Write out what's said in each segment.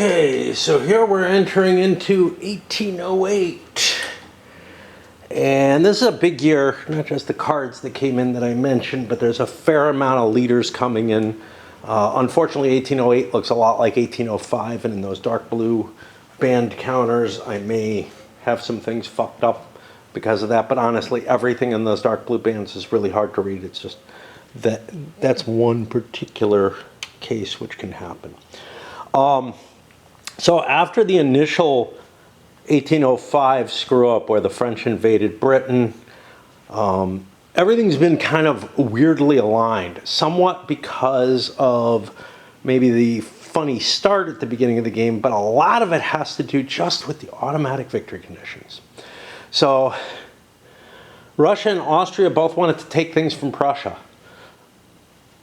Okay, so here we're entering into 1808. And this is a big year, not just the cards that came in that I mentioned, but there's a fair amount of leaders coming in. Unfortunately, 1808 looks a lot like 1805, and in those dark blue band counters, I may have some things fucked up because of that. But honestly, everything in those dark blue bands is really hard to read. It's just that's one particular case which can happen. So after the initial 1805 screw up where the French invaded Britain, everything's been kind of weirdly aligned, somewhat because of maybe the funny start at the beginning of the game, but a lot of it has to do just with the automatic victory conditions. So Russia and Austria both wanted to take things from Prussia.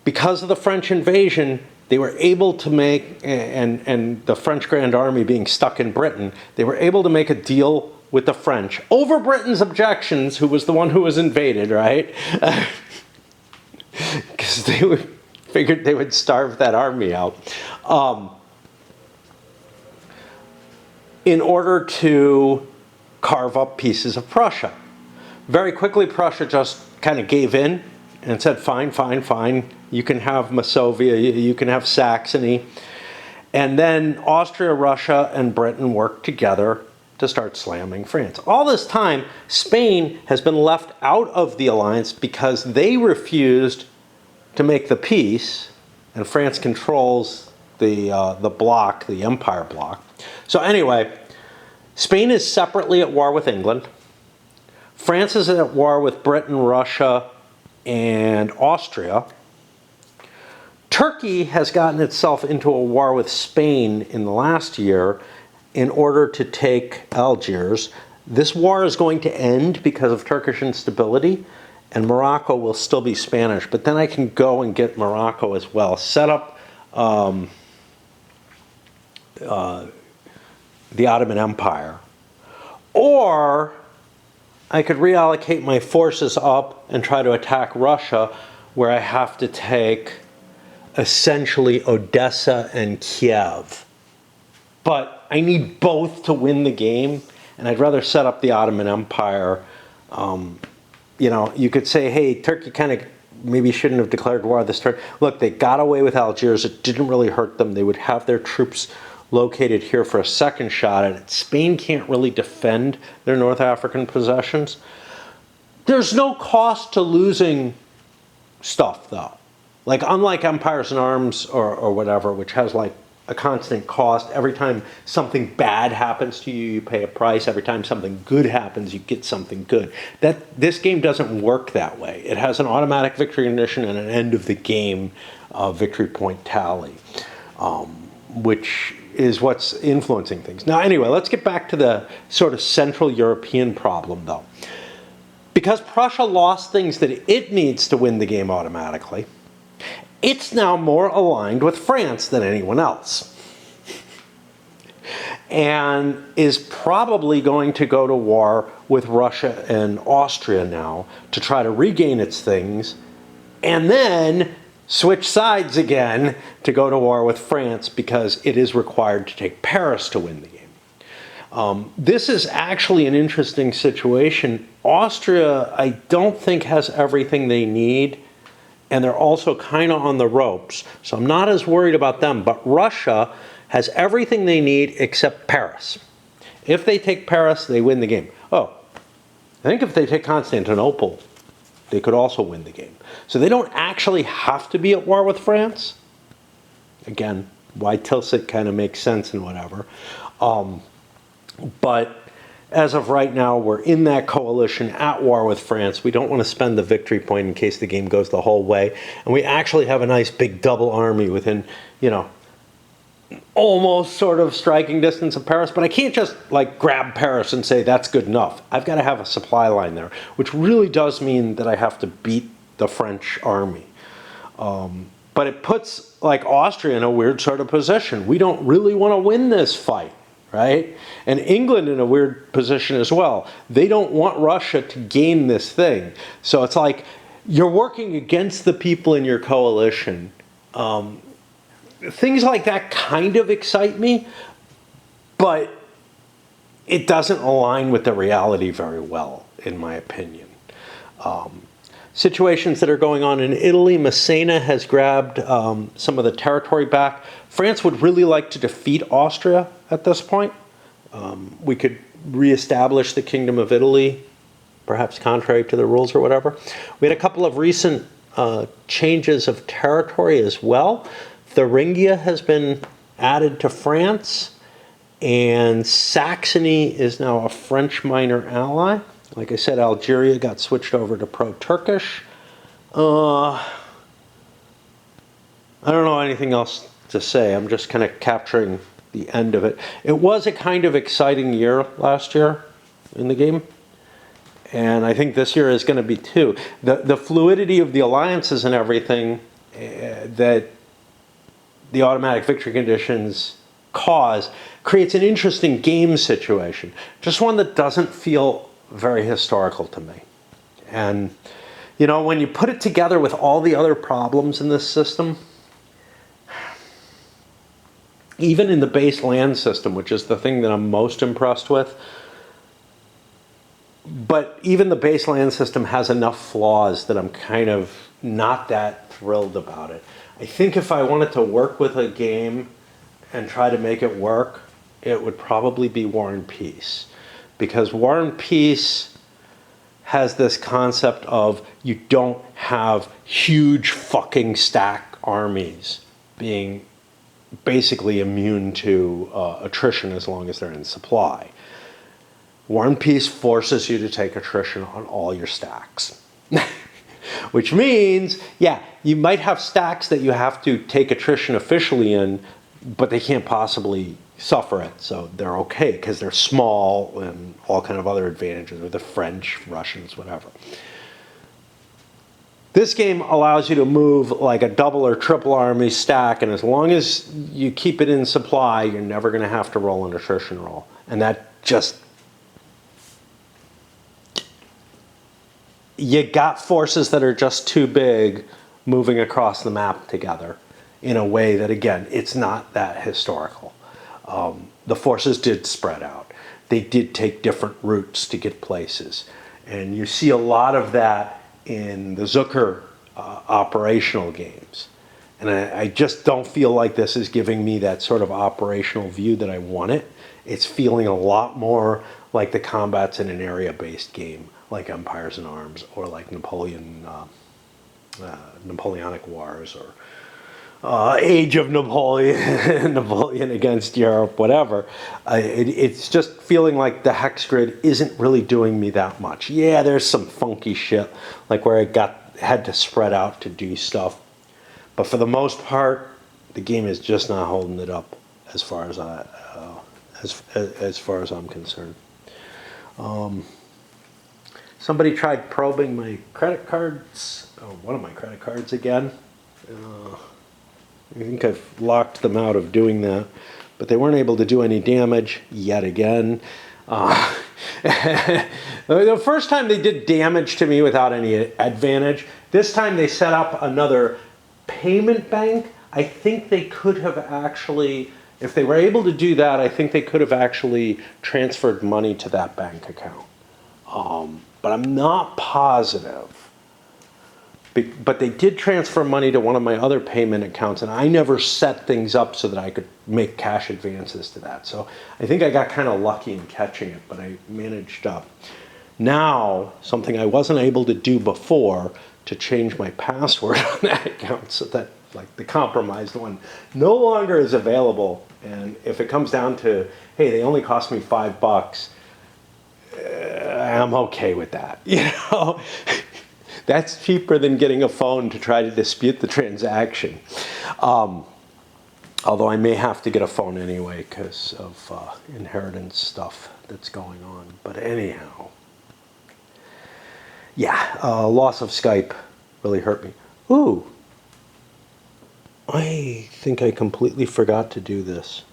Because of the French invasion, they were able to make, and the French Grand Army being stuck in Britain, they were able to make a deal with the French over Britain's objections, who was the one who was invaded, right? Because they figured they would starve that army out. In order to carve up pieces of Prussia. Very quickly, Prussia just kind of gave in and said, fine, fine, fine. You can have Masovia, you can have Saxony. And then Austria, Russia, and Britain worked together to start slamming France. All this time, Spain has been left out of the alliance because they refused to make the peace, and France controls the bloc, the empire bloc. So anyway, Spain is separately at war with England. France is at war with Britain, Russia, and Austria. Turkey has gotten itself into a war with Spain in the last year in order to take Algiers. This war is going to end because of Turkish instability, and Morocco will still be Spanish. But then I can go and get Morocco as well. Set up the Ottoman Empire. Or I could reallocate my forces up and try to attack Russia, where I have to take essentially Odessa and Kiev. But I need both to win the game, and I'd rather set up the Ottoman Empire. You know, you could say, hey, Turkey kind of maybe shouldn't have declared war this turn. Look, they got away with Algiers. It didn't really hurt them. They would have their troops located here for a second shot at it. Spain can't really defend their North African possessions. There's no cost to losing stuff, though. Like, unlike Empires in Arms or whatever, which has like a constant cost. Every time something bad happens to you, you pay a price. Every time something good happens, you get something good. This game doesn't work that way. It has an automatic victory condition and an end of the game victory point tally, which is what's influencing things. Now, anyway, let's get back to the sort of Central European problem, though. Because Prussia lost things that it needs to win the game automatically, it's now more aligned with France than anyone else. And is probably going to go to war with Russia and Austria now to try to regain its things, and then switch sides again to go to war with France because it is required to take Paris to win the game. This is actually an interesting situation. Austria, I don't think, has everything they need, and they're also kind of on the ropes. So I'm not as worried about them. But Russia has everything they need except Paris. If they take Paris, they win the game. Oh, I think if they take Constantinople, they could also win the game. So they don't actually have to be at war with France. Again, why Tilsit kind of makes sense and whatever. But as of right now, we're in that coalition at war with France. We don't want to spend the victory point in case the game goes the whole way. And we actually have a nice big double army within, you know, almost sort of striking distance of Paris. But I can't just like grab Paris and say that's good enough. I've got to have a supply line there, which really does mean that I have to beat the French army. But it puts like Austria in a weird sort of position. We don't really want to win this fight. Right? And England in a weird position as well. They don't want Russia to gain this thing. So it's like you're working against the people in your coalition things like that kind of excite me, but it doesn't align with the reality very well, in my opinion. Situations that are going on in Italy, Massena has grabbed some of the territory back. France would really like to defeat Austria at this point. We could reestablish the Kingdom of Italy, perhaps contrary to the rules or whatever. We had a couple of recent changes of territory as well. Thuringia has been added to France, and Saxony is now a French minor ally. Like I said, Algeria got switched over to pro-Turkish. I don't know anything else to say. I'm just kind of capturing the end of it. It was a kind of exciting year last year in the game, and I think this year is going to be too. The fluidity of the alliances and everything that the automatic victory conditions cause creates an interesting game situation. Just one that doesn't feel very historical to me. And, you know, when you put it together with all the other problems in this system, even in the base land system, which is the thing that I'm most impressed with, but even the base land system has enough flaws that I'm kind of not that thrilled about it. I think if I wanted to work with a game and try to make it work, it would probably be War and Peace. Because War and Peace has this concept of you don't have huge fucking stack armies being basically immune to attrition as long as they're in supply. War and Peace forces you to take attrition on all your stacks. Which means, yeah, you might have stacks that you have to take attrition officially in, but they can't possibly suffer it, so they're okay because they're small and all kind of other advantages, or the French, Russians, whatever. This game allows you to move like a double or triple army stack, and as long as you keep it in supply, you're never going to have to roll an attrition roll. And that just... You got forces that are just too big moving across the map together in a way that, again, it's not that historical. The forces did spread out. They did take different routes to get places. And you see a lot of that in the Zucker operational games. And I just don't feel like this is giving me that sort of operational view that I want it. It's feeling a lot more like the combats in an area-based game, like Empires in Arms, or like Napoleonic Wars, or Age of Napoleon, Napoleon against Europe, whatever. It's just feeling like the hex grid isn't really doing me that much. Yeah, there's some funky shit, like where I had to spread out to do stuff. But for the most part, the game is just not holding it up as far as as far as I'm concerned. Somebody tried probing my credit cards, one of my credit cards again. I think I've locked them out of doing that, but they weren't able to do any damage yet again. The first time they did damage to me without any advantage. This time they set up another payment bank. I think they could have actually, if they were able to do that, I think they could have actually transferred money to that bank account. But I'm not positive. But they did transfer money to one of my other payment accounts, and I never set things up so that I could make cash advances to that. So I think I got kind of lucky in catching it, but I managed up. Now, something I wasn't able to do before, to change my password on that account so that like the compromised one no longer is available. And if it comes down to, hey, they only cost me $5, I'm okay with that. You know, that's cheaper than getting a phone to try to dispute the transaction. Although I may have to get a phone anyway because of inheritance stuff that's going on. But anyhow, yeah, loss of Skype really hurt me. Ooh, I think I completely forgot to do this.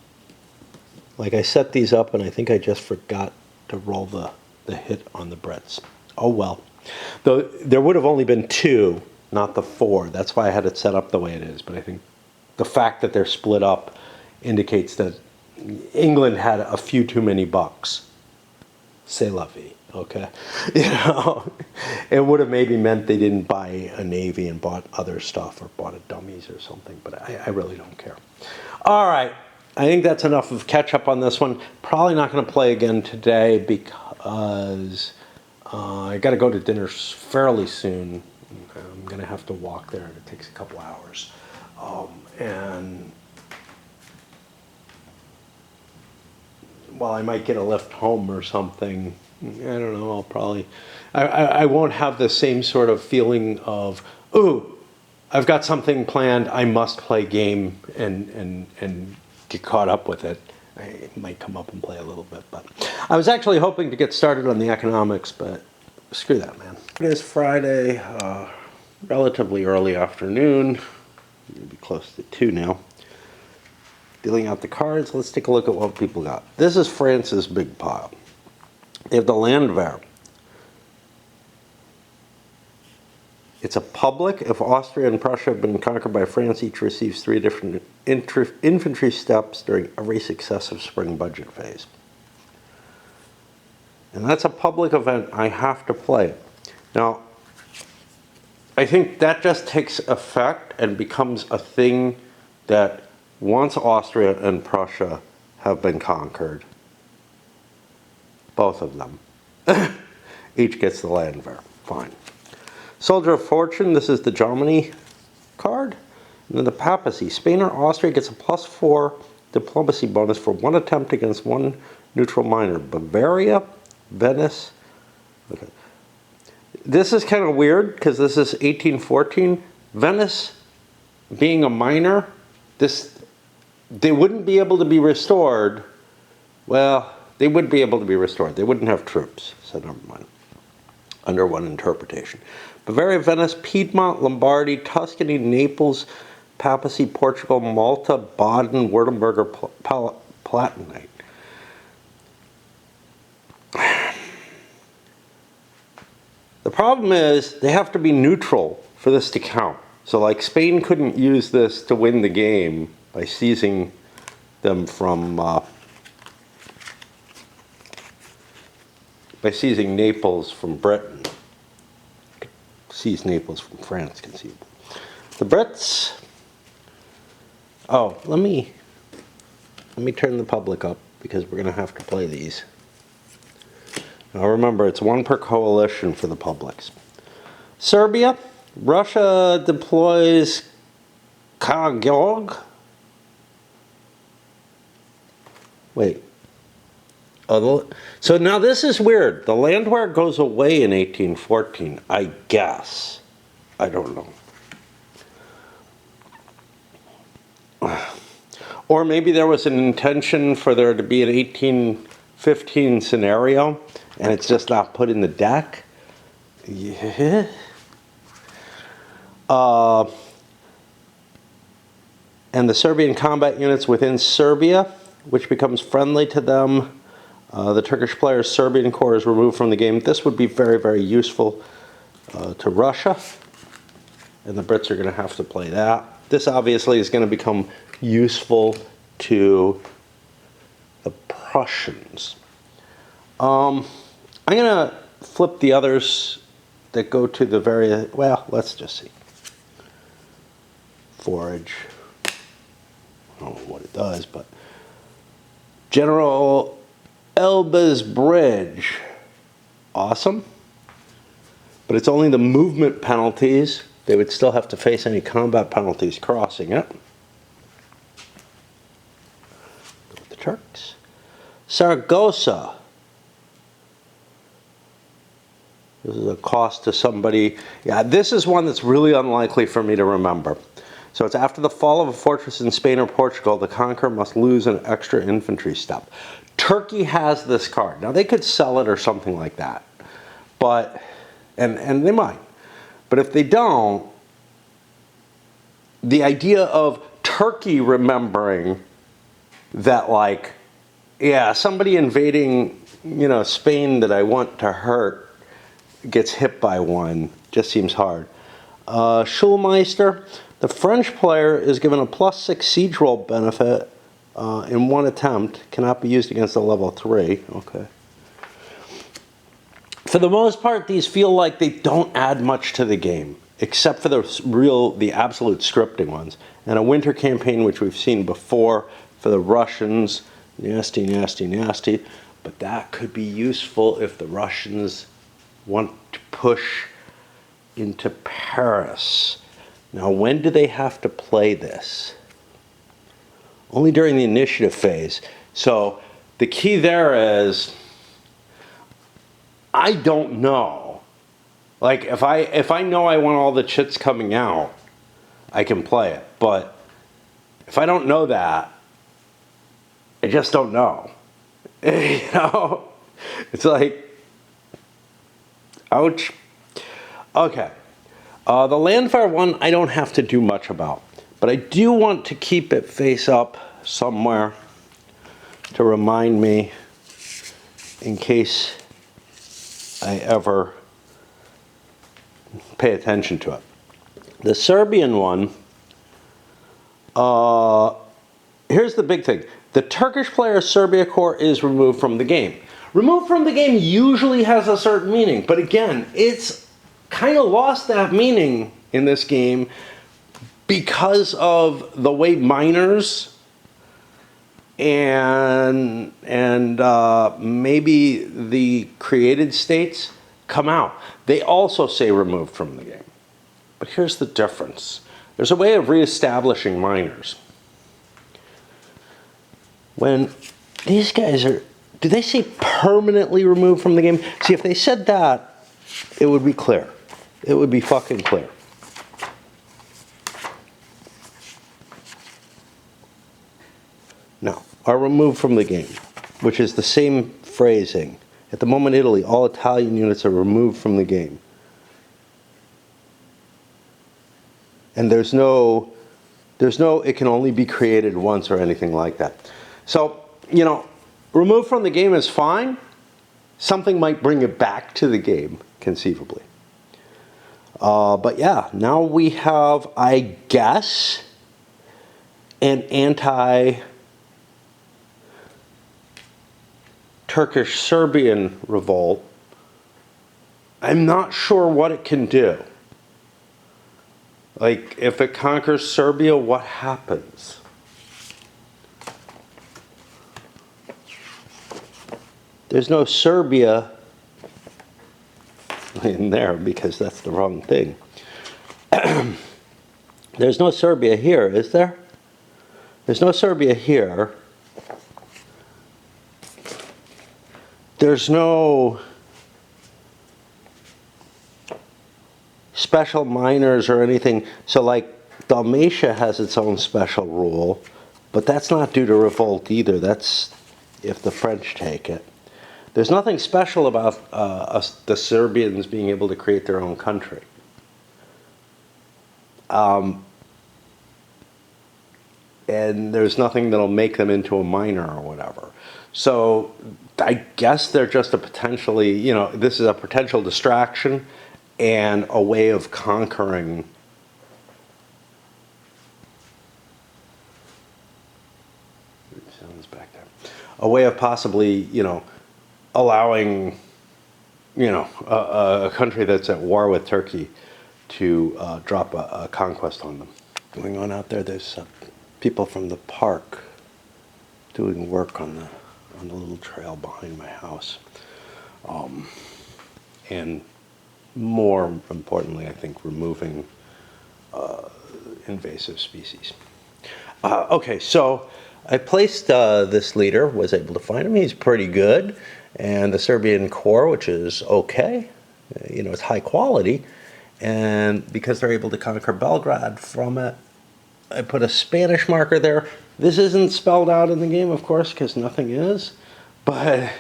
Like I set these up and I think I just forgot to roll the hit on the Brits. Oh well. Though there would have only been 2, not the 4. That's why I had it set up the way it is. But I think the fact that they're split up indicates that England had a few too many bucks. C'est la vie, okay? It would have maybe meant they didn't buy a navy and bought other stuff or bought a dummies or something, but I really don't care. All right, I think that's enough of catch up on this one. Probably not going to play again today because I got to go to dinner fairly soon. I'm going to have to walk there, and it takes a couple hours. And while I might get a lift home or something, I don't know, I'll probably, I won't have the same sort of feeling of, ooh, I've got something planned, I must play game and get caught up with it. I might come up and play a little bit, but I was actually hoping to get started on the economics, but screw that, man. It is Friday, relatively early afternoon, maybe close to 2 now. Dealing out the cards, let's take a look at what people got. This is France's big pile. They have the Landwehr. It's a public. If Austria and Prussia have been conquered by France, each receives 3 different infantry steps during every successive spring budget phase. And that's a public event. I have to play it. Now, I think that just takes effect and becomes a thing that once Austria and Prussia have been conquered, both of them, each gets the Landwehr. Fine. Soldier of Fortune, this is the Germany card. And then the Papacy. Spain or Austria gets a +4 diplomacy bonus for 1 attempt against 1 neutral minor. Bavaria, Venice. Okay. This is kind of weird because this is 1814. Venice being a minor, they wouldn't be able to be restored. Well, they would be able to be restored. They wouldn't have troops, so never mind. Under one interpretation. Bavaria, Venice, Piedmont, Lombardy, Tuscany, Naples, Papacy, Portugal, Malta, Baden, Württemberg, Palatinate. The problem is they have to be neutral for this to count. So like Spain couldn't use this to win the game by seizing them from, by seizing Naples from Britain. Seize Naples from France, conceivably. The Brits, oh, let me turn the public up because we're going to have to play these. Now remember, it's 1 per coalition for the publics. Serbia, Russia deploys Karagog. Wait. Oh, so now this is weird. The Landwehr goes away in 1814, I guess. I don't know. Or maybe there was an intention for there to be an 1815 scenario, and it's just not put in the deck. Yeah. And the Serbian combat units within Serbia, which becomes friendly to them. The Turkish player's Serbian corps is removed from the game. This would be very, very useful to Russia. And the Brits are going to have to play that. This obviously is going to become useful to the Prussians. I'm going to flip the others that go to the very, well, let's just see. Forage. I don't know what it does, but General Elba's Bridge. Awesome. But it's only the movement penalties. They would still have to face any combat penalties crossing it. Go with the Turks. Saragossa. This is a cost to somebody. Yeah, this is one that's really unlikely for me to remember. So it's after the fall of a fortress in Spain or Portugal, the conqueror must lose an extra infantry step. Turkey has this card. Now they could sell it or something like that. But, and they might. But if they don't, the idea of Turkey remembering that, like, yeah, somebody invading, you know, Spain that I want to hurt gets hit by one just seems hard. Schulmeister. The French player is given a +6 siege roll benefit in one attempt. Cannot be used against a level 3. Okay. For the most part, these feel like they don't add much to the game, except for the absolute scripting ones. And a winter campaign, which we've seen before for the Russians, nasty, nasty, nasty. But that could be useful if the Russians want to push into Paris. Now, when do they have to play this? Only during the initiative phase. So the key there is, I don't know. Like, if I know I want all the chits coming out, I can play it. But if I don't know that, I just don't know. You know? It's like, ouch. Okay. The Landfire one, I don't have to do much about. But I do want to keep it face up somewhere to remind me in case I ever pay attention to it. The Serbian one, here's the big thing. The Turkish player Serbia Corps is removed from the game. Removed from the game usually has a certain meaning, but again, it's kind of lost that meaning in this game because of the way miners and maybe the created states come out. They also say removed from the game. But here's the difference. There's a way of reestablishing miners. When these guys are, do they say permanently removed from the game? See, if they said that, it would be clear. It would be fucking clear. No, are removed from the game, which is the same phrasing. At the moment, Italy, all Italian units are removed from the game. And there's no, it can only be created once or anything like that. So, you know, removed from the game is fine. Something might bring it back to the game, conceivably. But yeah, now we have, I guess, an anti-Turkish-Serbian revolt. I'm not sure what it can do. Like, if it conquers Serbia, what happens? There's no Serbia in there because that's the wrong thing. There's no Serbia here, is there? There's no Serbia here. There's no special minors or anything. So like Dalmatia has its own special rule, but that's not due to revolt either. That's if the French take it. There's nothing special about the Serbians being able to create their own country. And there's nothing that'll make them into a minor or whatever. So I guess they're just a potentially, you know, this is a potential distraction and a way of conquering. Sounds back there. A way of possibly, you know, allowing, you know, a country that's at war with Turkey to drop a conquest on them. Going on out there, there's people from the park doing work on the little trail behind my house. And more importantly, I think, removing invasive species. Okay, so I placed this leader, was able to find him. He's pretty good. And the Serbian Corps, which is okay, you know, it's high quality. And because they're able to conquer Belgrade from it, I put a Spanish marker there. This isn't spelled out in the game, of course, because nothing is. But,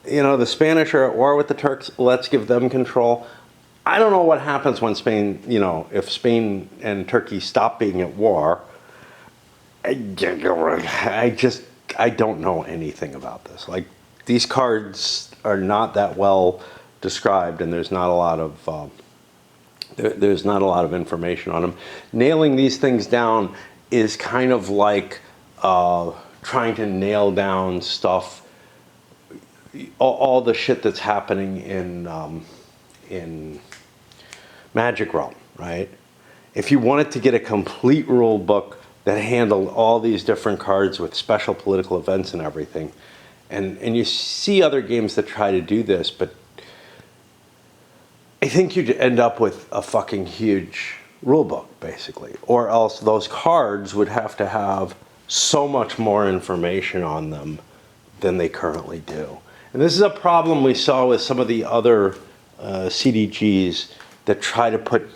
you know, the Spanish are at war with the Turks. Let's give them control. I don't know what happens when Spain, you know, if Spain and Turkey stop being at war. I don't know anything about this. Like, these cards are not that well described, and there's not a lot of There's not a lot of information on them. Nailing these things down is kind of like trying to nail down stuff, all the shit that's happening in Magic Realm, right? If you wanted to get a complete rule book that handled all these different cards with special political events and everything, and you see other games that try to do this, but I think you'd end up with a fucking huge rule book, basically. Or else those cards would have to have so much more information on them than they currently do. And this is a problem we saw with some of the other CDGs that try to put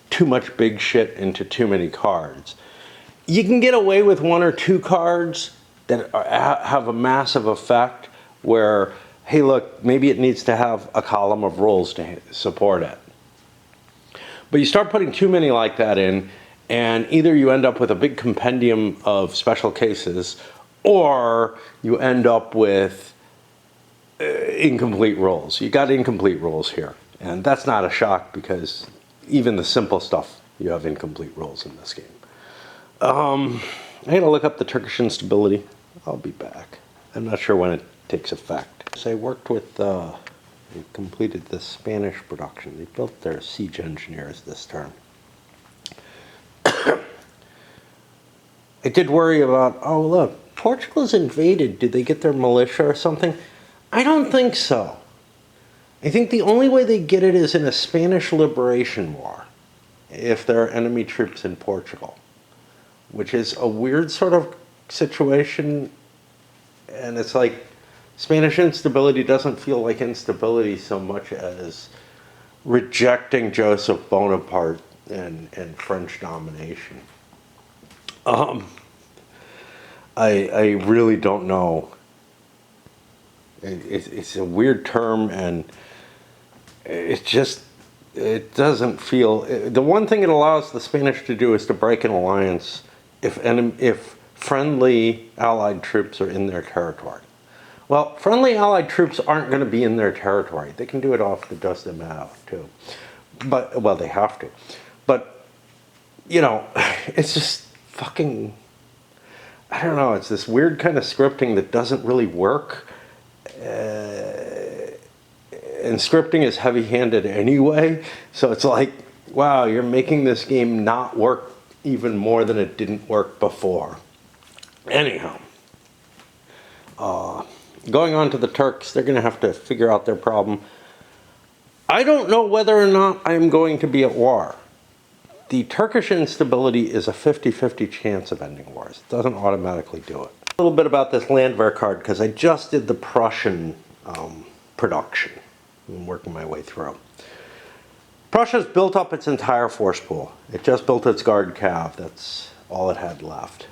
too much big shit into too many cards. You can get away with one or two cards that have a massive effect where, hey, look, maybe it needs to have a column of rules to support it. But you start putting too many like that in, and either you end up with a big compendium of special cases, or you end up with incomplete rules. You got incomplete rules here. And that's not a shock, because even the simple stuff, you have incomplete rules in this game. I gotta look up the Turkish instability. I'll be back. I'm not sure when it takes effect. So I worked with, they completed the Spanish production. They built their siege engineers this term. I did worry about, oh look, Portugal's invaded. Did they get their militia or something? I don't think so. I think the only way they get it is in a Spanish liberation war, if there are enemy troops in Portugal, which is a weird sort of situation. And it's like, Spanish instability doesn't feel like instability so much as rejecting Joseph Bonaparte and French domination. I really don't know. It's a weird term, and it doesn't feel. The one thing it allows the Spanish to do is to break an alliance if friendly Allied troops are in their territory. Well, friendly Allied troops aren't going to be in their territory. They can do it off the Dos de Mayo, too. But, well, they have to. But, you know, it's just fucking, I don't know, it's this weird kind of scripting that doesn't really work. And scripting is heavy-handed anyway, so it's like, wow, you're making this game not work even more than it didn't work before. Anyhow, going on to the Turks, they're going to have to figure out their problem. I don't know whether or not I'm going to be at war. The Turkish instability is a 50-50 chance of ending wars. It doesn't automatically do it. A little bit about this Landwehr card, because I just did the Prussian production. I'm working my way through. Prussia's built up its entire force pool. It just built its guard cav. That's all it had left.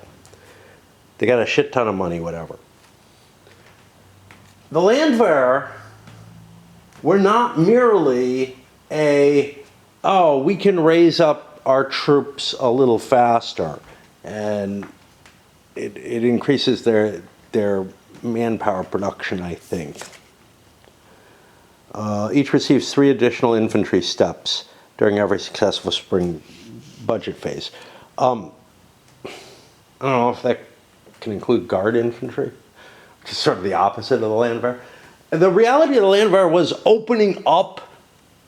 They got a shit ton of money, whatever. The Landwehr were not merely oh, we can raise up our troops a little faster, and it increases their manpower production, I think. Each receives 3 additional infantry steps during every successful spring budget phase. I don't know if that can include guard infantry, which is sort of the opposite of the Landwehr. The reality of the Landwehr was opening up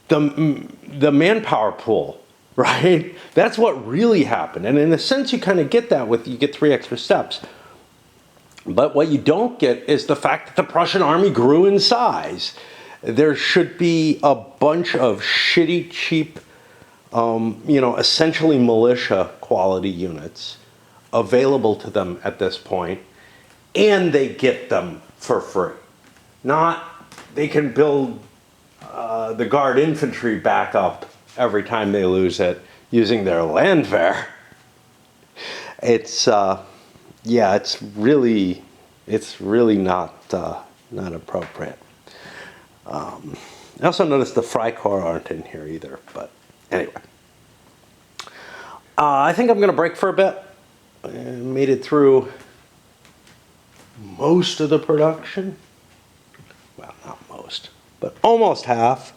the manpower pool, right? That's what really happened. And in a sense, you kind of get that with, you get 3 extra steps. But what you don't get is the fact that the Prussian army grew in size. There should be a bunch of shitty, cheap, essentially militia quality units available to them at this point, and they get them for free. Not they can build the guard infantry back up every time they lose it using their Landwehr. It's really not appropriate. I also noticed the Freikorps aren't in here either, but anyway. I think I'm going to break for a bit. I made it through most of the production. Well, not most, but almost half.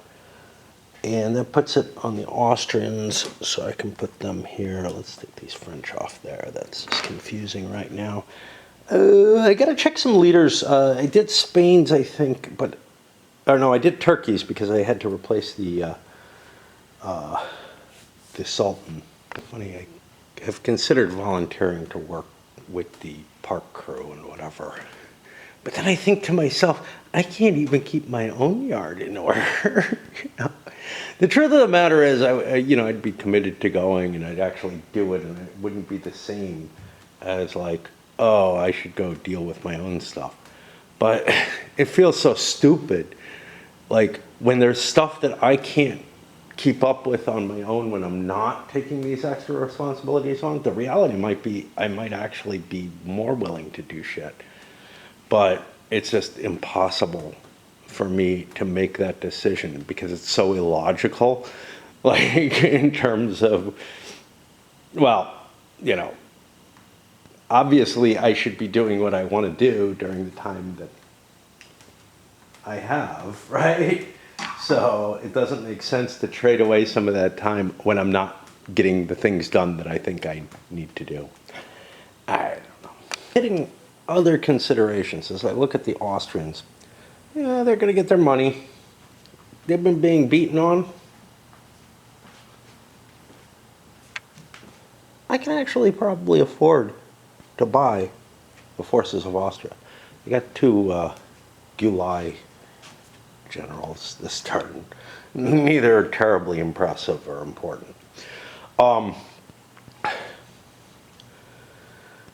And that puts it on the Austrians, so I can put them here. Let's take these French off there. That's just confusing right now. I gotta check some leaders. I did Spain's, I think, but, or no, I did Turkey's because I had to replace the Sultan. Funny, I have considered volunteering to work with the park crew and whatever. But then I think to myself, I can't even keep my own yard in order. You know? The truth of the matter is, I'd be committed to going and I'd actually do it, and it wouldn't be the same as like, oh, I should go deal with my own stuff. But it feels so stupid. Like when there's stuff that I can't keep up with on my own when I'm not taking these extra responsibilities on, the reality might be I might actually be more willing to do shit. But it's just impossible for me to make that decision because it's so illogical, like in terms of, well, you know, obviously I should be doing what I want to do during the time that I have, right? So it doesn't make sense to trade away some of that time when I'm not getting the things done that I think I need to do. I don't know. Hitting other considerations as I look at the Austrians. Yeah, they're going to get their money. They've been being beaten on. I can actually probably afford to buy the forces of Austria. You got two Gyulai generals this turn. Neither terribly impressive or important.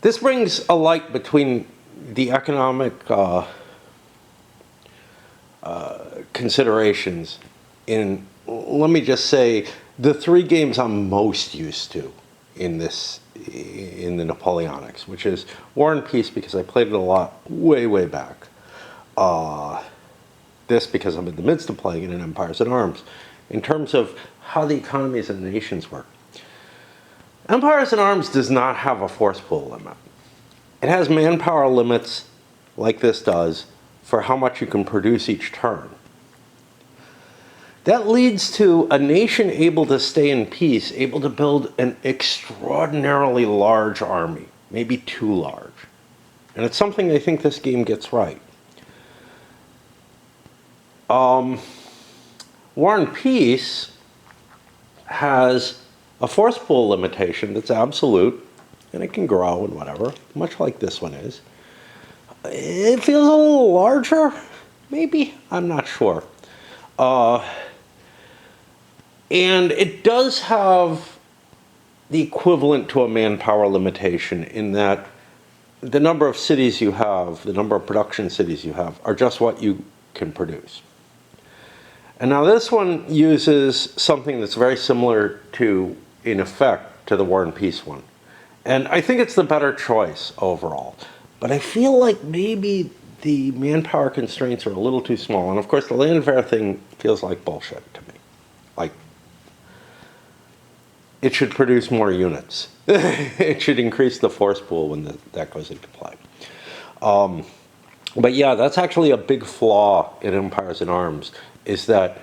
This brings a light between the economic considerations in, let me just say, the three games I'm most used to in the Napoleonics, which is War and Peace because I played it a lot way back. This because I'm in the midst of playing it in Empires and Arms. In terms of how the economies of the nations work. Empires and Arms does not have a force pool limit. It has manpower limits, like this does, for how much you can produce each turn. That leads to a nation able to stay in peace, able to build an extraordinarily large army, maybe too large. And it's something I think this game gets right. War and Peace has a force pool limitation that's absolute, and it can grow and whatever, much like this one is. It feels a little larger, maybe, I'm not sure. And it does have the equivalent to a manpower limitation in that the number of cities you have, the number of production cities you have, are just what you can produce. And now this one uses something that's very similar to, in effect, to the War and Peace one. And I think it's the better choice overall. But I feel like maybe the manpower constraints are a little too small. And of course, the Landwehr thing feels like bullshit to me. Like, it should produce more units. It should increase the force pool when that goes into play. But yeah, that's actually a big flaw in Empires and Arms, is that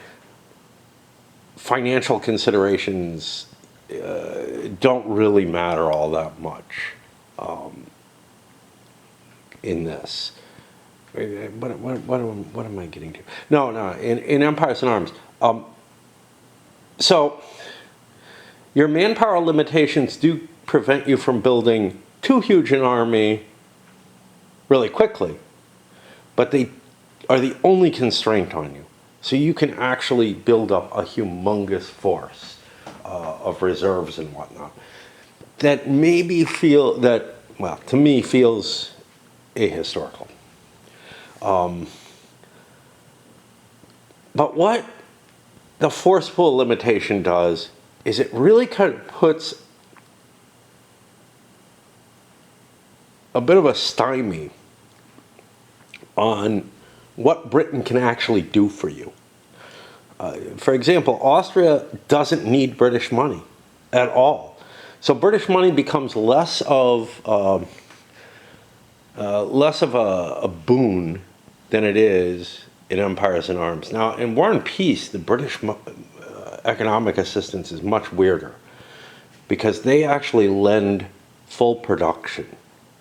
financial considerations don't really matter all that much in this. What am I getting to? No, in Empires and Arms. So your manpower limitations do prevent you from building too huge an army really quickly, but they are the only constraint on you. So you can actually build up a humongous force of reserves and whatnot that maybe to me feels ahistorical. But what the force pool limitation does is it really kind of puts a bit of a stymie on what Britain can actually do for you. For example, Austria doesn't need British money at all. So British money becomes less of a boon than it is in Empires and Arms. Now, in War and Peace, the British economic assistance is much weirder because they actually lend full production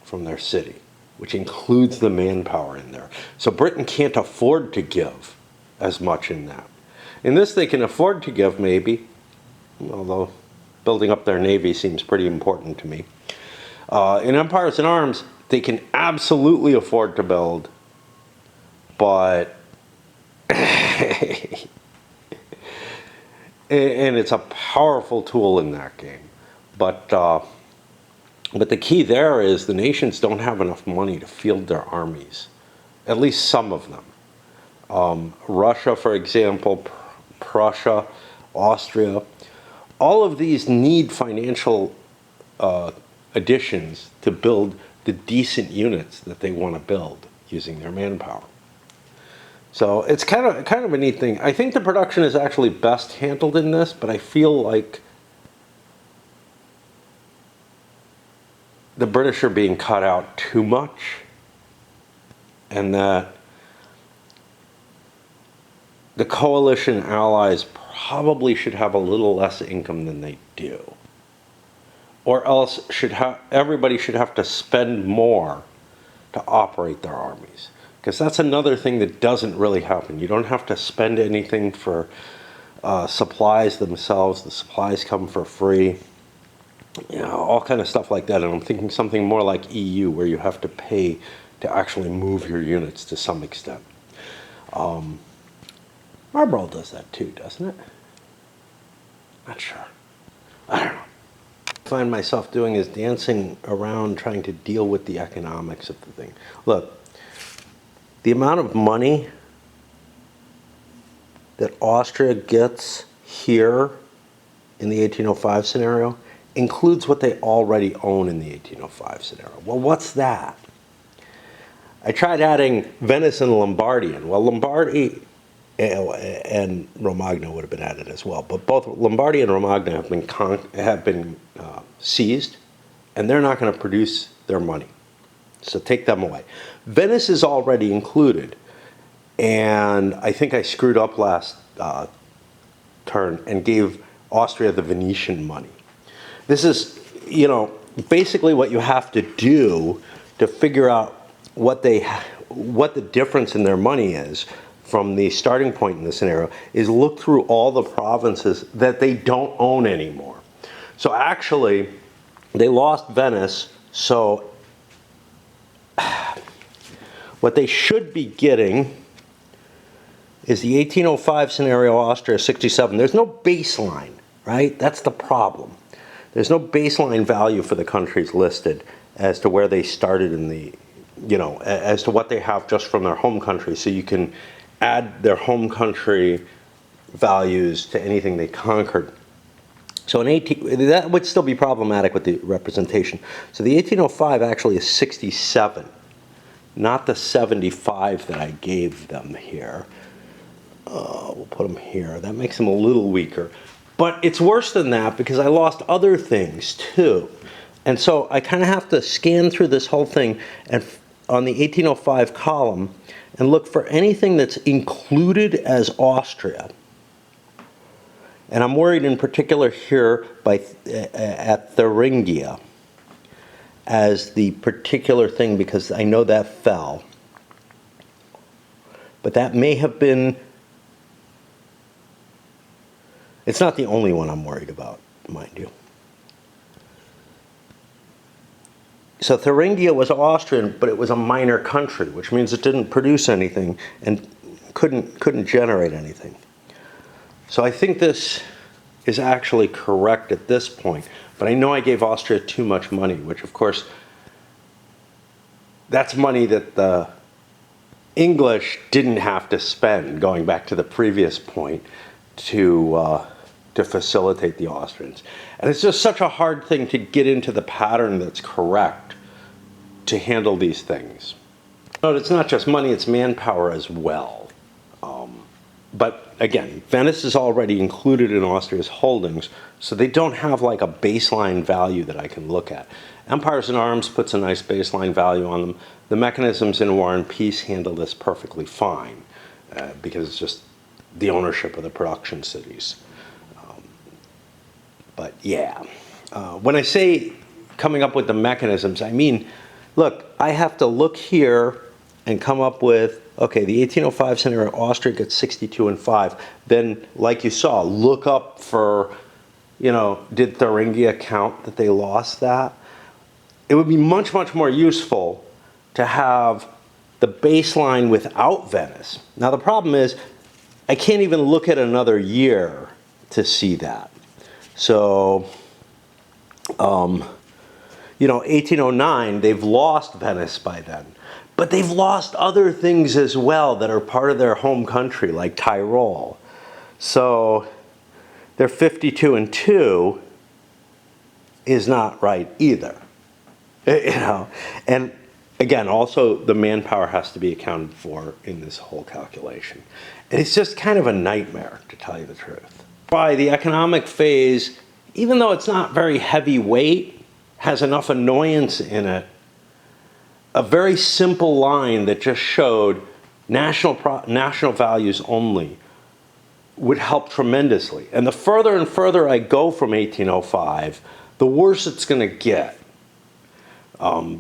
from their city, which includes the manpower in there. So Britain can't afford to give as much in that. In this, they can afford to give maybe, although building up their navy seems pretty important to me. In Empires in Arms, they can absolutely afford to build, but and it's a powerful tool in that game. But the key there is the nations don't have enough money to field their armies, at least some of them. Russia, for example, Prussia, Austria, all of these need financial additions to build the decent units that they want to build using their manpower. So it's kind of a neat thing. I think the production is actually best handled in this, but I feel like the British are being cut out too much, and that the coalition allies probably should have a little less income than they do. Or else everybody should have to spend more to operate their armies. Because that's another thing that doesn't really happen. You don't have to spend anything for supplies themselves. The supplies come for free. You know, all kind of stuff like that. And I'm thinking something more like EU, where you have to pay to actually move your units to some extent. Marlborough does that too, doesn't it? Not sure. I don't know. Find myself doing is dancing around trying to deal with the economics of the thing. Look, the amount of money that Austria gets here in the 1805 scenario includes what they already own in the 1805 scenario. Well, what's that? I tried adding Venice and Lombardian. Well, Lombardy and Romagna would have been added as well, but both Lombardy and Romagna have been seized, and they're not going to produce their money. So take them away. Venice is already included, and I think I screwed up last turn and gave Austria the Venetian money. This is, you know, basically what you have to do to figure out what the difference in their money is from the starting point in the scenario is look through all the provinces that they don't own anymore. So actually, they lost Venice, so what they should be getting is the 1805 scenario, Austria 67. There's no baseline, right? That's the problem. There's no baseline value for the countries listed as to where they started in the, you know, as to what they have just from their home country. So you can add their home country values to anything they conquered. So that would still be problematic with the representation. So the 1805 actually is 67, not the 75 that I gave them here. We'll put them here. That makes them a little weaker. But it's worse than that because I lost other things too. And so I kind of have to scan through this whole thing and on the 1805 column and look for anything that's included as Austria. And I'm worried in particular here at Thuringia as the particular thing because I know that fell. But that may have been, it's not the only one I'm worried about, mind you. So Thuringia was Austrian, but it was a minor country, which means it didn't produce anything and couldn't generate anything. So I think this is actually correct at this point, but I know I gave Austria too much money, which of course, that's money that the English didn't have to spend, going back to the previous point, to facilitate the Austrians. And it's just such a hard thing to get into the pattern that's correct to handle these things. But it's not just money, it's manpower as well. But again, Venice is already included in Austria's holdings, so they don't have like a baseline value that I can look at. Empires in Arms puts a nice baseline value on them. The mechanisms in War and Peace handle this perfectly fine because it's just the ownership of the production cities. But yeah, when I say coming up with the mechanisms, I mean, look, I have to look here and come up with, okay, the 1805 scenario, Austria gets 62 and 5. Then, like you saw, look up for, you know, did Thuringia count that they lost that? It would be much, much more useful to have the baseline without Venice. Now, the problem is, I can't even look at another year to see that. So, you know, 1809, they've lost Venice by then. But they've lost other things as well that are part of their home country, like Tyrol. So their 52 and 2 is not right either. You know, and again, also the manpower has to be accounted for in this whole calculation. And it's just kind of a nightmare, to tell you the truth. Why the economic phase, even though it's not very heavyweight, has enough annoyance in it. A very simple line that just showed national values only would help tremendously. And the further and further I go from 1805, the worse it's going to get.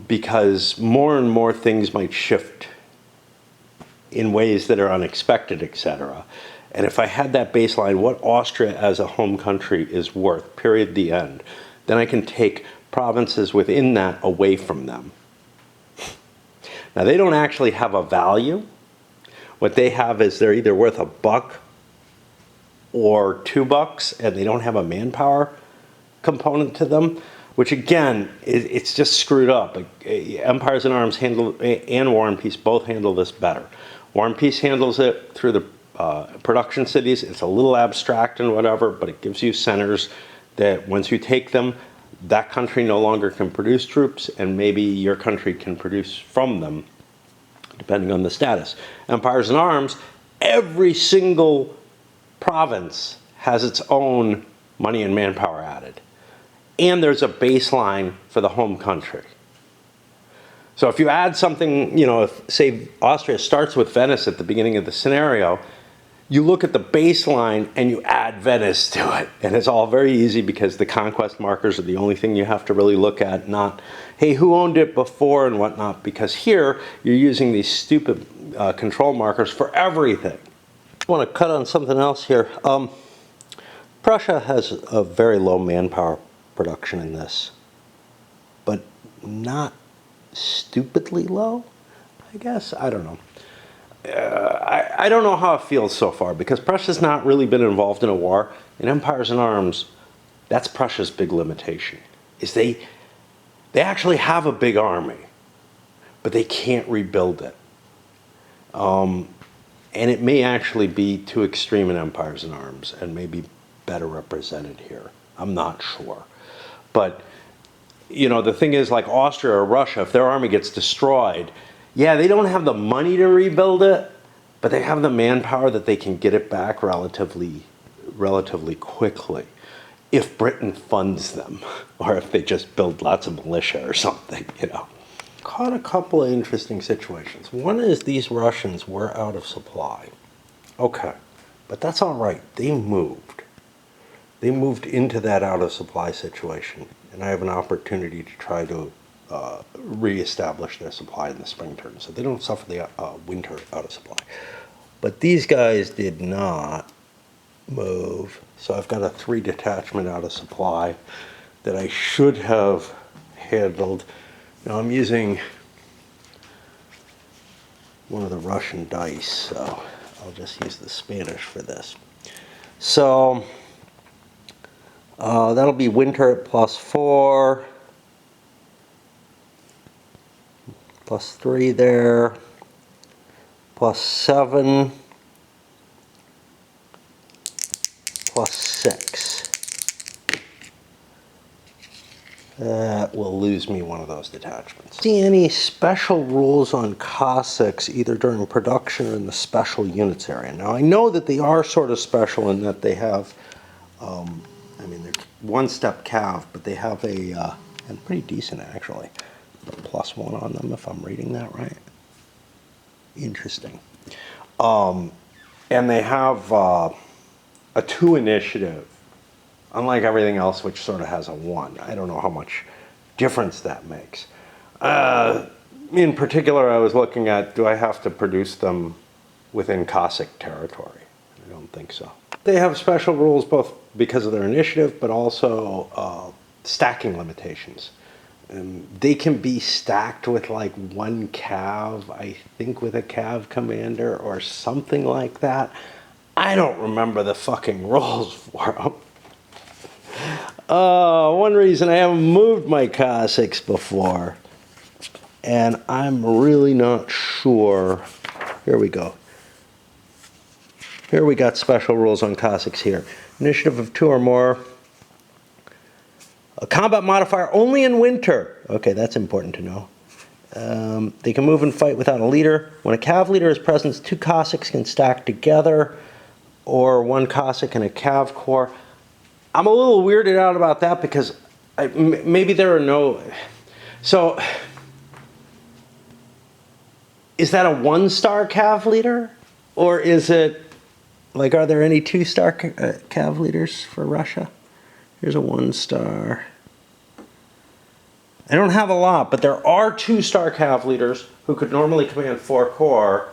Because more and more things might shift in ways that are unexpected, etc. And if I had that baseline, what Austria as a home country is worth, period, the end, then I can take provinces within that away from them. Now, they don't actually have a value. What they have is they're either worth $1 or $2, and they don't have a manpower component to them, which again, it's just screwed up. Empires in Arms handle, and War and Peace both handle this better. War and Peace handles it through the production cities. It's a little abstract and whatever, but it gives you centers that once you take them, that country no longer can produce troops, and maybe your country can produce from them, depending on the status. Empires in Arms, every single province has its own money and manpower added. And there's a baseline for the home country. So if you add something, you know, if, say, Austria starts with Venice at the beginning of the scenario, you look at the baseline and you add Venice to it. And it's all very easy because the conquest markers are the only thing you have to really look at, not, hey, who owned it before and whatnot, because here you're using these stupid control markers for everything. I want to cut on something else here. Prussia has a very low manpower production in this, but not stupidly low, I guess. I don't know. I don't know how it feels so far, because Prussia's not really been involved in a war. In Empires in Arms, that's Prussia's big limitation, is they actually have a big army, but they can't rebuild it. And it may actually be too extreme in Empires in Arms and maybe better represented here. I'm not sure. But, you know, the thing is, like Austria or Russia, if their army gets destroyed, yeah, they don't have the money to rebuild it, but they have the manpower that they can get it back relatively quickly if Britain funds them, or if they just build lots of militia or something, you know. Caught a couple of interesting situations. One is these Russians were out of supply. Okay, but that's all right. They moved. They moved into that out of supply situation, and I have an opportunity to try to reestablish their supply in the spring turn, so they don't suffer the winter out of supply. But these guys did not move, so I've got a 3 detachment out of supply that I should have handled. Now I'm using one of the Russian dice, so I'll just use the Spanish for this. So that'll be winter at +4. +3 there, +7, +6. That will lose me one of those detachments. See any special rules on Cossacks either during production or in the special units area? Now I know that they are sort of special in that they have, I mean, they're 1-step cav, but they have a, and pretty decent actually, +1 on them if I'm reading that right. Interesting. And they have a 2 initiative unlike everything else, which sort of has a 1. I don't know how much difference that makes. In particular, I was looking at, do I have to produce them within Cossack territory? I don't think so. They have special rules both because of their initiative, but also stacking limitations. They can be stacked with like 1 cav, I think with a cav commander or something like that. I don't remember the fucking rules for them. One reason I haven't moved my Cossacks before, and I'm really not sure. Here we go. Here we got special rules on Cossacks here. Initiative of 2 or more. A combat modifier only in winter. Okay, that's important to know. They can move and fight without a leader. When a cav leader is present, 2 Cossacks can stack together, or 1 Cossack and a cav corps. I'm a little weirded out about that because maybe there are no... So, is that a 1-star cav leader? Or is it, like, are there any 2-star cav leaders for Russia? Here's a 1-star. I don't have a lot, but there are 2-star cav leaders who could normally command 4 corps.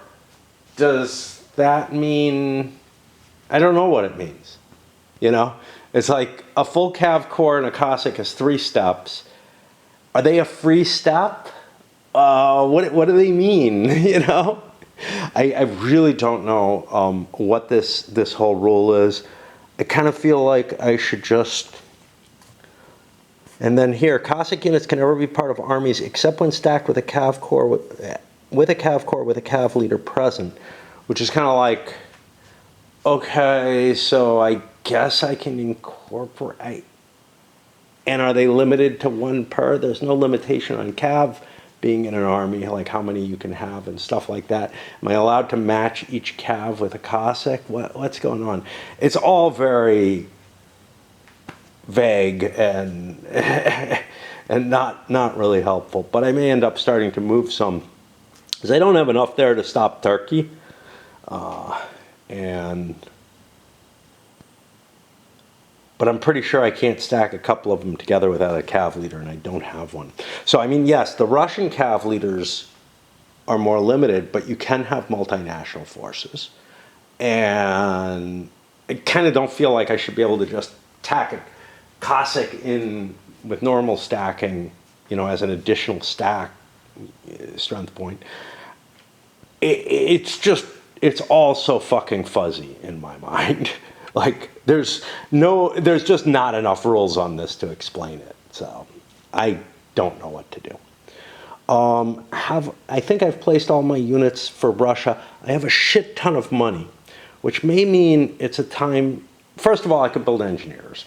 Does that mean... I don't know what it means. You know? It's like a full cav corps and a Cossack is 3 steps. Are they a free step? What do they mean? You know? I really don't know what this whole rule is. I kind of feel like I should just... And then here, Cossack units can never be part of armies except when stacked with a cav corps with a cav leader present, which is kind of like, okay, so I guess I can incorporate. And are they limited to 1 per? There's no limitation on cav being in an army, like how many you can have and stuff like that. Am I allowed to match each cav with a Cossack? What's going on? It's all very vague and and not really helpful. But I may end up starting to move some, because I don't have enough there to stop Turkey, but I'm pretty sure I can't stack a couple of them together without a cav leader, and I don't have one. So I mean, yes, the Russian cav leaders are more limited, but you can have multinational forces, and I kind of don't feel like I should be able to just tack it Cossack in with normal stacking, you know, as an additional stack strength point. It's all so fucking fuzzy in my mind. Like, there's just not enough rules on this to explain it. So I don't know what to do. I think I've placed all my units for Russia. I have a shit ton of money, which may mean it's a time... First of all, I could build engineers.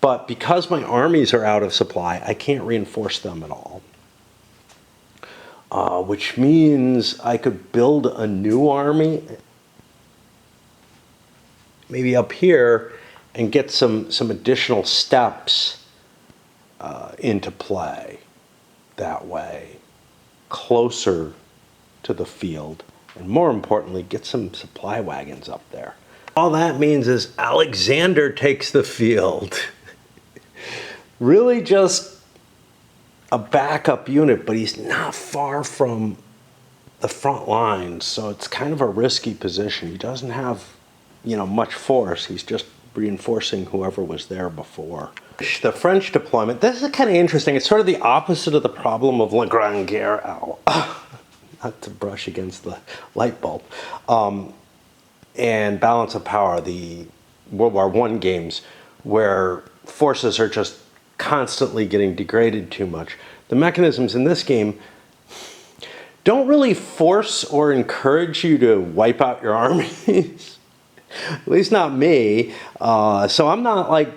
But because my armies are out of supply, I can't reinforce them at all. Which means I could build a new army, maybe up here, and get some additional steps into play that way, closer to the field, and more importantly, get some supply wagons up there. All that means is Alexander takes the field. Really just a backup unit, but he's not far from the front lines, so it's kind of a risky position. He doesn't have, you know, much force. He's just reinforcing whoever was there before. The French deployment, this is kind of interesting. It's sort of the opposite of the problem of La Grande Guerre. Not to brush against the light bulb. And Balance of Power, the World War I games, where forces are just constantly getting degraded too much. The mechanisms in this game don't really force or encourage you to wipe out your armies. At least not me. So I'm not like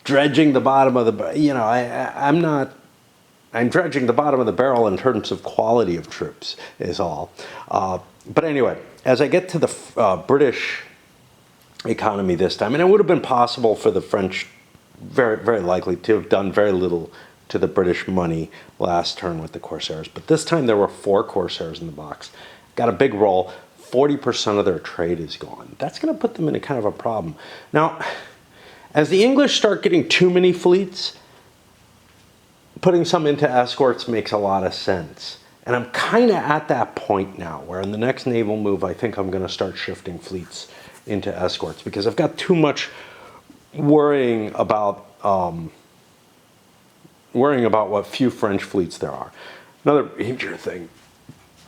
dredging the bottom of the, you know, I'm dredging the bottom of the barrel in terms of quality of troops is all. But anyway, as I get to the British economy this time, and it would have been possible for the French, very, very likely, to have done very little to the British money last turn with the Corsairs. But this time there were 4 Corsairs in the box. Got a big roll. 40% of their trade is gone. That's going to put them in a kind of a problem. Now, As the English start getting too many fleets, putting some into escorts makes a lot of sense. And I'm kind of at that point now where in the next naval move, I think I'm going to start shifting fleets into escorts because I've got too much worrying about what few French fleets there are. Another major thing,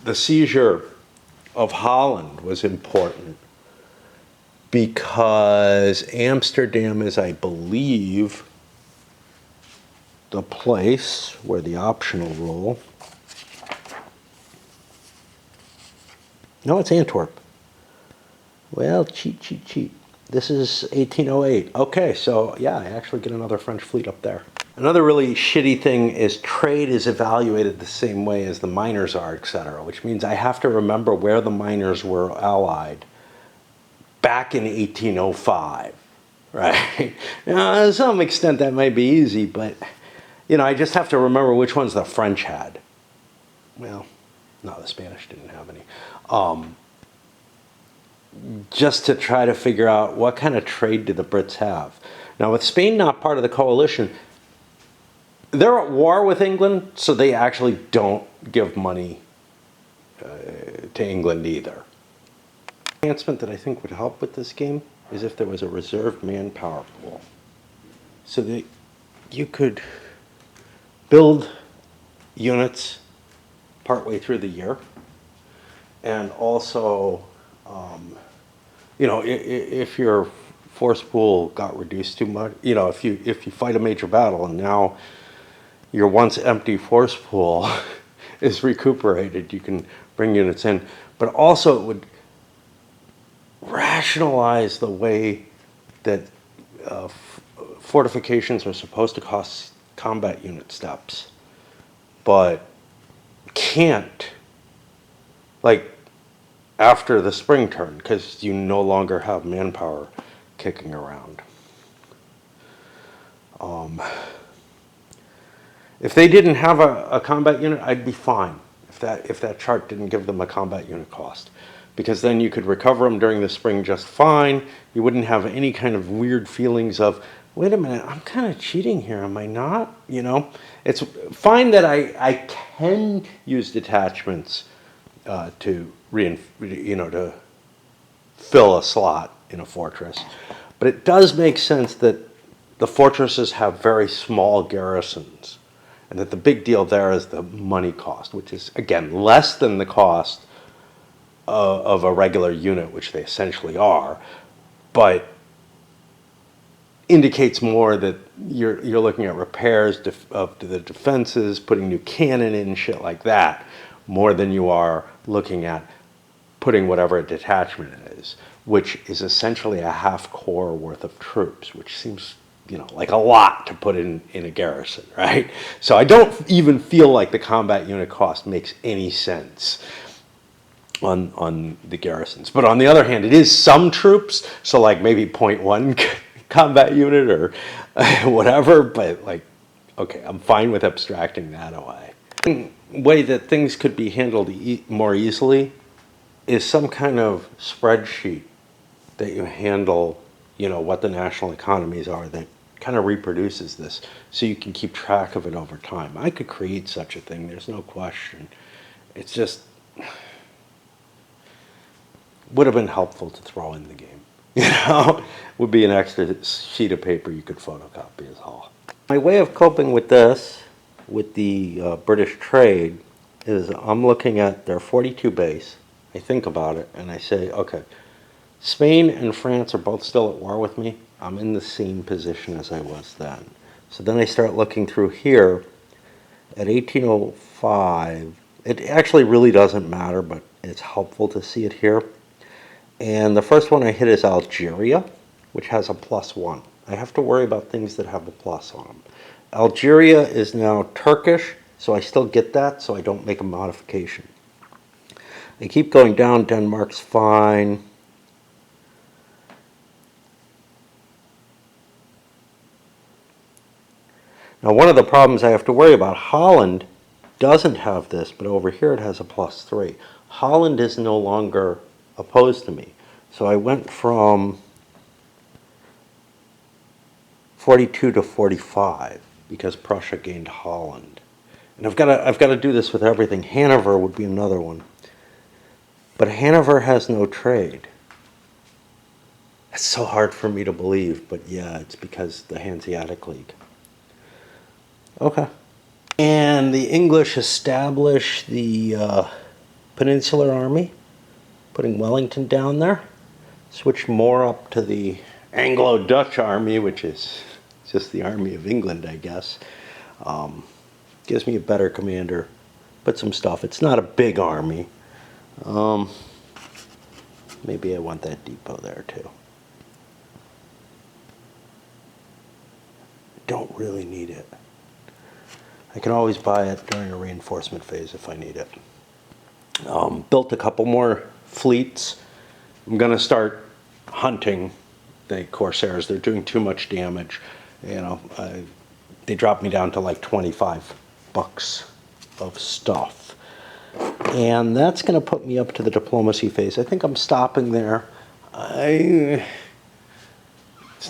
the seizure of Holland was important because Amsterdam is, I believe, the place where the optional rule. No, it's Antwerp. Well, cheat. This is 1808. Okay, so yeah, I actually get another French fleet up there. Another really shitty thing is trade is evaluated the same way as the miners are, etc., which means I have to remember where the miners were allied back in 1805, right? Now, to some extent that might be easy, but I just have to remember which ones the French had. Well, no, the Spanish didn't have any. Just to try to figure out what kind of trade do the Brits have. Now, with Spain not part of the coalition, they're at war with England, so they actually don't give money to England either. Enhancement that I think would help with this game is if there was a reserved manpower pool. So that you could build units partway through the year, and also, if your force pool got reduced too much, if you fight a major battle and now your once empty force pool is recuperated, you can bring units in. But also it would rationalize the way that fortifications are supposed to cost combat unit steps, but can't, like, after the spring turn, because you no longer have manpower kicking around. If they didn't have a combat unit, I'd be fine if that chart didn't give them a combat unit cost, because then you could recover them during the spring just fine. You wouldn't have any kind of weird feelings of, wait a minute, I'm kind of cheating here, am I not? It's fine that I can use detachments to fill a slot in a fortress, but it does make sense that the fortresses have very small garrisons, and that the big deal there is the money cost, which is, again, less than the cost of a regular unit, which they essentially are, but indicates more that you're looking at repairs of the defenses, putting new cannon in, shit like that, more than you are looking at putting whatever a detachment is, which is essentially a half corps worth of troops, which seems like a lot to put in a garrison, right? So I don't even feel like the combat unit cost makes any sense on the garrisons. But on the other hand, it is some troops, so like maybe 0.1 combat unit or whatever, but like, okay, I'm fine with abstracting that away. The way that things could be handled more easily is some kind of spreadsheet that you handle, what the national economies are, that kind of reproduces this, so you can keep track of it over time. I could create such a thing, there's no question. It's just would have been helpful to throw in the game. Would be an extra sheet of paper you could photocopy is all. My way of coping with this, with the British trade, is I'm looking at their 42 base, I think about it, and I say, okay, Spain and France are both still at war with me. I'm in the same position as I was then. So then I start looking through here at 1805. It actually really doesn't matter, but it's helpful to see it here. And the first one I hit is Algeria, which has a +1. I have to worry about things that have a plus on them. Algeria is now Turkish, so I still get that, so I don't make a modification. I keep going down, Denmark's fine. Now, one of the problems I have to worry about, Holland doesn't have this, but over here it has a +3. Holland is no longer opposed to me. So I went from 42 to 45 because Prussia gained Holland. And I've got to do this with everything. Hanover would be another one. But Hanover has no trade. It's so hard for me to believe, but yeah, it's because the Hanseatic League. Okay. And the English establish the Peninsular Army, putting Wellington down there. Switch more up to the Anglo-Dutch Army, which is just the Army of England, I guess. Gives me a better commander. Put some stuff. It's not a big army. Maybe I want that depot there too. Don't really need it. I can always buy it during a reinforcement phase if I need it. Built a couple more fleets. I'm going to start hunting the Corsairs. They're doing too much damage. You know, they dropped me down to like 25 bucks of stuff. And that's going to put me up to the diplomacy phase. I think I'm stopping there. It's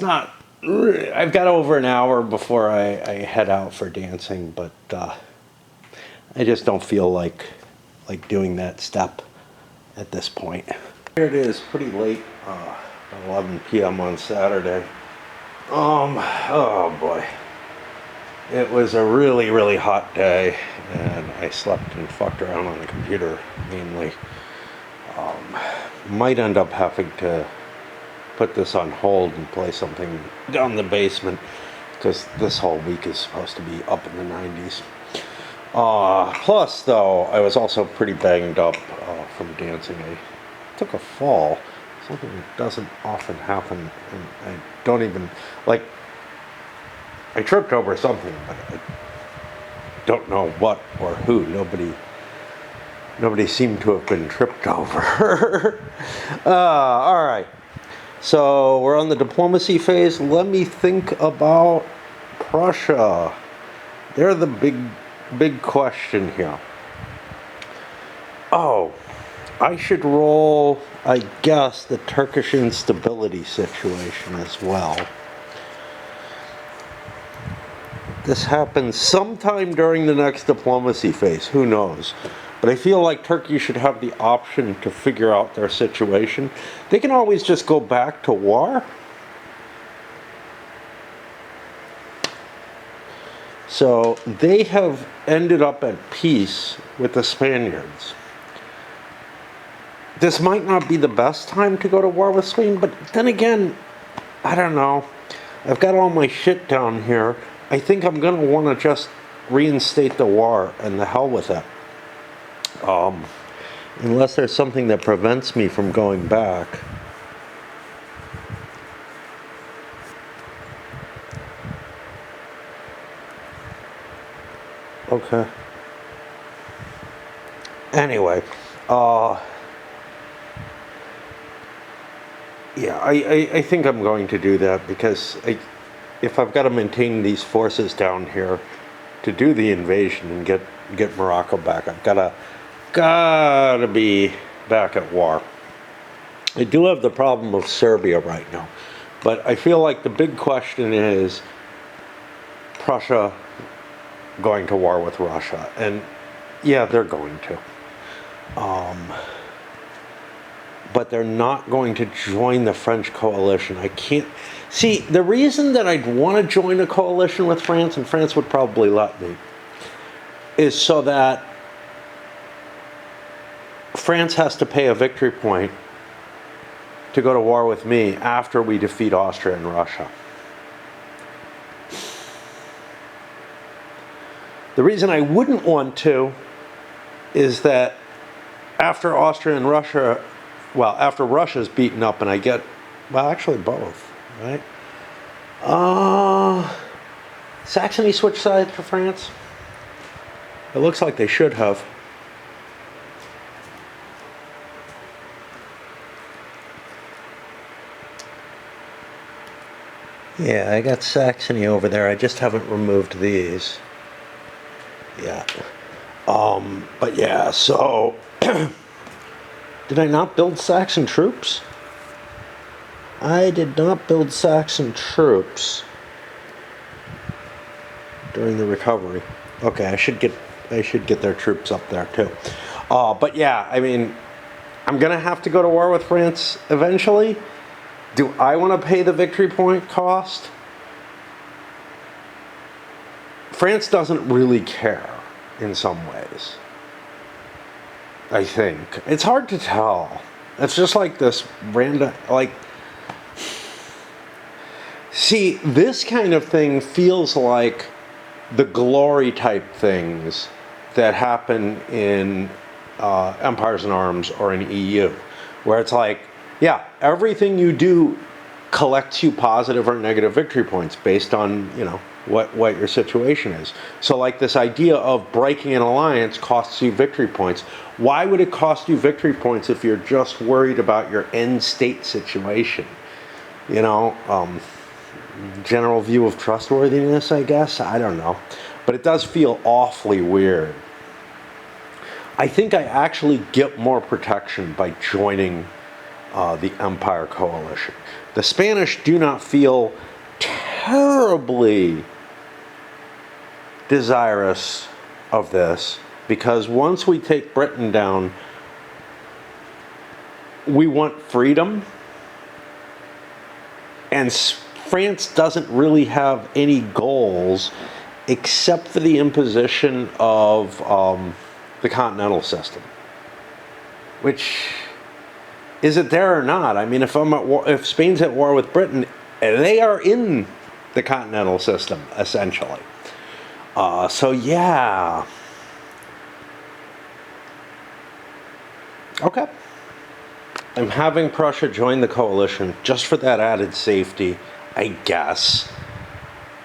not... I've got over an hour before I head out for dancing, but I just don't feel like doing that step at this point. Here it is, pretty late, 11 p.m. on Saturday. Oh boy. It was a really, really hot day, and I slept and fucked around on the computer mainly. Might end up having to put this on hold and play something down the basement because this whole week is supposed to be up in the 90s. Plus, though, I was also pretty banged up from dancing. I took a fall, something that doesn't often happen, and I don't even, like, I tripped over something, but I don't know what or who. Nobody seemed to have been tripped over. All right. So we're on the diplomacy phase. Let me think about Prussia. They're the big question here. Oh, I should roll, I guess, the Turkish instability situation as well. This happens sometime during the next diplomacy phase. Who knows? But I feel like Turkey should have the option to figure out their situation. They can always just go back to war. So they have ended up at peace with the Spaniards. This might not be the best time to go to war with Spain, but then again, I don't know. I've got all my shit down here. I think I'm going to want to just reinstate the war and the hell with it. Unless there's something that prevents me from going back. Okay. Anyway, yeah, I think I'm going to do that because if I've got to maintain these forces down here to do the invasion and get Morocco back, I've gotta be back at war. I do have the problem of Serbia right now, but I feel like the big question is Prussia going to war with Russia, and yeah, they're going to. But they're not going to join the French coalition. I can't see the reason that I'd want to join a coalition with France, and France would probably let me, is so that France has to pay a victory point to go to war with me after we defeat Austria and Russia. The reason I wouldn't want to is that after Austria and Russia, well, after Russia's beaten up and I get, well, actually both, right? Saxony switched sides to France? It looks like they should have. Yeah, I got Saxony over there. I just haven't removed these. Yeah. But yeah, so did I not build Saxon troops? I did not build Saxon troops. during the recovery. Okay, I should get their troops up there too. But yeah, I mean, I'm gonna have to go to war with France eventually. Do I want to pay the victory point cost? France doesn't really care in some ways. I think it's hard to tell. It's just like this random, like, see, this kind of thing feels like the glory type things that happen in Empires in Arms or in EU, where it's like, yeah, everything you do collects you positive or negative victory points based on, you know, what your situation is. So like this idea of breaking an alliance costs you victory points. Why would it cost you victory points if you're just worried about your end state situation? You know, general view of trustworthiness, I guess. I don't know. But it does feel awfully weird. I think I actually get more protection by joining the Empire Coalition. The Spanish do not feel terribly desirous of this, because once we take Britain down, we want freedom, and France doesn't really have any goals except for the imposition of the continental system. Which, is it there or not? I mean, if Spain's at war with Britain, they are in the continental system, essentially. So yeah. Okay. I'm having Prussia join the coalition just for that added safety, I guess.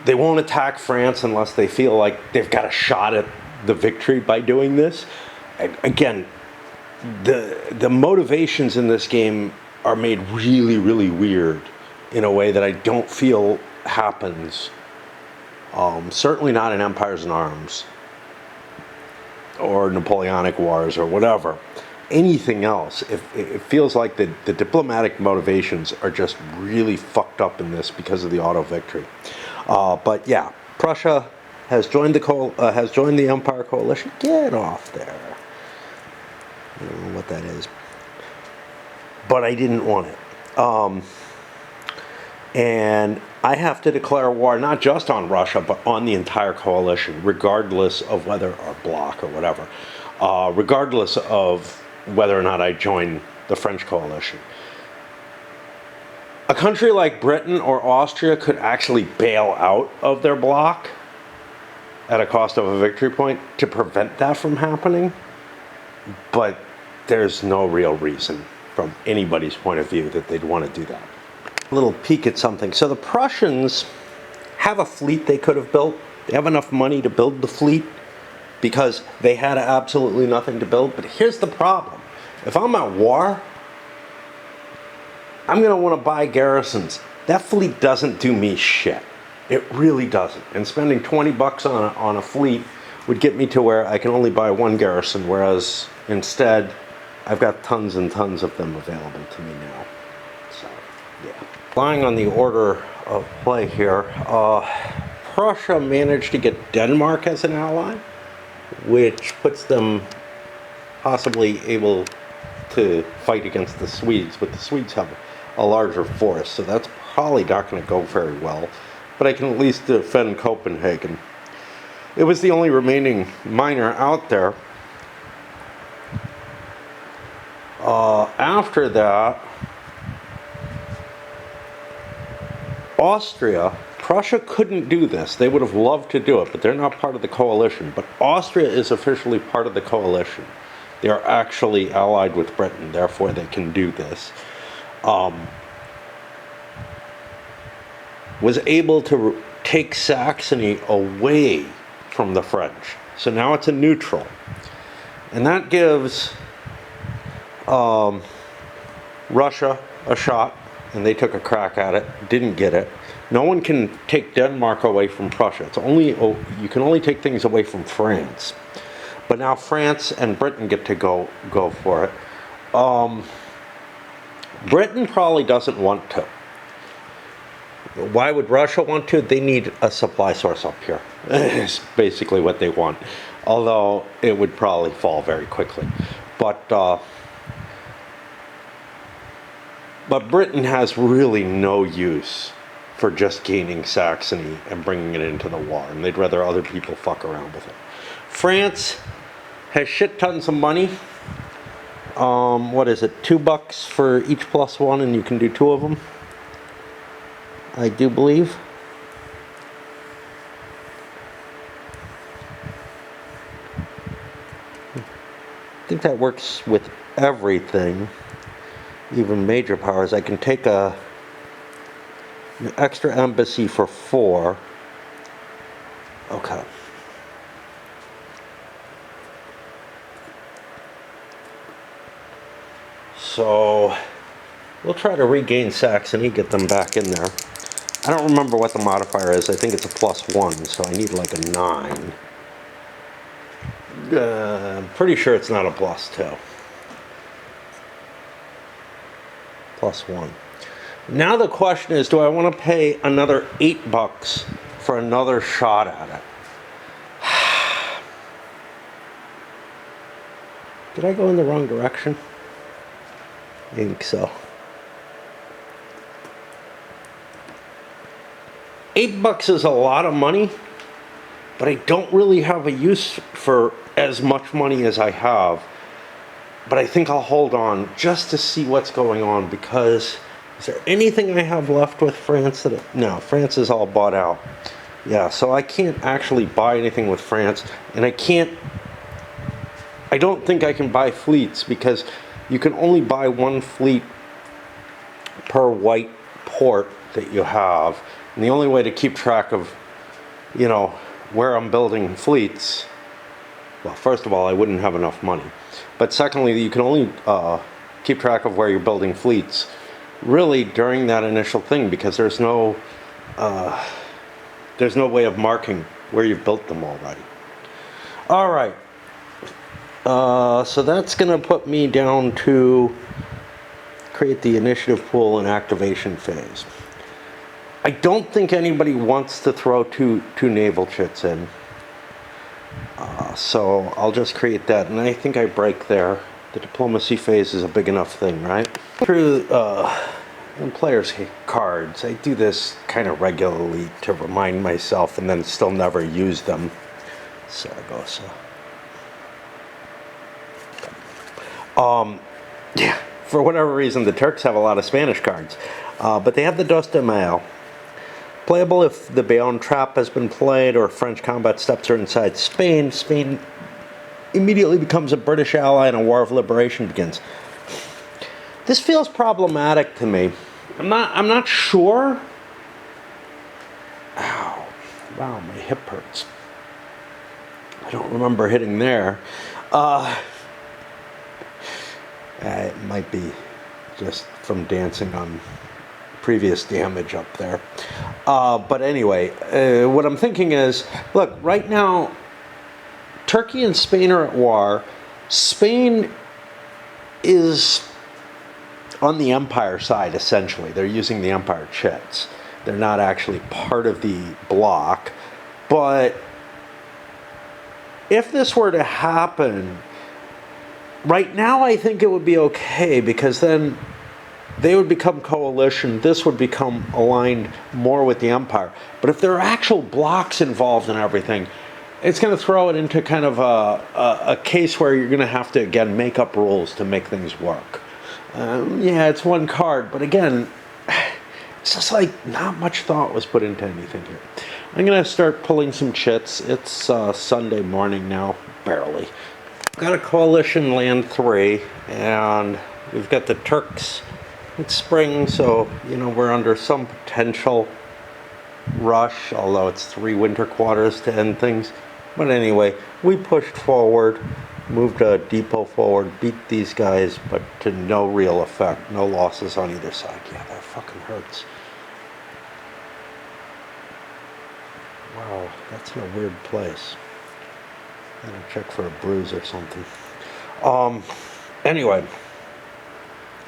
They won't attack France unless they feel like they've got a shot at the victory by doing this. Again, the motivations in this game are made really, really weird in a way that I don't feel happens. Certainly not in Empires in Arms or Napoleonic Wars or whatever. Anything else, it feels like the diplomatic motivations are just really fucked up in this because of the auto victory. But yeah, Prussia has joined the Empire Coalition. Get off there. I don't know what that is, but I didn't want it. And I have to declare war not just on Russia, but on the entire coalition, regardless of whether or bloc or whatever, regardless of whether or not I join the French coalition. A country like Britain or Austria could actually bail out of their bloc at a cost of a victory point to prevent that from happening, but there's no real reason from anybody's point of view that they'd want to do that. A little peek at something. So the Prussians have a fleet they could have built. They have enough money to build the fleet because they had absolutely nothing to build. But here's the problem. If I'm at war, I'm going to want to buy garrisons. That fleet doesn't do me shit. It really doesn't. And spending 20 bucks on a fleet would get me to where I can only buy one garrison, whereas instead I've got tons and tons of them available to me now. So, yeah. Relying on the order of play here, Prussia managed to get Denmark as an ally, which puts them possibly able to fight against the Swedes, but the Swedes have a larger force, so that's probably not going to go very well. But I can at least defend Copenhagen. It was the only remaining miner out there. After that, Austria, Prussia couldn't do this. They would have loved to do it, but they're not part of the coalition. But Austria is officially part of the coalition. They are actually allied with Britain, therefore they can do this. Was able to take Saxony away from the French. So now it's a neutral. And that gives Russia a shot, and they took a crack at it, didn't get it. No one can take Denmark away from Prussia. It's only, you can only take things away from France. But now France and Britain get to go for it. Britain probably doesn't want to. Why would Russia want to? They need a supply source up here. It's basically what they want. Although it would probably fall very quickly. But Britain has really no use for just gaining Saxony and bringing it into the war, and they'd rather other people fuck around with it. France has shit tons of money. What is it, $2 for each +1, and you can do 2 of them, I do believe. I think that works with everything, even major powers. I can take an extra embassy for 4. Okay. So we'll try to regain Saxony, get them back in there. I don't remember what the modifier is. I think it's a +1, so I need like a 9. I'm pretty sure it's not a +2. +1. Now the question is, do I want to pay another $8 for another shot at it? Did I go in the wrong direction? I think so. $8 is a lot of money, but I don't really have a use for as much money as I have. But I think I'll hold on just to see what's going on, because is there anything I have left with France that... No, France is all bought out. Yeah, so I can't actually buy anything with France, and I don't think I can buy fleets, because you can only buy 1 fleet per white port that you have. And the only way to keep track of, where I'm building fleets, well, first of all, I wouldn't have enough money. But secondly, you can only keep track of where you're building fleets really during that initial thing, because there's no way of marking where you've built them already. All right. So that's going to put me down to create the initiative pool and activation phase. I don't think anybody wants to throw two naval chits in. So I'll just create that, and I think I break there. The diplomacy phase is a big enough thing, right? Through players' cards, I do this kind of regularly to remind myself, and then still never use them. Saragossa. Yeah, for whatever reason, the Turks have a lot of Spanish cards, but they have the Dos de Mayo. Playable if the Bayonne Trap has been played or French combat steps are inside Spain. Spain immediately becomes a British ally and a war of liberation begins. This feels problematic to me. I'm not sure. Ow. Wow, my hip hurts. I don't remember hitting there. It might be just from dancing on previous damage up there. But anyway, what I'm thinking is, look, right now, Turkey and Spain are at war. Spain is on the Empire side, essentially. They're using the Empire chits. They're not actually part of the bloc. But if this were to happen, right now I think it would be okay, because then they would become coalition. This would become aligned more with the Empire. But if there are actual blocks involved in everything, it's going to throw it into kind of a case where you're going to have to, again, make up rules to make things work. Yeah, it's 1 card, but again, it's just like not much thought was put into anything here. I'm going to start pulling some chits. It's Sunday morning now, barely. Got a coalition land 3, and we've got the Turks. It's spring, so, we're under some potential rush, although it's 3 winter quarters to end things. But anyway, we pushed forward, moved a depot forward, beat these guys, but to no real effect. No losses on either side. Yeah, that fucking hurts. Wow, that's in a weird place. I'm gonna check for a bruise or something. Anyway.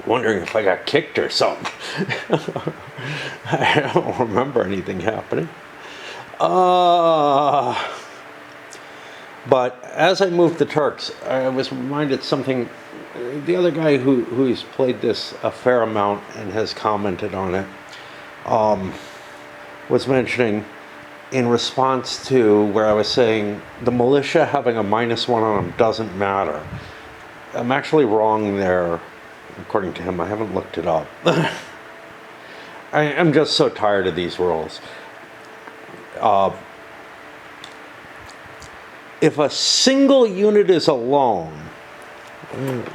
Wondering if I got kicked or something. I don't remember anything happening. But as I moved the Turks, I was reminded something. The other guy who's played this a fair amount and has commented on it was mentioning in response to where I was saying the militia having a -1 on them doesn't matter. I'm actually wrong there, according to him. I haven't looked it up. I'm just so tired of these rules. If a single unit is alone,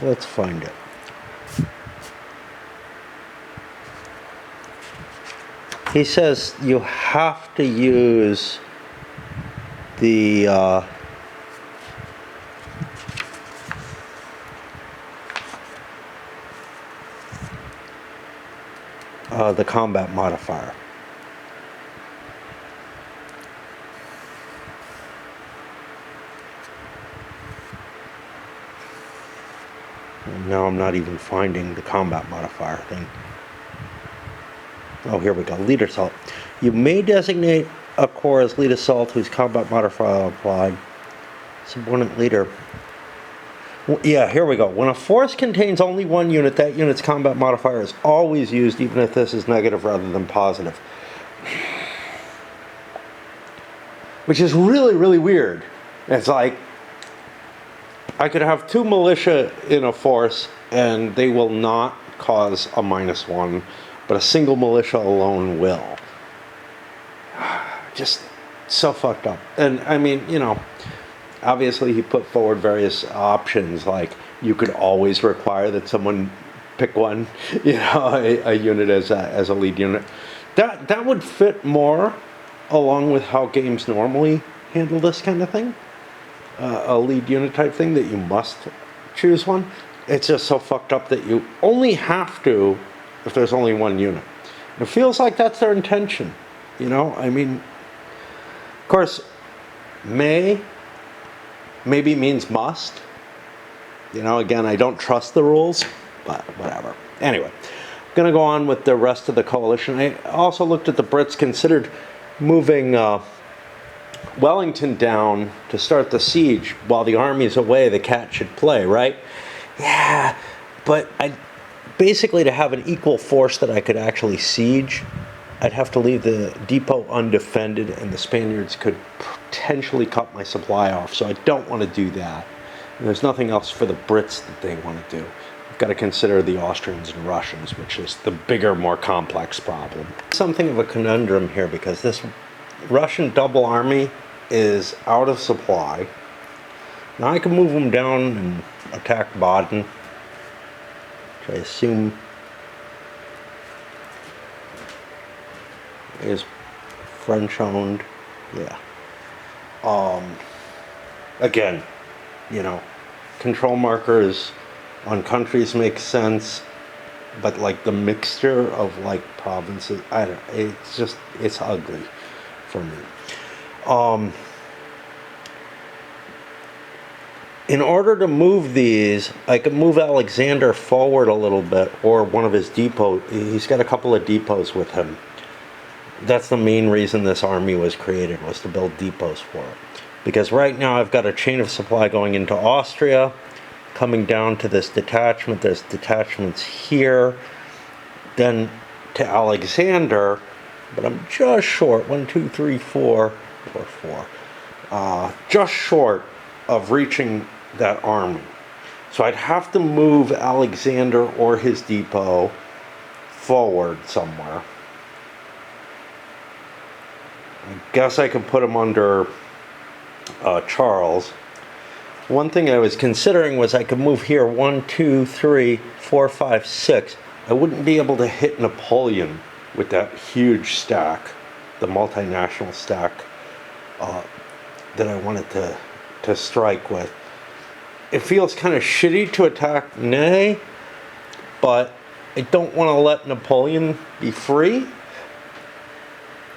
let's find it. He says you have to use the combat modifier. Now I'm not even finding the combat modifier thing. Oh, here we go. Lead assault. You may designate a corps as lead assault whose combat modifier applied. Subordinate leader. Yeah, here we go. When a force contains only one unit, that unit's combat modifier is always used, even if this is negative rather than positive. Which is really, really weird. It's like, I could have 2 militia in a force, and they will not cause a -1, but a single militia alone will. Just so fucked up. And I mean, you know, obviously he put forward various options, like you could always require that someone pick one, you know, a unit as a lead unit. That would fit more along with how games normally handle this kind of thing. A lead unit type thing that you must choose one. It's just so fucked up that you only have to if there's only one unit. It feels like that's their intention, you know? I mean, of course, maybe means must. You know, again, I don't trust the rules, but whatever. Anyway, I'm going to go on with the rest of the coalition. I also looked at the Brits considered moving Wellington down to start the siege while the army's away. The cat should play, right? Yeah, but basically to have an equal force that I could actually siege, I'd have to leave the depot undefended, and the Spaniards could potentially cut my supply off. So I don't want to do that. And there's nothing else for the Brits that they want to do. I've got to consider the Austrians and Russians, which is the bigger, more complex problem. Something of a conundrum here, because this Russian double army is out of supply. Now I can move them down and attack Baden, which I assume is French owned. Yeah. Again, you know, control markers on countries make sense, but like the mixture of like provinces, I don't, it's ugly for me. In order to move these, I could move Alexander forward a little bit, or one of his depots. He's got a couple of depots with him. That's the main reason this army was created, was to build depots for it. Because right now I've got a chain of supply going into Austria, coming down to this detachment. There's detachments here, then to Alexander, but I'm just short. 1, 2, 3, 4, or 4. Just short of reaching that army. So I'd have to move Alexander or his depot forward somewhere. I guess I could put him under Charles. One thing I was considering was I could move here 1, 2, 3, 4, 5, 6. I wouldn't be able to hit Napoleon with that huge stack, the multinational stack that I wanted to strike with. It feels kind of shitty to attack Ney, but I don't want to let Napoleon be free.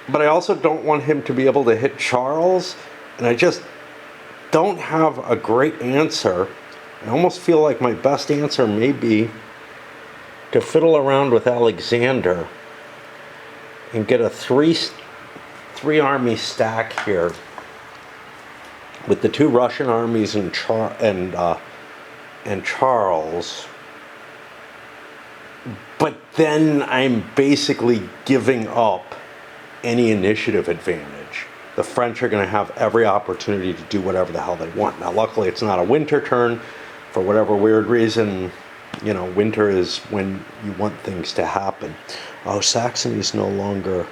But I also don't want him to be able to hit Charles, and I just don't have a great answer. I almost feel like my best answer may be to fiddle around with Alexander and get a three army stack here with the 2 Russian armies and Charles. But then I'm basically giving up any initiative advantage. The French are going to have every opportunity to do whatever the hell they want. Now, luckily, it's not a winter turn. For whatever weird reason, you know, winter is when you want things to happen. Oh, Saxony is no longer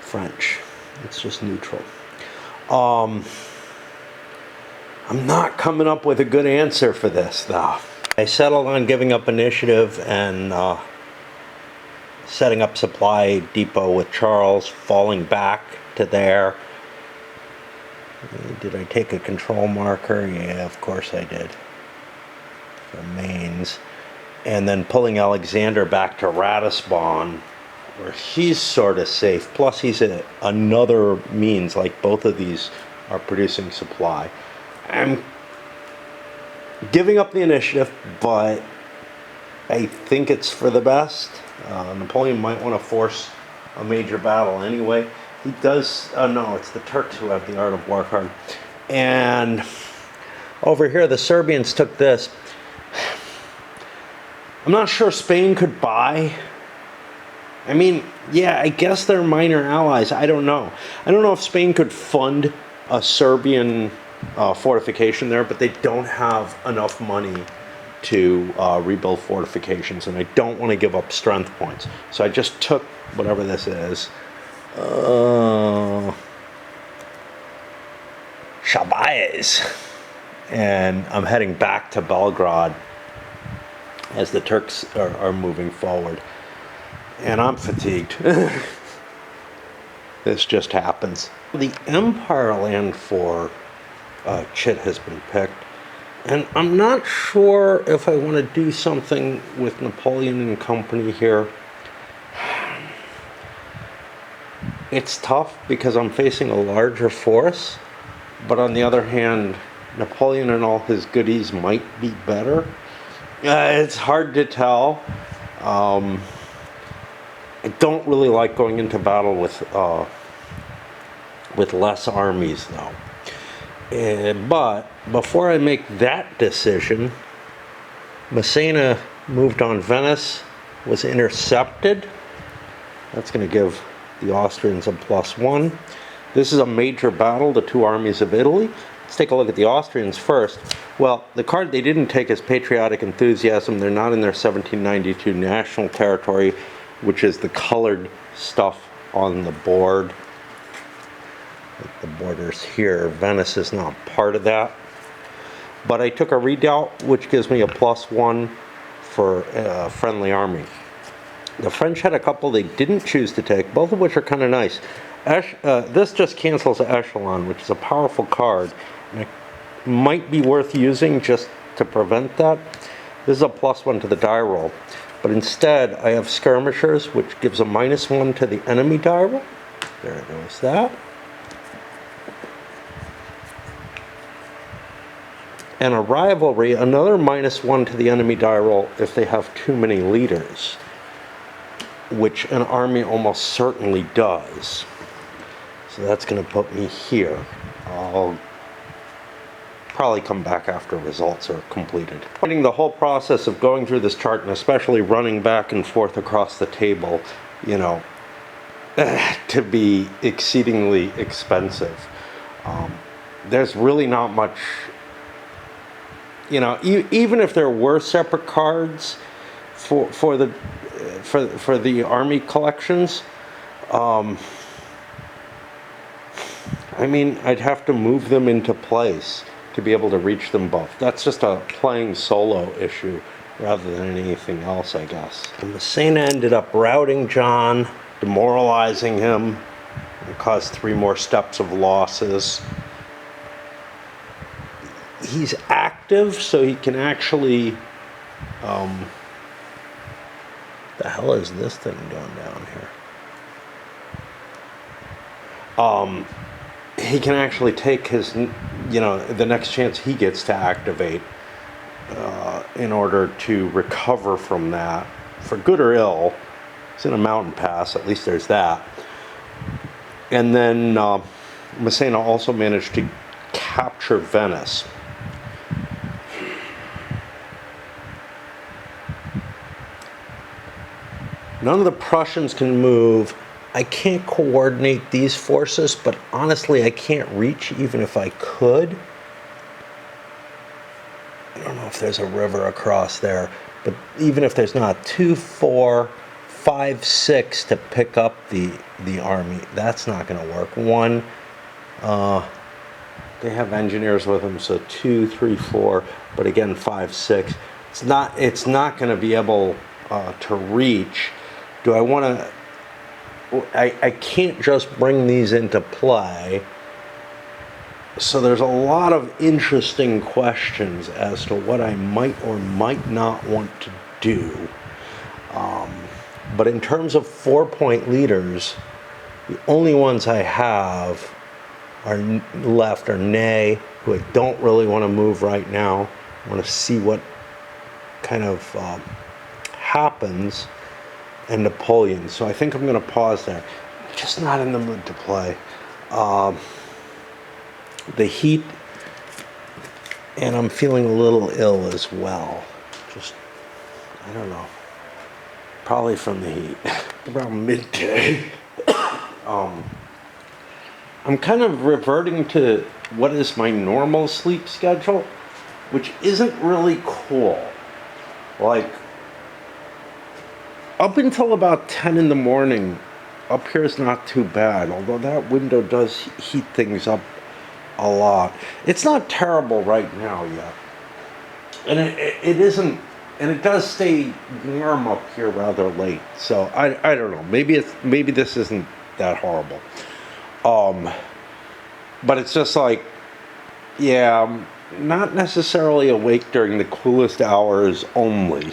French. It's just neutral. I'm not coming up with a good answer for this, though. I settled on giving up initiative and setting up supply depot with Charles, falling back to there. Did I take a control marker? Yeah, of course I did. For Mainz. And then pulling Alexander back to Ratisbon, where he's sort of safe. Plus he's another means, like both of these are producing supply. I'm giving up the initiative, but I think it's for the best. Napoleon might want to force a major battle anyway. He does, no, it's the Turks who have the art of war card. And over here, the Serbians took this. I'm not sure Spain could buy. I mean, yeah, I guess they're minor allies. I don't know. I don't know if Spain could fund a Serbian fortification there, but they don't have enough money to rebuild fortifications, and I don't want to give up strength points. So I just took whatever this is. Shabais. And I'm heading back to Belgrade as the Turks are moving forward. And I'm fatigued. This just happens. The Empire land for Chit has been picked. And I'm not sure if I want to do something with Napoleon and company here. It's tough because I'm facing a larger force. But on the other hand, Napoleon and all his goodies might be better. It's hard to tell. I don't really like going into battle with less armies, though. But before I make that decision, Massena moved on Venice, was intercepted. That's going to give the Austrians a +1. This is a major battle, the 2 armies of Italy. Let's take a look at the Austrians first. Well, the card they didn't take is patriotic enthusiasm. They're not in their 1792 national territory, which is the colored stuff on the board. The borders here. Venice is not part of that. But I took a redoubt, which gives me a +1 for a friendly army. The French had a couple they didn't choose to take, both of which are kind of nice. This just cancels Echelon, which is a powerful card. And it might be worth using just to prevent that. This is a +1 to the die roll. But instead, I have Skirmishers, which gives a -1 to the enemy die roll. There goes that. And a rivalry, another -1 to the enemy die roll if they have too many leaders, which an army almost certainly does. So that's going to put me here. I'll probably come back after results are completed. Finding the whole process of going through this chart, and especially running back and forth across the table, you know, to be exceedingly expensive. There's really not much. You know, even if there were separate cards for the army collections, I mean, I'd have to move them into place to be able to reach them both. That's just a playing solo issue rather than anything else, I guess. And Massena ended up routing John, demoralizing him. It caused 3 more steps of losses. He's active, so he can actually... the hell is this thing doing down here? He can actually take his, you know, the next chance he gets to activate in order to recover from that, for good or ill. It's in a mountain pass, at least there's that. And then Massena also managed to capture Venice. None of the Prussians can move. I can't coordinate these forces, but honestly, I can't reach even if I could. I don't know if there's a river across there, but even if there's not, 2, 4, 5, 6 to pick up the army, that's not going to work. 1, they have engineers with them, so 2, 3, 4, but again 5, 6. It's not going to be able to reach. Do I want to? I can't just bring these into play. So there's a lot of interesting questions as to what I might or might not want to do. But in terms of 4-point leaders, the only ones I have are left are Ney, who I don't really want to move right now. I want to see what kind of happens, and Napoleon. So I think I'm going to pause there. I'm just not in the mood to play. The heat, and I'm feeling a little ill as well. Just, I don't know. Probably from the heat. Around midday. I'm kind of reverting to what is my normal sleep schedule, which isn't really cool. Like, up until about 10 in the morning, up here is not too bad, although that window does heat things up a lot. It's not terrible right now yet. And it isn't, and it does stay warm up here rather late. So I don't know. Maybe this isn't that horrible. But it's just like, yeah, I'm not necessarily awake during the coolest hours only.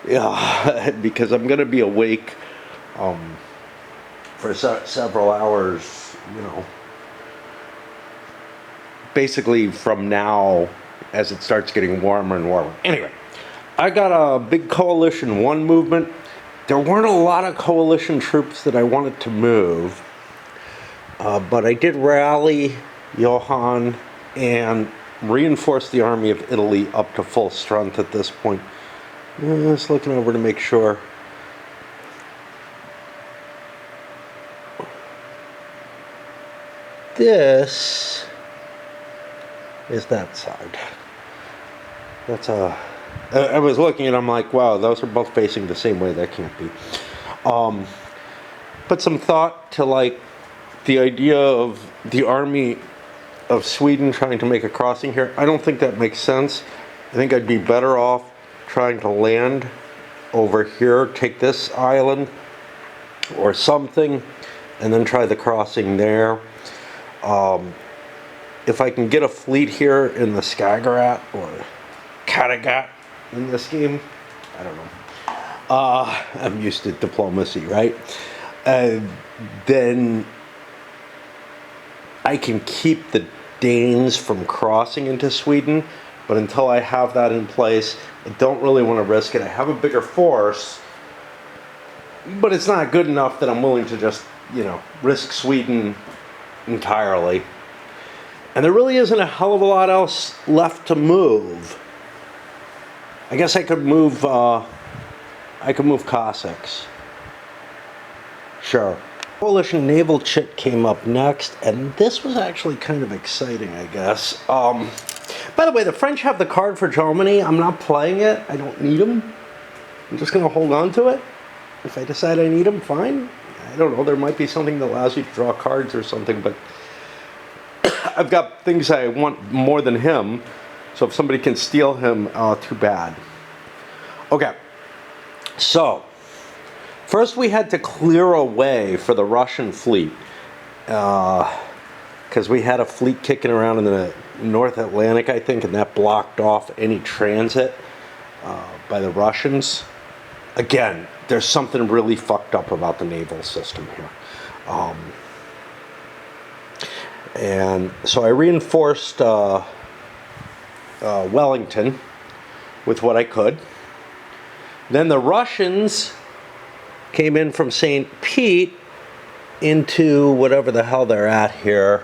Yeah, because I'm going to be awake for several hours, basically from now as it starts getting warmer and warmer. Anyway, I got a big Coalition 1 movement. There weren't a lot of coalition troops that I wanted to move, but I did rally Johann and reinforce the army of Italy up to full strength at this point. Just looking over to make sure. This is that side. That's I was looking and I'm like, wow, those are both facing the same way. That can't be. Put some thought to like the idea of the army of Sweden trying to make a crossing here. I don't think that makes sense. I think I'd be better off trying to land over here, take this island or something, and then try the crossing there. If I can get a fleet here in the Skagerrak or Kattegat in this game, I don't know. I'm used to diplomacy, right? Then I can keep the Danes from crossing into Sweden, but until I have that in place, I don't really want to risk it. I have a bigger force, but it's not good enough that I'm willing to just, risk Sweden entirely. And there really isn't a hell of a lot else left to move. I guess I could move Cossacks. Sure. Coalition naval chit came up next, and this was actually kind of exciting, I guess. By the way, the French have the card for Germany. I'm not playing it. I don't need them. I'm just going to hold on to it. If I decide I need them, fine. I don't know. There might be something that allows you to draw cards or something, but I've got things I want more than him. So if somebody can steal him, too bad. Okay. So, first we had to clear a way for the Russian fleet. Because we had a fleet kicking around in the North Atlantic, I think, and that blocked off any transit by the Russians. Again, there's something really fucked up about the naval system here. And so I reinforced Wellington, with what I could. Then the Russians came in from St. Pete into whatever the hell they're at here,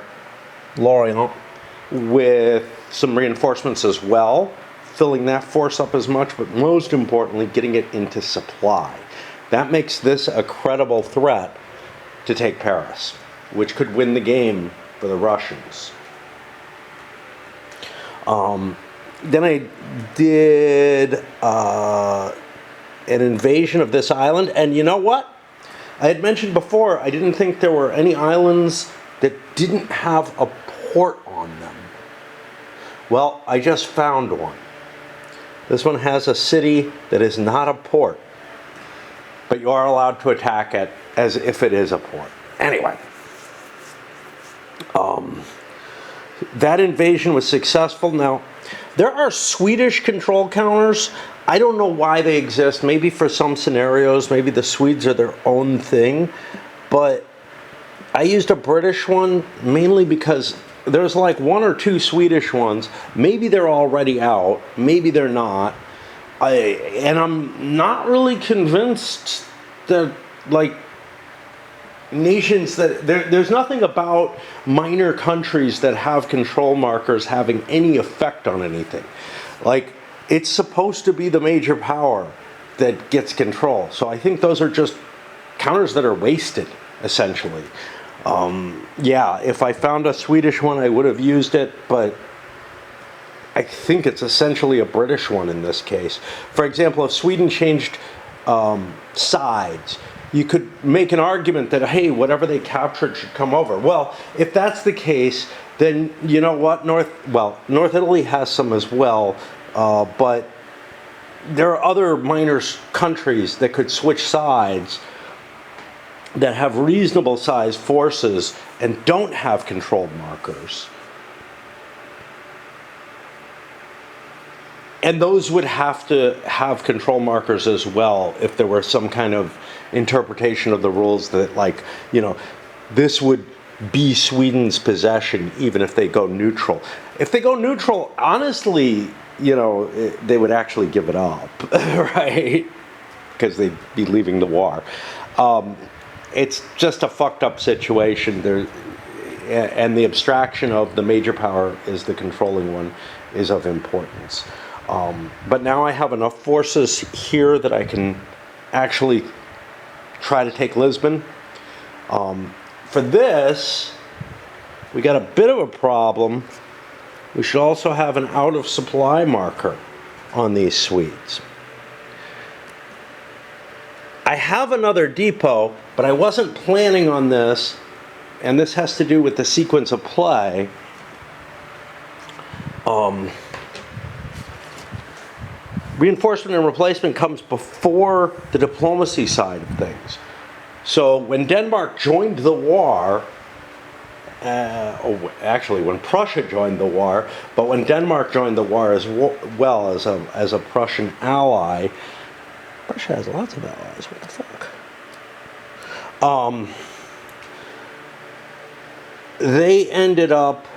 Lorient, with some reinforcements as well, filling that force up as much, but most importantly, getting it into supply. That makes this a credible threat to take Paris, which could win the game for the Russians. Then I did an invasion of this island, and you know what? I had mentioned before, I didn't think there were any islands that didn't have a port on them. Well, I just found one. This one has a city that is not a port, but you are allowed to attack it as if it is a port. Anyway, that invasion was successful. Now, there are Swedish control counters. I don't know why they exist. Maybe for some scenarios, maybe the Swedes are their own thing. But I used a British one mainly because there's like one or two Swedish ones. Maybe they're already out. Maybe they're not. And I'm not really convinced that, like, nations that there's nothing about minor countries that have control markers having any effect on anything. Like, it's supposed to be the major power that gets control. So I think those are just counters that are wasted, essentially. Yeah, if I found a Swedish one, I would have used it, but I think it's essentially a British one in this case. For example, if Sweden changed sides, you could make an argument that, hey, whatever they captured should come over. Well, if that's the case, then you know what? North Italy has some as well, but there are other minor countries that could switch sides that have reasonable sized forces and don't have controlled markers. And those would have to have control markers as well if there were some kind of interpretation of the rules that, like, you know, this would be Sweden's possession even if they go neutral. If they go neutral, honestly, you know, they would actually give it up, right? Because they'd be leaving the war. It's just a fucked up situation there, and the abstraction of the major power is the controlling one is of importance. But now I have enough forces here that I can actually try to take Lisbon. For this, we got a bit of a problem. We should also have an out of supply marker on these Swedes. I have another depot, but I wasn't planning on this, and this has to do with the sequence of play. Reinforcement and replacement comes before the diplomacy side of things. So when Denmark joined the war, actually when Prussia joined the war, but when Denmark joined the war as well as a Prussian ally, Prussia has lots of allies, what the fuck? They ended up,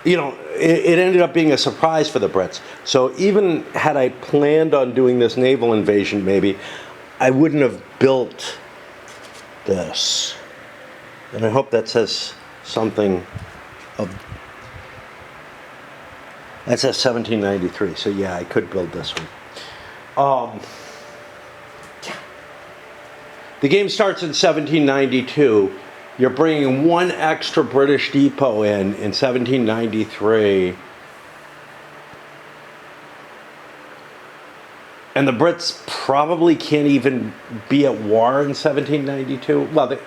you know, it ended up being a surprise for the Brits. So even had I planned on doing this naval invasion, maybe, I wouldn't have built this. And I hope that says something of... That says 1793, so yeah, I could build this one. The game starts in 1792. You're bringing one extra British depot in 1793. And the Brits probably can't even be at war in 1792. Well,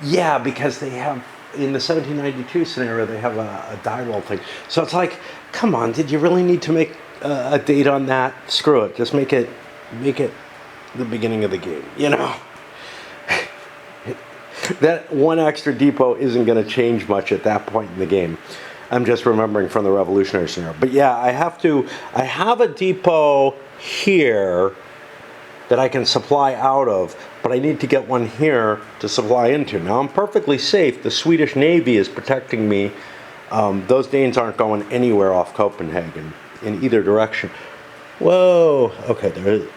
yeah, because they have, in the 1792 scenario, they have a die roll thing. So it's like, come on, did you really need to make a date on that? Screw it, just make it the beginning of the game, you know? That one extra depot isn't going to change much at that point in the game. I'm just remembering from the revolutionary scenario. But yeah, I have a depot here that I can supply out of, but I need to get one here to supply into. Now I'm perfectly safe. The Swedish Navy is protecting me. Those Danes aren't going anywhere off Copenhagen in either direction. Whoa. Okay, there is.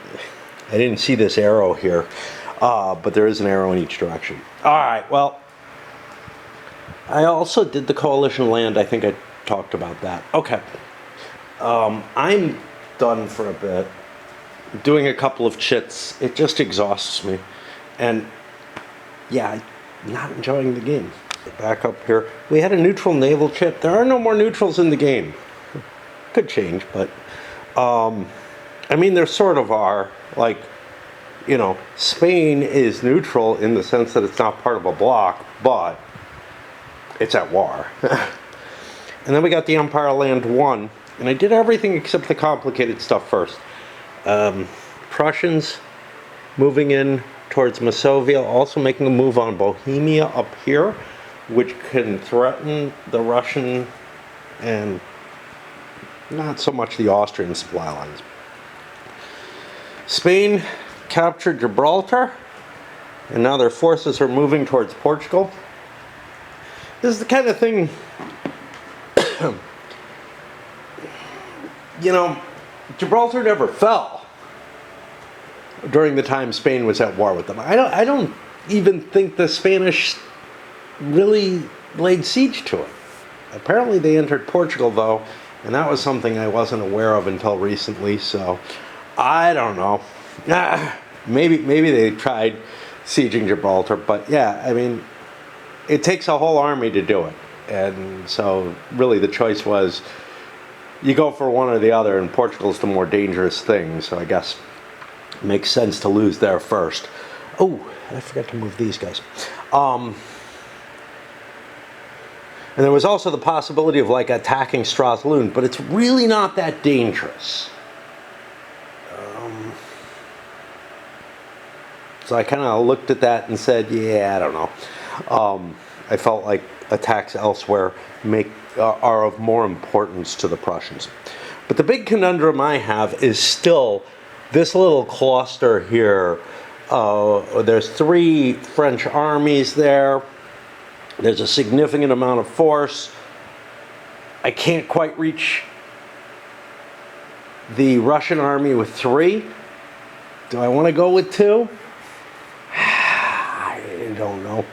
I didn't see this arrow here, but there is an arrow in each direction. All right, well, I also did the coalition land. I think I talked about that. Okay. I'm done for a bit. Doing a couple of chits, it just exhausts me. And yeah, I'm not enjoying the game. Back up here. We had a neutral naval chit. There are no more neutrals in the game. Could change, but I mean, there sort of are. Like, you know, Spain is neutral in the sense that it's not part of a bloc, but it's at war. And then we got the Empire Land 1, and I did everything except the complicated stuff first. Prussians moving in towards Masovia, also making a move on Bohemia up here, which can threaten the Russian and not so much the Austrian supply lines. Spain captured Gibraltar, and now their forces are moving towards Portugal. This is the kind of thing, you know, Gibraltar never fell during the time Spain was at war with them. I don't even think the Spanish really laid siege to it. Apparently they entered Portugal, though, and that was something I wasn't aware of until recently, so I don't know. Maybe they tried sieging Gibraltar, but yeah, I mean, it takes a whole army to do it. And so really the choice was you go for one or the other, and Portugal's the more dangerous thing, so I guess it makes sense to lose there first. Oh, I forgot to move these guys. And there was also the possibility of like attacking Stralsund, but it's really not that dangerous. So I kind of looked at that and said, yeah, I don't know. I felt like attacks elsewhere are of more importance to the Prussians. But the big conundrum I have is still this little cluster here. There's 3 French armies there. There's a significant amount of force. I can't quite reach the Russian army with 3. Do I want to go with 2? I don't know.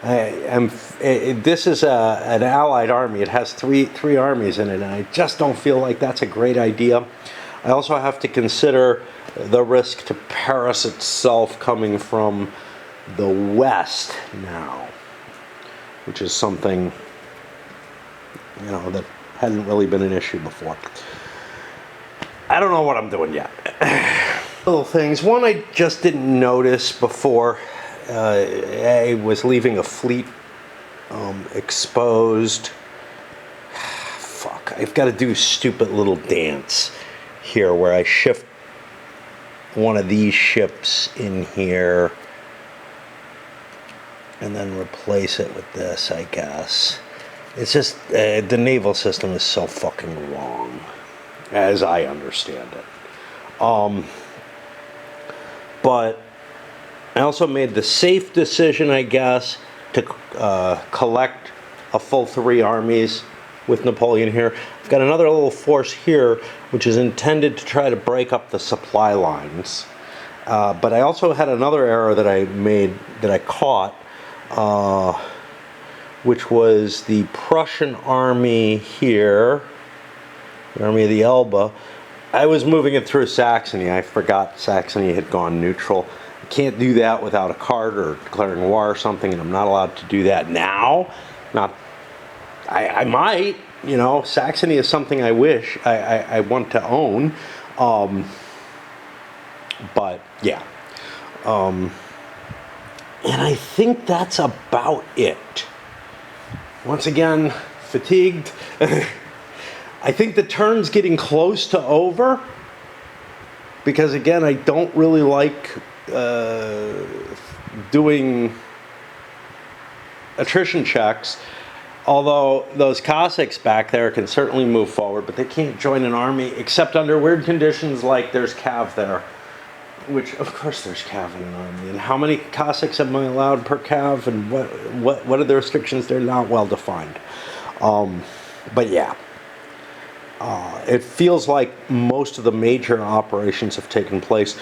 This is an allied army. It has three armies in it, and I just don't feel like that's a great idea. I also have to consider the risk to Paris itself coming from the west now, which is something, you know, that hadn't really been an issue before. I don't know what I'm doing yet. Little things. One I just didn't notice before. I was leaving a fleet exposed. Fuck, I've got to do a stupid little dance here where I shift one of these ships in here and then replace it with this, I guess. It's just, the naval system is so fucking wrong, as I understand it. But I also made the safe decision, I guess, to collect a full 3 armies with Napoleon here. I've got another little force here, which is intended to try to break up the supply lines. But I also had another error that I made, that I caught, which was the Prussian army here, the Army of the Elbe. I was moving it through Saxony. I forgot Saxony had gone neutral. I can't do that without a card or declaring war or something, and I'm not allowed to do that now. I might, you know, Saxony is something I wish I want to own. But yeah. And I think that's about it. Once again, fatigued. I think the turn's getting close to over, because again, I don't really like doing attrition checks, although those Cossacks back there can certainly move forward, but they can't join an army except under weird conditions, like there's Cav there, which of course there's Cav in an army, and how many Cossacks am I allowed per Cav, and what are the restrictions? They're not well defined. But yeah. It feels like most of the major operations have taken place.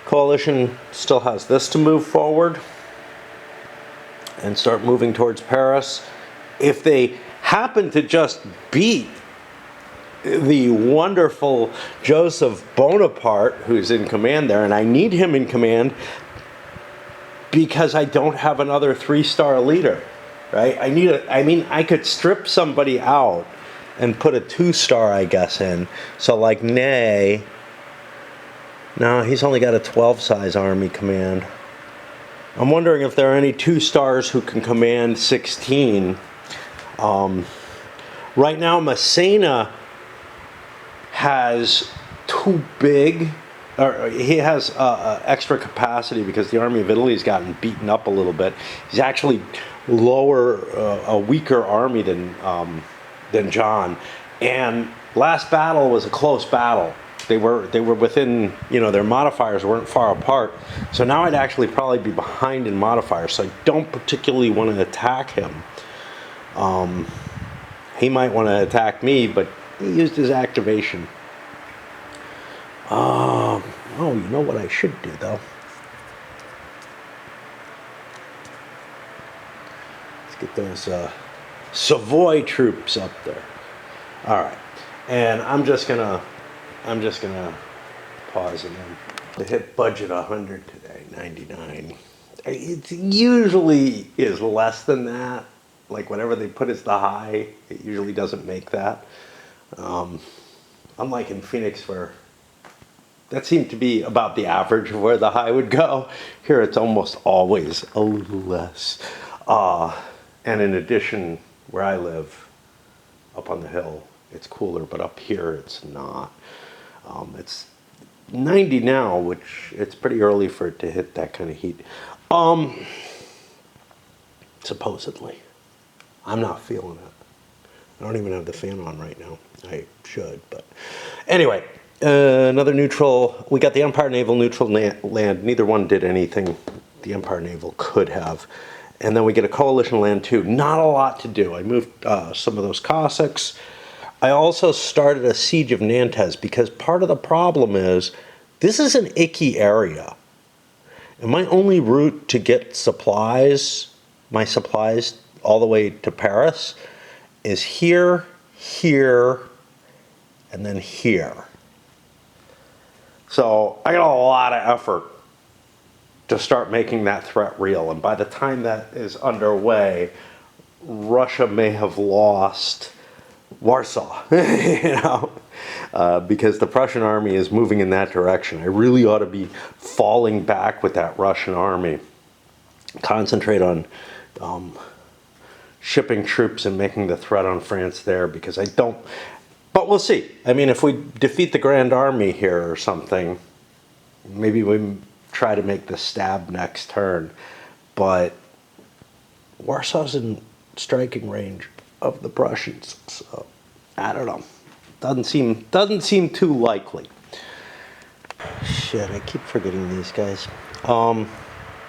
Coalition still has this to move forward and start moving towards Paris. If they happen to just beat the wonderful Joseph Bonaparte, who's in command there, and I need him in command because I don't have another 3-star leader, right? I could strip somebody out and put a 2-star, I guess, in. So like Ney, no, he's only got a 12-size army command. I'm wondering if there are any 2-stars who can command 16. Right now, Massena has too big, or he has extra capacity because the army of Italy's gotten beaten up a little bit. He's actually a weaker army than John. And last battle was a close battle. They were within, their modifiers weren't far apart. So now I'd actually probably be behind in modifiers. So I don't particularly want to attack him. He might want to attack me, but he used his activation. Oh, you know what I should do, though? Let's get those Savoy troops up there. All right. And I'm just gonna pause again. To hit budget 100 today, 99. It usually is less than that. Like whatever they put as the high, it usually doesn't make that. Unlike in Phoenix, where that seemed to be about the average of where the high would go. Here it's almost always a little less. And in addition, where I live, up on the hill, it's cooler, but up here it's not. It's 90 now, which it's pretty early for it to hit that kind of heat. Supposedly. I'm not feeling it. I don't even have the fan on right now. I should, but anyway, another neutral. We got the Empire Naval neutral land. Neither one did anything the Empire Naval could have. And then we get a coalition land too. Not a lot to do. I moved some of those Cossacks. I also started a siege of Nantes because part of the problem is this is an icky area. And my only route to get my supplies all the way to Paris is here, here, and then here. So I got a lot of effort to start making that threat real. And by the time that is underway, Russia may have lost Warsaw, because the Prussian army is moving in that direction. I really ought to be falling back with that Russian army. Concentrate on shipping troops and making the threat on France there, because I don't, but we'll see. I mean, if we defeat the Grand Army here or something, maybe we try to make the stab next turn. But Warsaw's in striking range of the Prussians, so I don't know. Doesn't seem too likely. Shit, I keep forgetting these guys.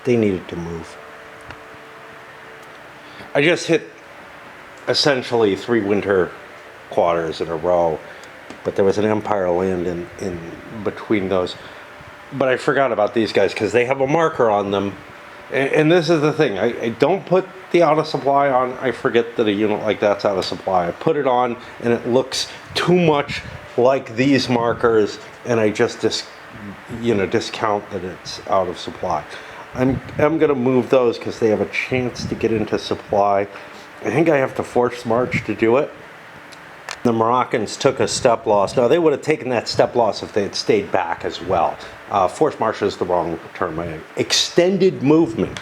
They needed to move. I just hit essentially 3 winter quarters in a row, but there was an Empire land in between those. But I forgot about these guys because they have a marker on them. And this is the thing. I don't put the out of supply on. I forget that a unit like that's out of supply. I put it on and it looks too much like these markers, and I just discount that it's out of supply. I'm going to move those because they have a chance to get into supply. I think I have to force march to do it. The Moroccans took a step loss. Now, they would have taken that step loss if they had stayed back as well. Force march is the wrong term. Extended movement.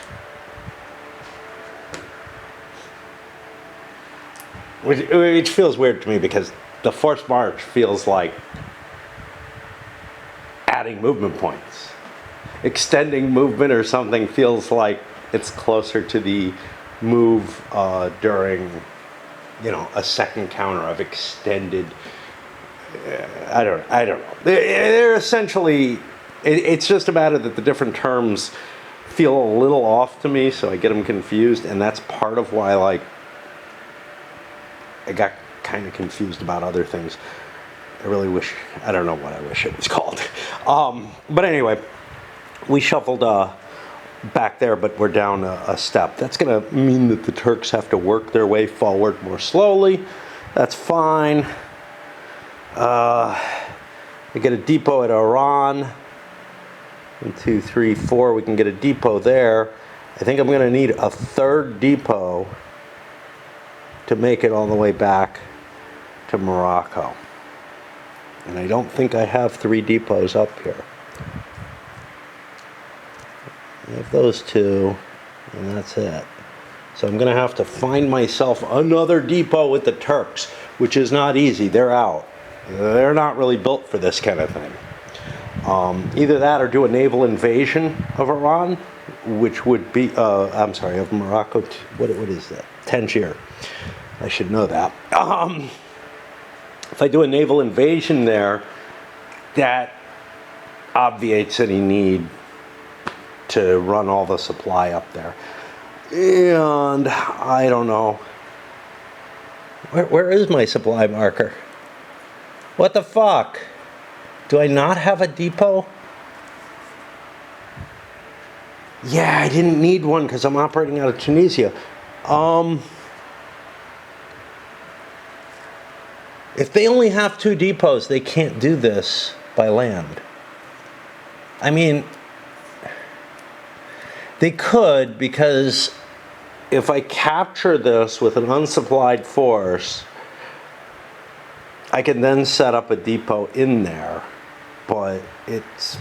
Which feels weird to me because the force march feels like adding movement points. Extending movement or something feels like it's closer to the move during, a second counter of extended. I don't know. They're essentially. It's just a matter that the different terms feel a little off to me, so I get them confused, and that's part of why I got kind of confused about other things. I really wish, I don't know what I wish it was called. But anyway, we shuffled back there, but we're down a step. That's going to mean that the Turks have to work their way forward more slowly. That's fine. We get a depot at Iran. 1, 2, 3, 4. We can get a depot there. I think I'm going to need a third depot to make it all the way back to Morocco. And I don't think I have 3 depots up here. I have those 2, and that's it. So I'm going to have to find myself another depot with the Turks, which is not easy. They're out. They're not really built for this kind of thing. Either that or do a naval invasion of Iran, which would be, of Morocco. What is that? Tangier. I should know that. If I do a naval invasion there, that obviates any need to run all the supply up there. And I don't know. Where is my supply marker? What the fuck? Do I not have a depot? Yeah, I didn't need one because I'm operating out of Tunisia. If they only have 2 depots, they can't do this by land. I mean, they could, because if I capture this with an unsupplied force, I can then set up a depot in there, but it's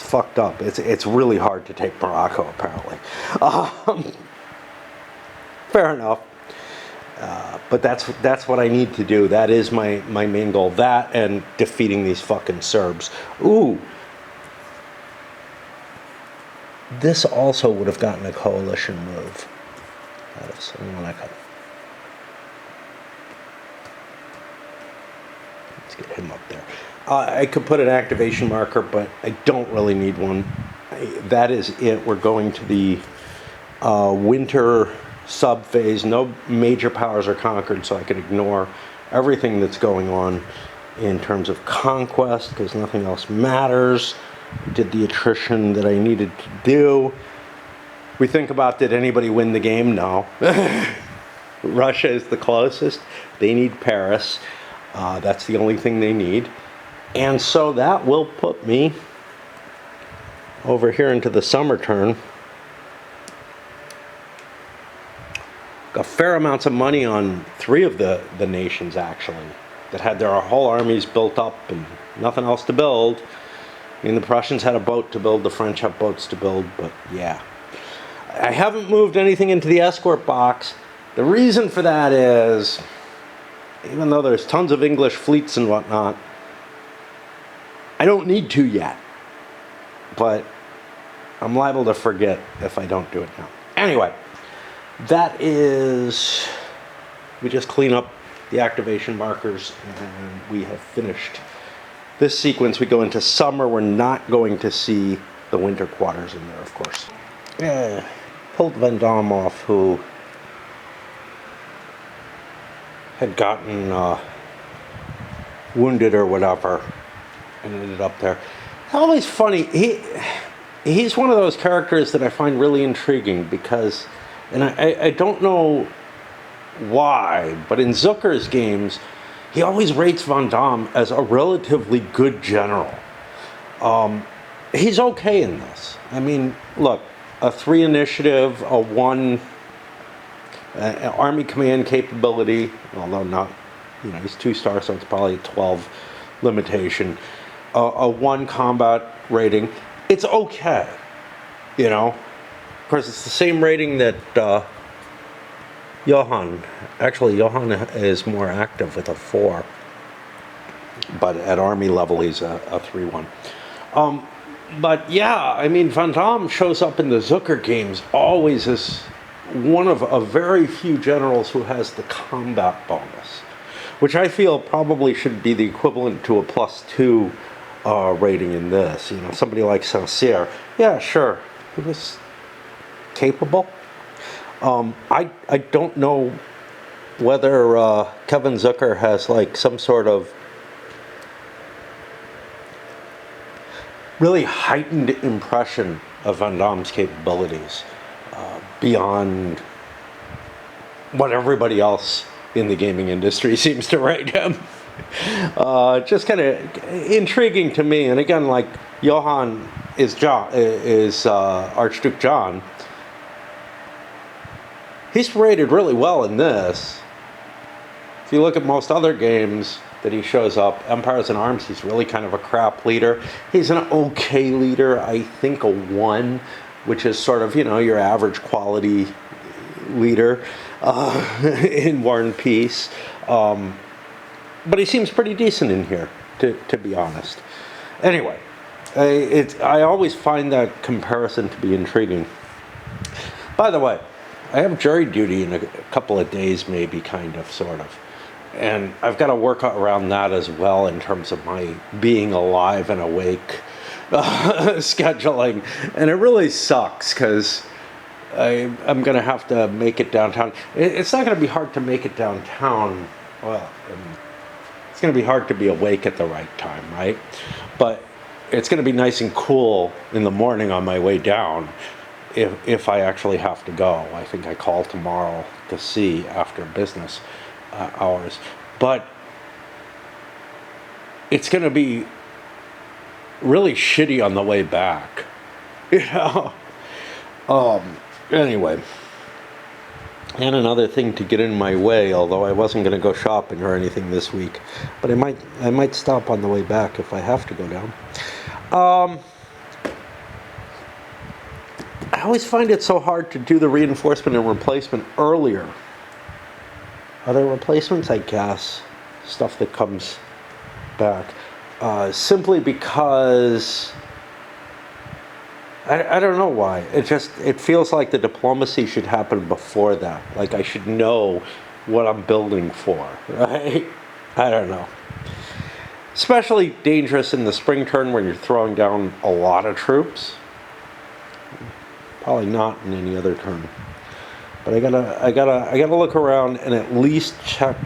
fucked up. It's really hard to take Morocco, apparently. Fair enough. But that's what I need to do. That is my main goal. That and defeating these fucking Serbs. Ooh. This also would have gotten a coalition move out of Salonika. Let's get him up there. I could put an activation marker, but I don't really need one. That is it. We're going to the winter sub-phase. No major powers are conquered, so I can ignore everything that's going on in terms of conquest, because nothing else matters. Did the attrition that I needed to do. We think about, did anybody win the game? No. Russia is the closest. They need Paris. That's the only thing they need. And so that will put me over here into the summer turn. Got fair amounts of money on 3 of the nations, actually, that had their whole armies built up and nothing else to build. I mean, the Prussians had a boat to build, the French have boats to build, but yeah. I haven't moved anything into the escort box. The reason for that is, even though there's tons of English fleets and whatnot, I don't need to yet. But I'm liable to forget if I don't do it now. Anyway, that is, we just clean up the activation markers and we have finished this sequence. We go into summer. We're not going to see the winter quarters in there, of course. Pulled Vendôme off, who had gotten wounded or whatever, and ended up there. It's always funny. He's one of those characters that I find really intriguing because, and I don't know why, but in Zucker's games, he always rates Vendôme as a relatively good general. He's okay in this. I mean, look, a 3 initiative, a 1 army command capability, although not, he's 2 stars, so it's probably a 12 limitation. A 1 combat rating. It's okay, Of course, it's the same rating that Johan. Actually, Johan is more active with a 4. But at army level, he's a 3-1. But yeah, I mean, Vendôme shows up in the Zucker games always as one of a very few generals who has the combat bonus, which I feel probably should be the equivalent to a +2 rating in this. Somebody like Saint-Cyr, yeah, sure, he was capable. I don't know whether Kevin Zucker has like some sort of really heightened impression of Van Damme's capabilities beyond what everybody else in the gaming industry seems to rate him. Just kind of intriguing to me. And again, like Johann is Archduke John. He's rated really well in this. If you look at most other games that he shows up, Empires in Arms, he's really kind of a crap leader. He's an okay leader, I think a 1, which is sort of, your average quality leader in War and Peace. But he seems pretty decent in here, to be honest. Anyway, I always find that comparison to be intriguing. By the way, I have jury duty in a couple of days, maybe, kind of, sort of. And I've got to work around that as well in terms of my being alive and awake scheduling. And it really sucks because I'm going to have to make it downtown. It's not going to be hard to make it downtown. Well, it's going to be hard to be awake at the right time, right? But it's going to be nice and cool in the morning on my way down if I actually have to go. I think I call tomorrow to see after business hours. But it's going to be really shitty on the way back. Anyway. And another thing to get in my way, although I wasn't going to go shopping or anything this week, but I might stop on the way back if I have to go down. I always find it so hard to do the reinforcement and replacement earlier. Other replacements, I guess, stuff that comes back, simply because I don't know why. It feels like the diplomacy should happen before that. Like I should know what I'm building for, right? I don't know. Especially dangerous in the spring turn when you're throwing down a lot of troops. Probably not in any other turn. But I gotta look around and at least check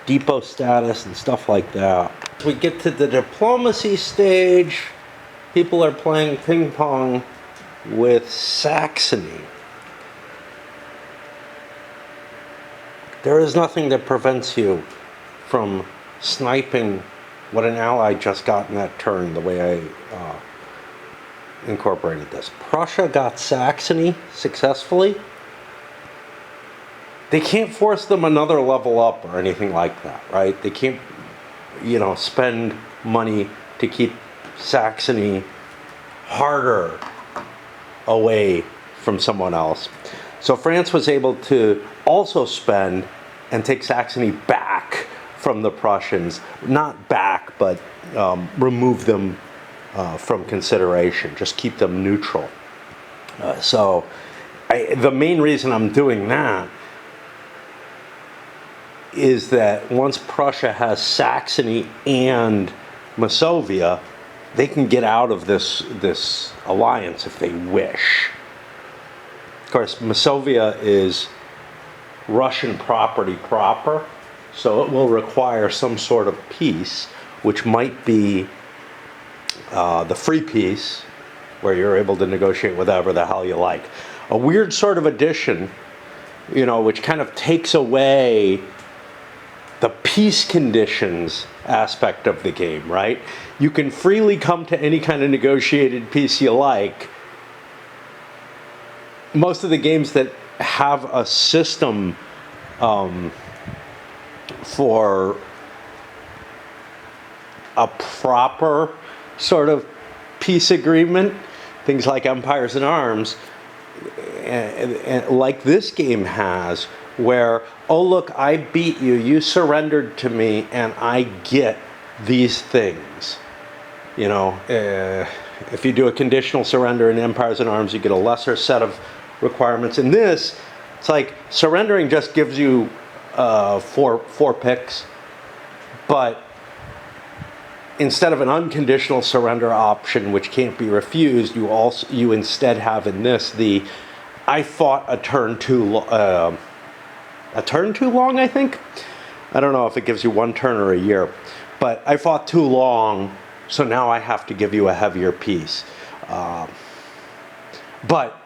depot status and stuff like that. As we get to the diplomacy stage, people are playing ping pong with Saxony. There is nothing that prevents you from sniping what an ally just got in that turn, the way I incorporated this. Prussia got Saxony successfully. They can't force them another level up or anything like that, right? They can't, spend money to keep Saxony harder away from someone else. So France was able to also spend and take Saxony back from the Prussians. Not back, but remove them from consideration. Just keep them neutral. The main reason I'm doing that is that once Prussia has Saxony and Masovia, they can get out of this alliance if they wish. Of course, Masovia is Russian property proper, so it will require some sort of peace, which might be the free peace, where you're able to negotiate whatever the hell you like. A weird sort of addition, which kind of takes away the peace conditions aspect of the game, right? You can freely come to any kind of negotiated peace you like. Most of the games that have a system for a proper sort of peace agreement, things like Empires in Arms, and like this game has, where, oh look, I beat you, you surrendered to me, and I get these things. If you do a conditional surrender in Empires in Arms, you get a lesser set of requirements. In this, it's like surrendering just gives you four picks, but instead of an unconditional surrender option, which can't be refused, you instead have in this the I fought a turn too long, I think. I don't know if it gives you one turn or a year, but I fought too long, so now I have to give you a heavier piece. But,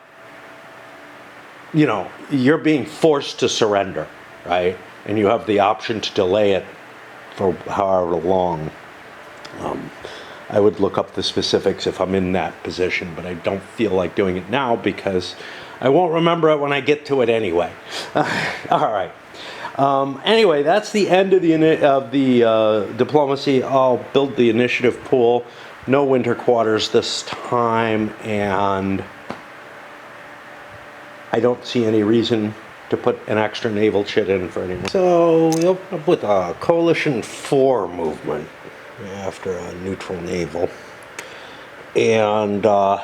you know, you're being forced to surrender, right? And you have the option to delay it for however long. I would look up the specifics if I'm in that position, but I don't feel like doing it now because I won't remember it when I get to it anyway. All right. Anyway, that's the end of the diplomacy. I'll build the initiative pool. No winter quarters this time, and I don't see any reason to put an extra naval chit in for anyone. So we open up with a Coalition 4 movement after a neutral naval. And the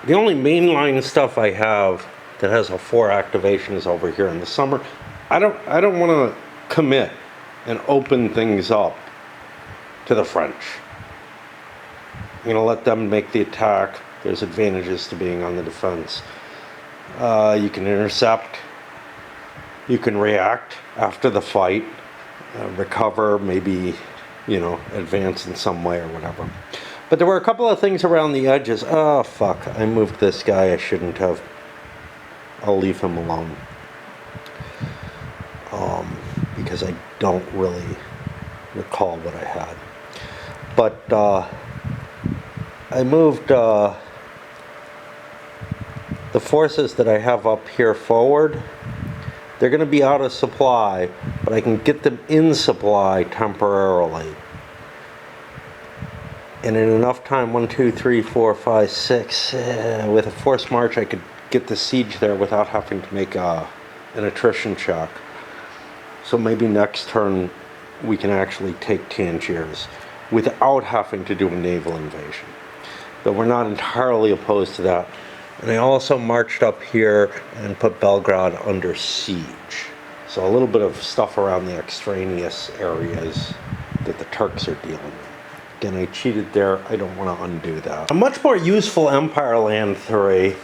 only mainline stuff I have that has a 4 activation is over here in the summer. I don't want to commit and open things up to the French. I'm going to let them make the attack. There's advantages to being on the defense. You can intercept. You can react after the fight, recover, maybe, you know, advance in some way or whatever. But there were a couple of things around the edges. Oh, fuck. I moved this guy. I shouldn't have. I'll leave him alone. Because I don't really recall what I had. But I moved the forces that I have up here forward. They're going to be out of supply, but I can get them in supply temporarily. And in enough time, 1, 2, 3, 4, 5, 6, with a forced march, I could get the siege there without having to make an attrition check. So maybe next turn we can actually take Tangiers without having to do a naval invasion. But we're not entirely opposed to that. And I also marched up here and put Belgrade under siege. So a little bit of stuff around the extraneous areas that the Turks are dealing with. Again, I cheated there. I don't want to undo that. A much more useful Empire Land 3.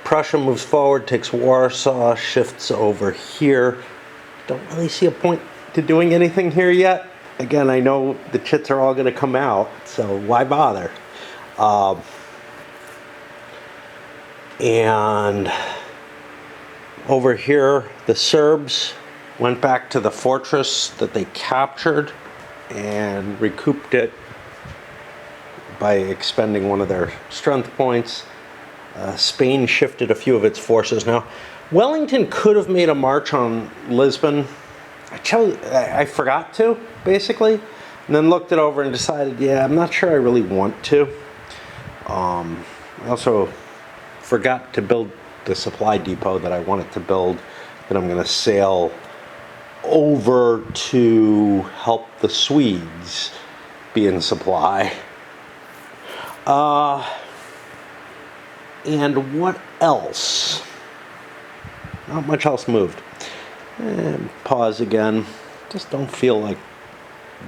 Prussia moves forward, takes Warsaw, shifts over here. Don't really see a point to doing anything here yet. Again, I know the chits are all going to come out, so why bother? And over here, the Serbs went back to the fortress that they captured and recouped it by expending one of their strength points. Spain shifted a few of its forces. Now, Wellington could have made a march on Lisbon. I forgot to, basically, and then looked it over and decided, yeah, I'm not sure I really want to. I also forgot to build the supply depot that I wanted to build, that I'm going to sail over to help the Swedes be in supply. And what else? Not much else moved. And pause again. Just don't feel like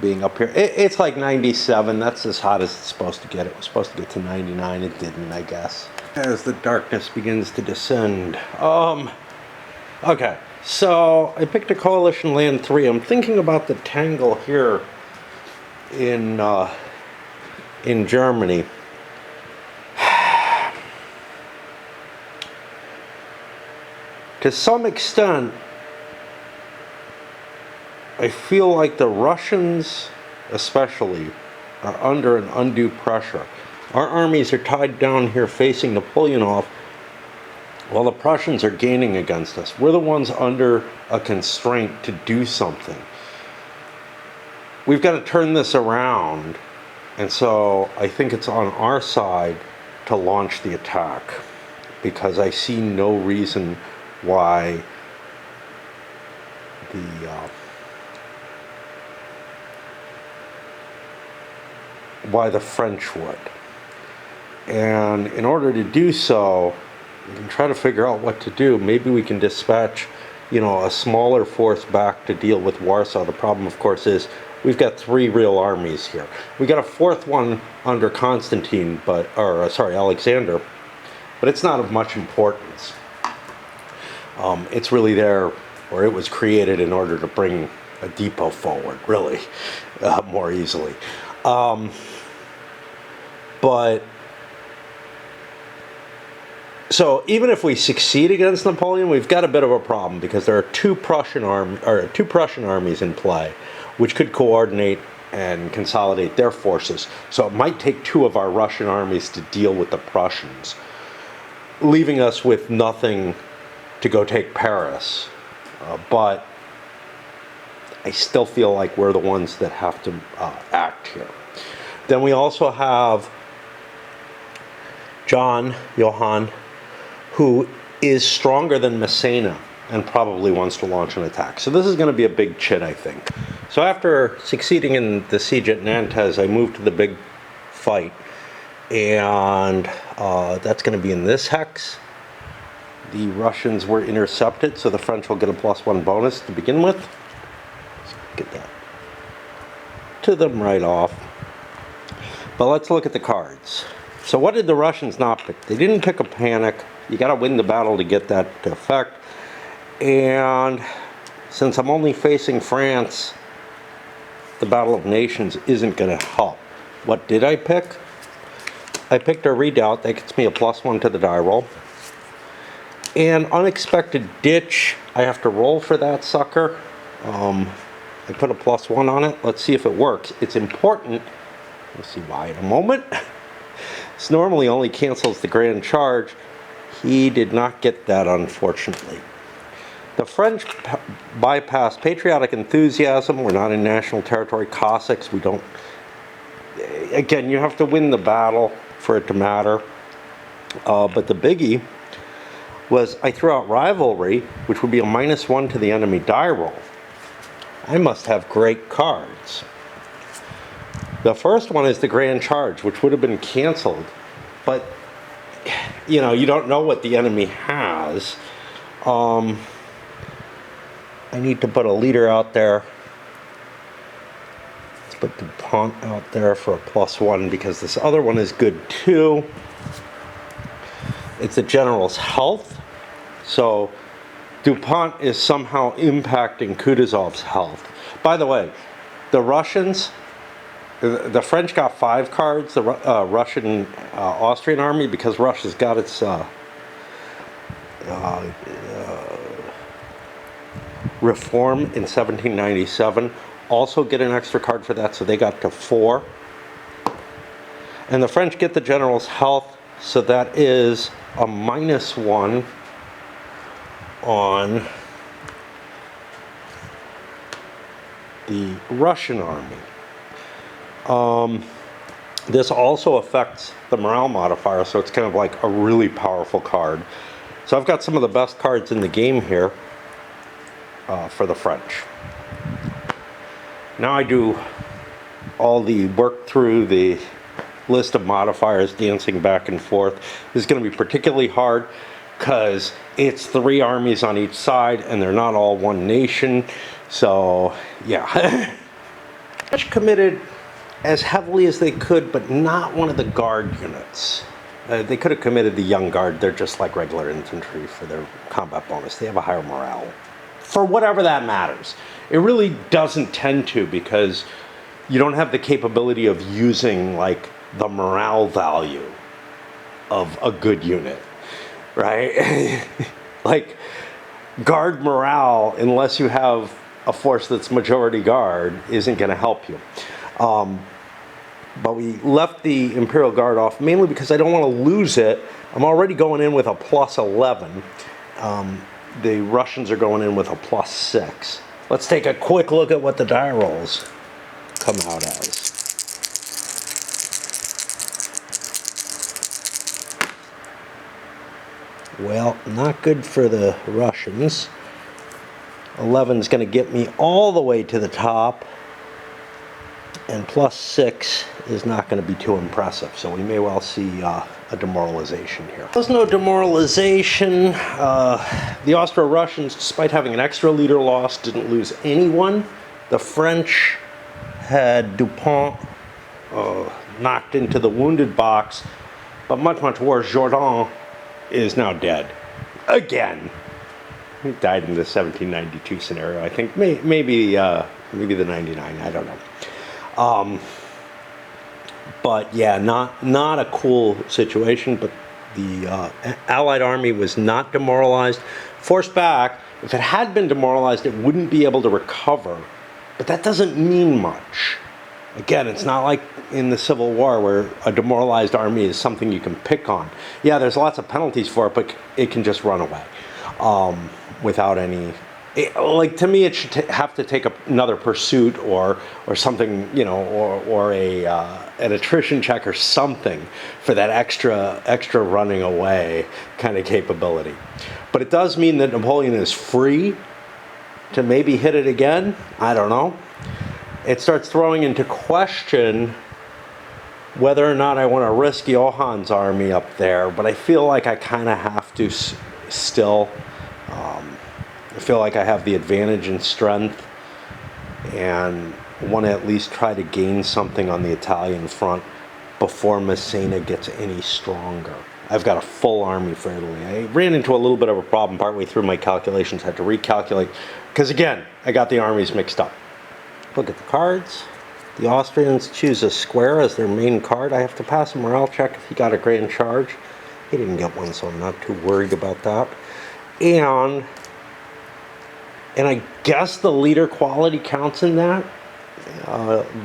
being up here. It's like 97. That's as hot as it's supposed to get. It was supposed to get to 99. It didn't, I guess. As the darkness begins to descend. Okay. So I picked a Coalition Land 3. I'm thinking about the tangle here in Germany. To some extent, I feel like the Russians, especially, are under an undue pressure. Our armies are tied down here facing Napoleonov, while the Prussians are gaining against us. We're the ones under a constraint to do something. We've got to turn this around, and so I think it's on our side to launch the attack, because I see no reason why the French would. And in order to do so, we can try to figure out what to do. Maybe we can dispatch, a smaller force back to deal with Warsaw. The problem, of course, is we've got 3 real armies here. We got a 4th one under Constantine, Alexander, but it's not of much importance. It's really there, or it was created in order to bring a depot forward, really, more easily. So even if we succeed against Napoleon, we've got a bit of a problem because there are two Prussian armies in play, which could coordinate and consolidate their forces. So it might take 2 of our Russian armies to deal with the Prussians, leaving us with nothing to go take Paris. But I still feel like we're the ones that have to act here. Then we also have Johann, who is stronger than Massena and probably wants to launch an attack. So this is going to be a big chit, I think. So after succeeding in the siege at Nantes, I moved to the big fight. And that's going to be in this hex. The Russians were intercepted, so the French will get a +1 bonus to begin with. Let's get that to them right off. But let's look at the cards. So what did the Russians not pick? They didn't pick a panic. You got to win the battle to get that to effect. And since I'm only facing France, the Battle of Nations isn't going to help. What did I pick? I picked a redoubt. That gets me a +1 to the die roll. And unexpected ditch. I have to roll for that sucker. I put a +1 on it. Let's see if it works. It's important. We'll see why in a moment. This normally only cancels the grand charge. He did not get that, unfortunately. The French bypassed patriotic enthusiasm. We're not in national territory. Cossacks, we don't. Again, you have to win the battle for it to matter. But the biggie was I threw out rivalry, which would be a -1 to the enemy die roll. I must have great cards. The first one is the grand charge, which would have been canceled, but you know, you don't know what the enemy has. I need to put a leader out there. Let's put DuPont out there for a +1 because this other one is good too. It's the general's health. So DuPont is somehow impacting Kutuzov's health. By the way, the Russians, the French got 5 cards, the Russian Austrian army, because Russia's got its reform in 1797. Also get an extra card for that, so they got to 4. And the French get the general's health, so that is a -1 on the Russian army. This also affects the morale modifier, so it's kind of like a really powerful card. So I've got some of the best cards in the game here for the French. Now I do all the work through the list of modifiers, dancing back and forth. This is going to be particularly hard because it's 3 armies on each side and they're not all one nation. So yeah. French committed as heavily as they could, but not one of the guard units. They could have committed the young guard. They're just like regular infantry for their combat bonus. They have a higher morale. For whatever that matters. It really doesn't tend to, because you don't have the capability of using like the morale value of a good unit, right? Like guard morale, unless you have a force that's majority guard, isn't going to help you. But we left the Imperial Guard off mainly because I don't want to lose it. I'm already going in with a +11. The Russians are going in with a +6. Let's take a quick look at what the die rolls come out as. Well, not good for the Russians. 11 is going to get me all the way to the top. And +6 is not going to be too impressive, so we may well see a demoralization here. There's no demoralization. The Austro-Russians, despite having an extra leader loss, didn't lose anyone. The French had DuPont knocked into the wounded box, but much, much worse, Jourdan is now dead. Again. He died in the 1792 scenario, I think. Maybe the 99, I don't know. But yeah, not a cool situation, but the Allied army was not demoralized. Forced back, if it had been demoralized, it wouldn't be able to recover. But that doesn't mean much. Again, it's not like in the Civil War where a demoralized army is something you can pick on. Yeah, there's lots of penalties for it, but it can just run away without any... like, to me, it should have to take another pursuit or something, you know, or an attrition check or something for that extra running away kind of capability. But it does mean that Napoleon is free to maybe hit it again. I don't know. It starts throwing into question whether or not I want to risk Johann's army up there, but I feel like I kind of have to still. I feel like I have the advantage in strength and want to at least try to gain something on the Italian front before Massena gets any stronger. I've got a full army for Italy. I ran into a little bit of a problem partway through my calculations, had to recalculate, because again, I got the armies mixed up. Look at the cards. The Austrians choose a square as their main card. I have to pass a morale check if he got a grand charge. He didn't get one, so I'm not too worried about that. And I guess the leader quality counts in that,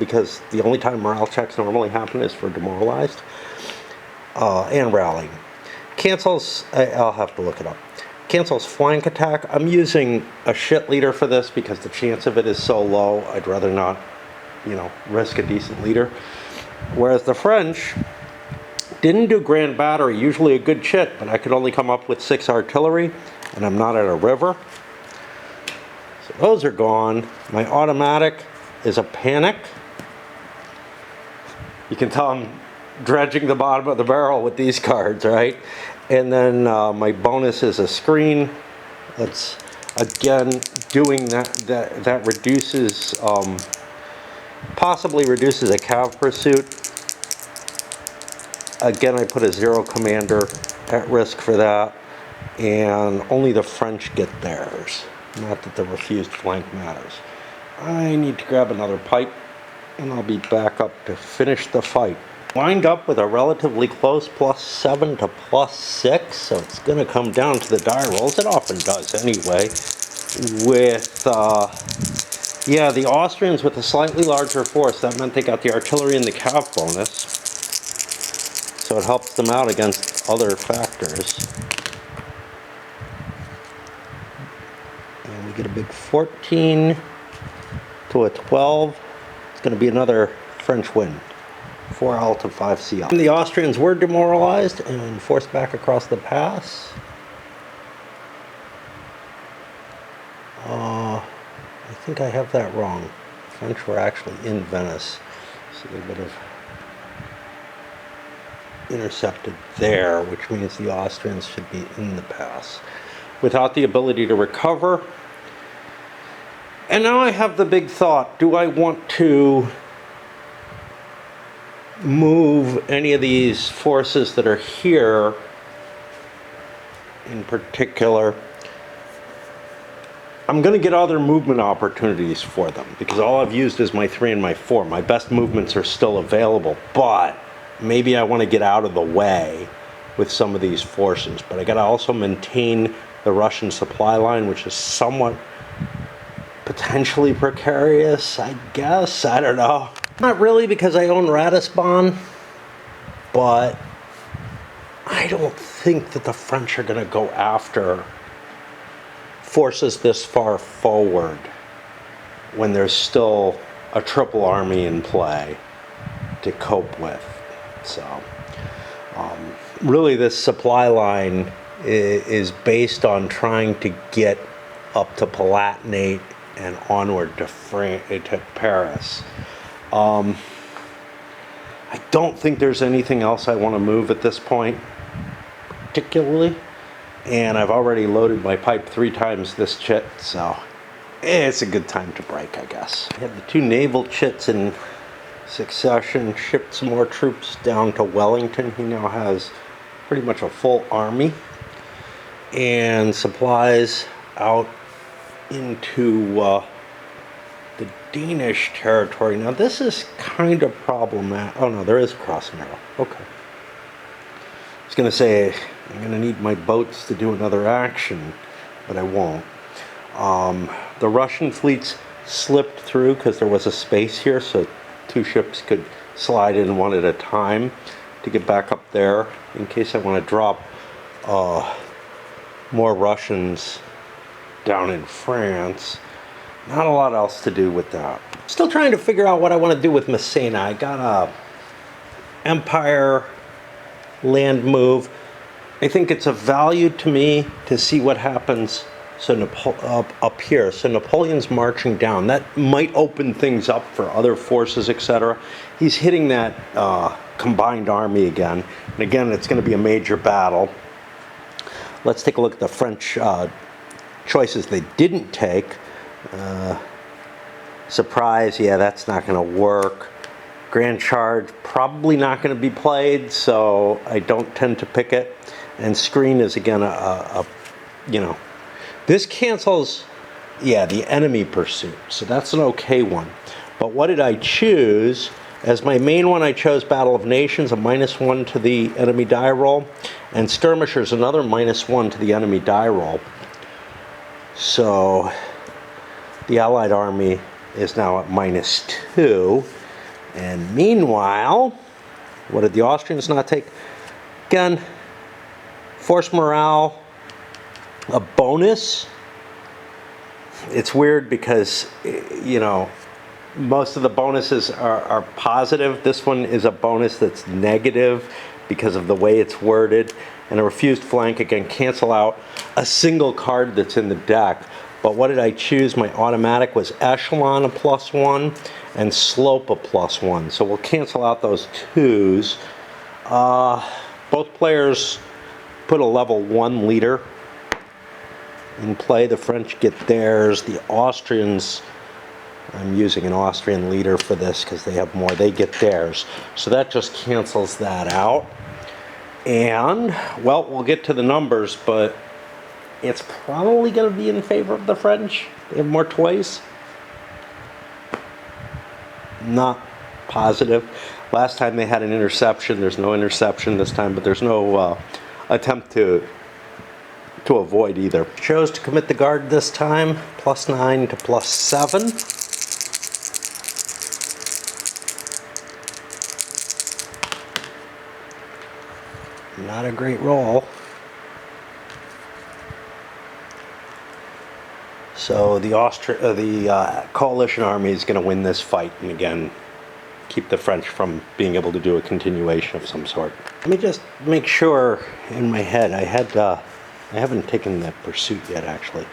because the only time morale checks normally happen is for demoralized and rallying. Cancels, I'll have to look it up. Cancels flank attack. I'm using a shit leader for this because the chance of it is so low. I'd rather not, you know, risk a decent leader. Whereas the French didn't do grand battery, usually a good chit, but I could only come up with 6 artillery, and I'm not at a river. So those are gone. My automatic is a panic. You can tell I'm dredging the bottom of the barrel with these cards, right? And then my bonus is a screen. That's, again, doing that reduces, possibly reduces a cav pursuit. Again, I put a 0 commander at risk for that, and only the French get theirs. Not that the refused flank matters. I need to grab another pipe, and I'll be back up to finish the fight. Wind up with a relatively close +7 to +6, so it's going to come down to the die rolls. It often does anyway. With, yeah, the Austrians with a slightly larger force, that meant they got the artillery and the cav bonus. So it helps them out against other factors. And we get a big 14 to a 12. It's going to be another French win. 4L to 5CL. The Austrians were demoralized and forced back across the pass. I think I have that wrong. The French were actually in Venice, so they would have intercepted there, which means the Austrians should be in the pass without the ability to recover. And now I have the big thought, do I want to move any of these forces that are here in particular? I'm going to get other movement opportunities for them because all I've used is my 3 and my 4. My best movements are still available, but maybe I want to get out of the way with some of these forces. But I got to also maintain the Russian supply line, which is somewhat potentially precarious, I guess. I don't know. Not really, because I own Ratisbon, but I don't think that the French are going to go after forces this far forward when there's still a triple army in play to cope with. So really this supply line is based on trying to get up to Palatinate and onward to Paris. I don't think there's anything else I want to move at this point, particularly. And I've already loaded my pipe 3 times this chit, so it's a good time to break, I guess. We had the two naval chits in succession, shipped some more troops down to Wellington. He now has pretty much a full army and supplies out into the Danish territory. Now this is kind of problematic. Oh no, there is crossing arrow. Okay. I was going to say I'm going to need my boats to do another action, but I won't. The Russian fleets slipped through because there was a space here, so two ships could slide in one at a time to get back up there in case I want to drop more Russians down in France. Not a lot else to do with that. Still trying to figure out what I want to do with Messina. I got a Empire land move. I think it's of value to me to see what happens. So up here, so Napoleon's marching down. That might open things up for other forces, etc. He's hitting that combined army again. And again, it's going to be a major battle. Let's take a look at the French choices they didn't take. Surprise, yeah, that's not going to work. Grand Charge, probably not going to be played, so I don't tend to pick it. And Screen is again you know, this cancels, yeah, the enemy pursuit, so that's an okay one. But what did I choose? As my main one, I chose Battle of Nations, a -1 to the enemy die roll, and Skirmishers, another -1 to the enemy die roll. So the Allied army is now at -2. And meanwhile, what did the Austrians not take? Again, force morale, a bonus. It's weird because, you know, most of the bonuses are positive. This one is a bonus that's negative because of the way it's worded. And a refused flank, again, cancel out a single card that's in the deck. But what did I choose? My automatic was Echelon, a +1, and Slope, a +1. So we'll cancel out those 2s. Both players put a level 1 leader in play. The French get theirs. The Austrians, I'm using an Austrian leader for this because they have more. They get theirs. So that just cancels that out. And, well, we'll get to the numbers, but it's probably going to be in favor of the French. They have more toys. Not positive. Last time they had an interception. There's no interception this time, but there's no attempt to avoid either. Chose to commit the guard this time, +9 to +7. Not a great roll. So the coalition army is going to win this fight, and again, keep the French from being able to do a continuation of some sort. Let me just make sure in my head. I haven't taken that pursuit yet, actually.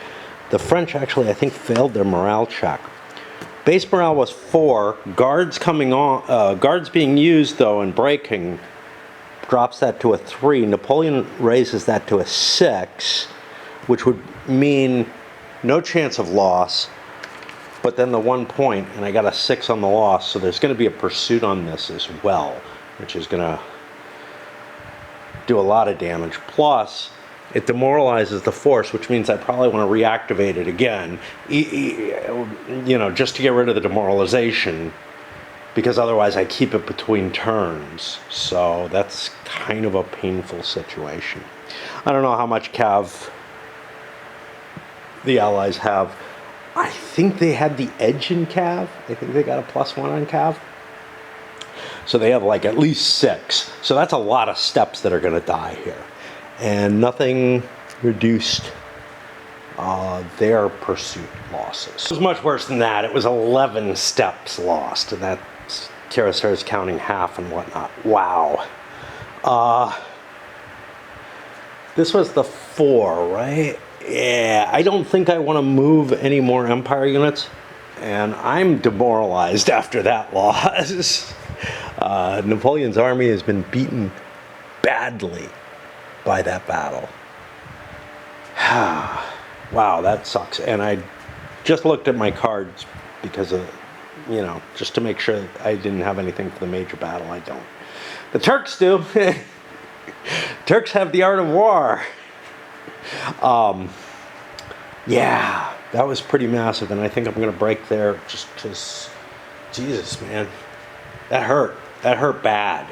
The French actually, I think, failed their morale check. Base morale was 4. Guards coming on, guards being used though and breaking drops that to a 3. Napoleon raises that to a 6, which would mean no chance of loss, but then the 1 point, and I got a 6 on the loss, so there's going to be a pursuit on this as well, which is going to do a lot of damage. Plus, it demoralizes the force, which means I probably want to reactivate it again, you know, just to get rid of the demoralization, because otherwise I keep it between turns. So that's kind of a painful situation. I don't know how much cav the Allies have. I think they had the edge in cav. I think they got a +1 on cav. So they have like at least 6. So that's a lot of steps that are going to die here. And nothing reduced their pursuit losses. It was much worse than that. It was 11 steps lost, and that's Kirisar's counting half and whatnot. Wow. This was the 4, right? Yeah, I don't think I want to move any more Empire units, and I'm demoralized after that loss. Napoleon's army has been beaten badly by that battle. Wow, that sucks. And just looked at my cards because of, just to make sure I didn't have anything for the major battle. I don't. The Turks do. Turks have the art of war. Yeah, that was pretty massive, and I think I'm going to break there just because, Jesus, man, that hurt. That hurt bad.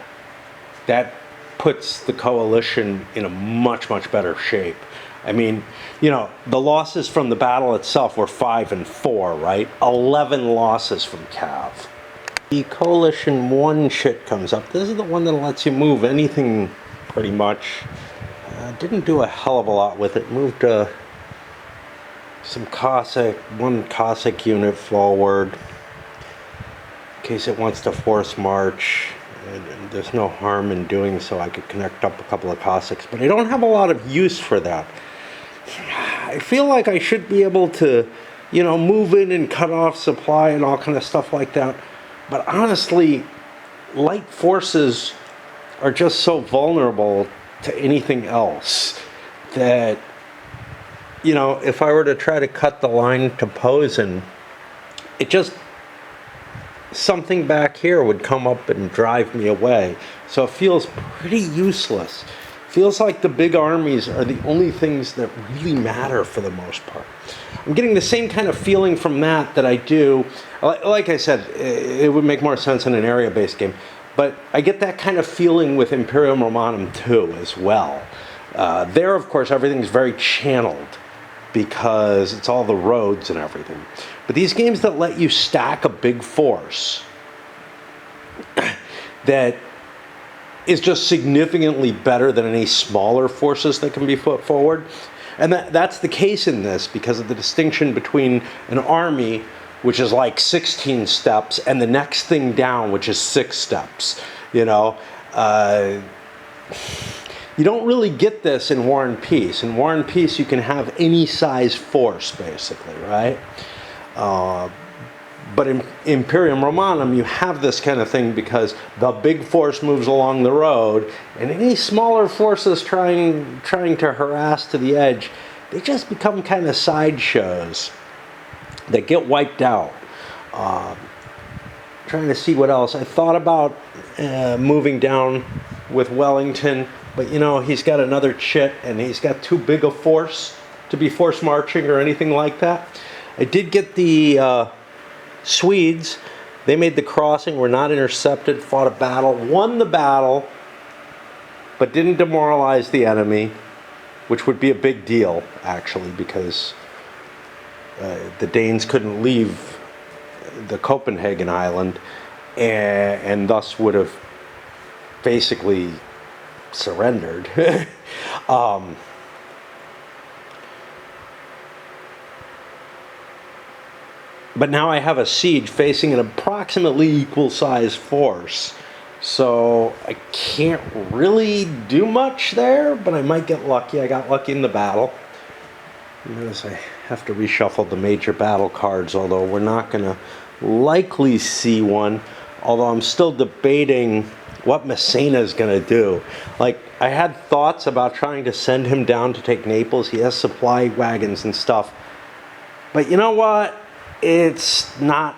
That puts the coalition in a much, much better shape. I mean, the losses from the battle itself were 5 and 4, right? 11 losses from Cav. The Coalition 1 shit comes up. This is the one that lets you move anything, pretty much. Didn't do a hell of a lot with it. Moved some Cossack, one Cossack unit forward in case it wants to force march. And there's no harm in doing so. I could connect up a couple of Cossacks, but I don't have a lot of use for that. I feel like I should be able to, move in and cut off supply and all kind of stuff like that. But honestly, light forces are just so vulnerable to anything else that, if I were to try to cut the line to Posen, something back here would come up and drive me away. So it feels pretty useless. Feels like the big armies are the only things that really matter for the most part. I'm getting the same kind of feeling from that I do. Like I said, it would make more sense in an area-based game. But I get that kind of feeling with Imperium Romanum 2 as well. There, of course, everything's very channeled because it's all the roads and everything. But these games that let you stack a big force that is just significantly better than any smaller forces that can be put forward. And that's the case in this because of the distinction between an army, which is like 16 steps, and the next thing down, which is 6 steps. You don't really get this in War and Peace. In War and Peace, you can have any size force, basically, right? But in Imperium Romanum, you have this kind of thing because the big force moves along the road, and any smaller forces trying to harass to the edge, they just become kind of sideshows that get wiped out. Trying to see what else. I thought about moving down with Wellington, but he's got another chit, and he's got too big a force to be force marching or anything like that. I did get the Swedes. They made the crossing, were not intercepted, fought a battle, won the battle, but didn't demoralize the enemy, which would be a big deal, actually, because the Danes couldn't leave the Copenhagen island and thus would have basically surrendered. But now I have a siege facing an approximately equal size force. So I can't really do much there, but I might get lucky. I got lucky in the battle. Notice I have to reshuffle the major battle cards, although we're not going to likely see one. Although I'm still debating what Messina is going to do. Like, I had thoughts about trying to send him down to take Naples. He has supply wagons and stuff. But you know what? It's not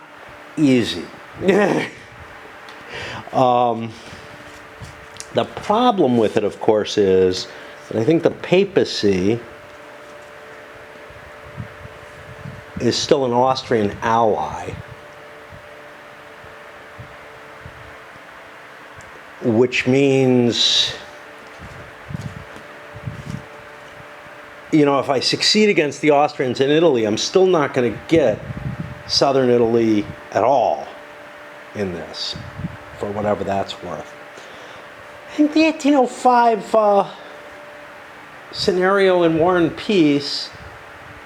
easy. The problem with it, of course, is that I think the papacy is still an Austrian ally, which means, if I succeed against the Austrians in Italy, I'm still not going to get southern Italy at all in this, for whatever that's worth. I think the 1805 scenario in War and Peace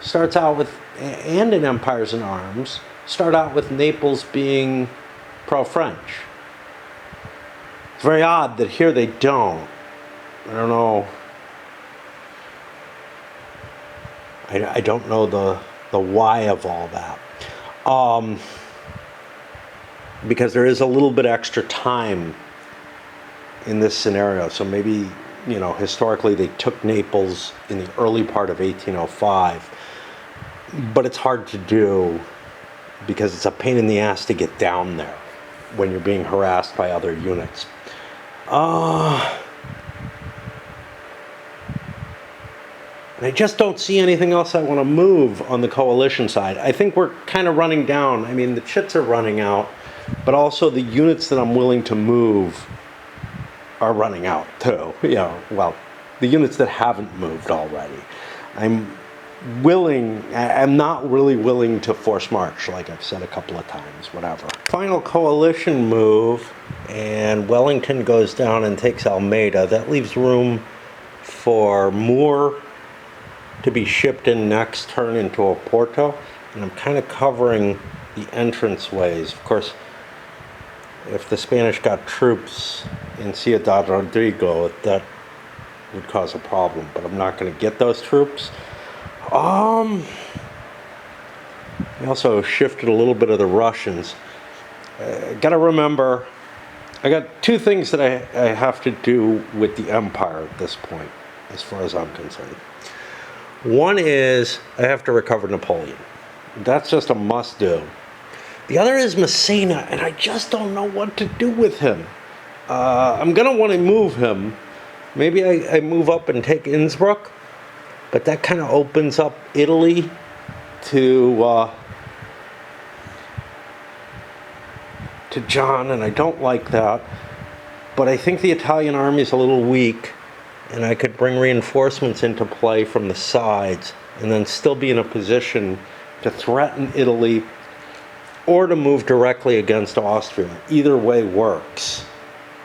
starts out with, and in Empires in Arms, start out with Naples being pro-French. It's very odd that here they don't. I don't know. I don't know the why of all that. Because there is a little bit extra time in this scenario. So maybe, historically they took Naples in the early part of 1805. but it's hard to do because it's a pain in the ass to get down there when you're being harassed by other units. And I just don't see anything else I want to move on the coalition side. I think we're kind of running down. I mean, the chits are running out, but also the units that I'm willing to move are running out too. Well, the units that haven't moved already. I'm not really willing to force march, like I've said a couple of times, whatever. Final coalition move, and Wellington goes down and takes Almeida. That leaves room for Moore to be shipped in next turn into Oporto, and I'm kind of covering the entrance ways. Of course, if the Spanish got troops in Ciudad Rodrigo, that would cause a problem, but I'm not going to get those troops. I also shifted a little bit of the Russians. Gotta remember, I got two things that I have to do with the Empire at this point, as far as I'm concerned. One is I have to recover Napoleon. That's just a must do. The other is Massena, and I just don't know what to do with him. I'm going to want to move him. Maybe I move up and take Innsbruck, but that kind of opens up Italy to John, and I don't like that. But I think the Italian army is a little weak, and I could bring reinforcements into play from the sides and then still be in a position to threaten Italy or to move directly against Austria. Either way works,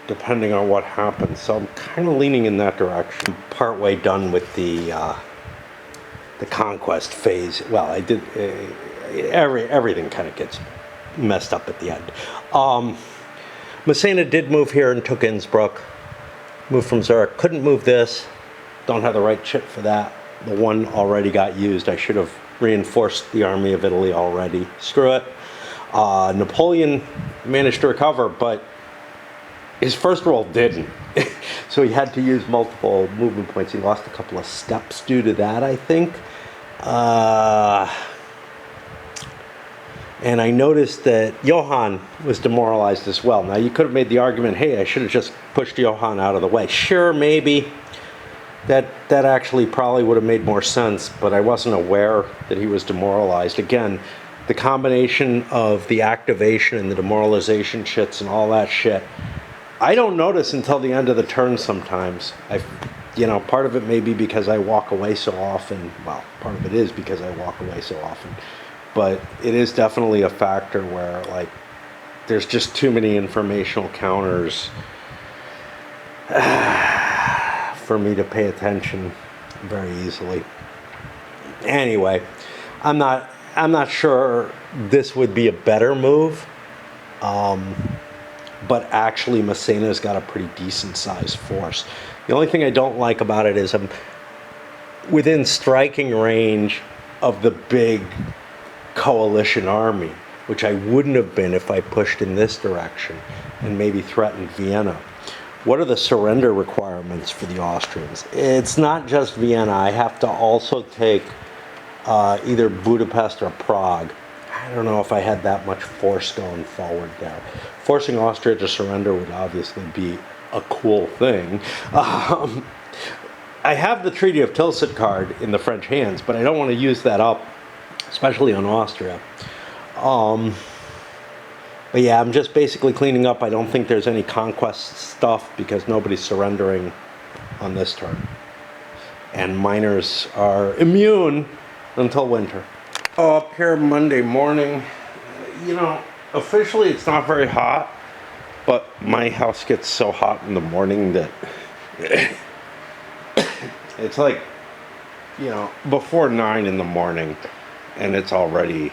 depending on what happens. So I'm kind of leaning in that direction. I'm partway done with the conquest phase. Well, I did everything kind of gets messed up at the end. Massena did move here and took Innsbruck. Moved from Zurich. Couldn't move this. Don't have the right chip for that. The one already got used. I should have reinforced the army of Italy already. Screw it. Napoleon managed to recover, but his first roll didn't. So he had to use multiple movement points. He lost a couple of steps due to that, I think. And I noticed that Johann was demoralized as well. Now, you could have made the argument, hey, I should have just pushed Johann out of the way. Sure, maybe. That actually probably would have made more sense, but I wasn't aware that he was demoralized. Again, the combination of the activation and the demoralization chits and all that shit, I don't notice until the end of the turn sometimes. Part of it may be because I walk away so often. Well, part of it is because I walk away so often. But it is definitely a factor where, like, there's just too many informational counters for me to pay attention very easily. Anyway, I'm not sure this would be a better move. But actually Massena's got a pretty decent sized force. The only thing I don't like about it is I'm within striking range of the big coalition army, which I wouldn't have been if I pushed in this direction and maybe threatened Vienna. What are the surrender requirements for the Austrians? It's not just Vienna. I have to also take either Budapest or Prague. I don't know if I had that much force going forward there. Forcing Austria to surrender would obviously be a cool thing. I have the Treaty of Tilsit card in the French hands, but I don't want to use that up, especially on Austria. But yeah, I'm just basically cleaning up. I don't think there's any conquest stuff because nobody's surrendering on this turn. And miners are immune until winter. Up here Monday morning, officially it's not very hot, but my house gets so hot in the morning that it's like, before 9 in the morning and it's already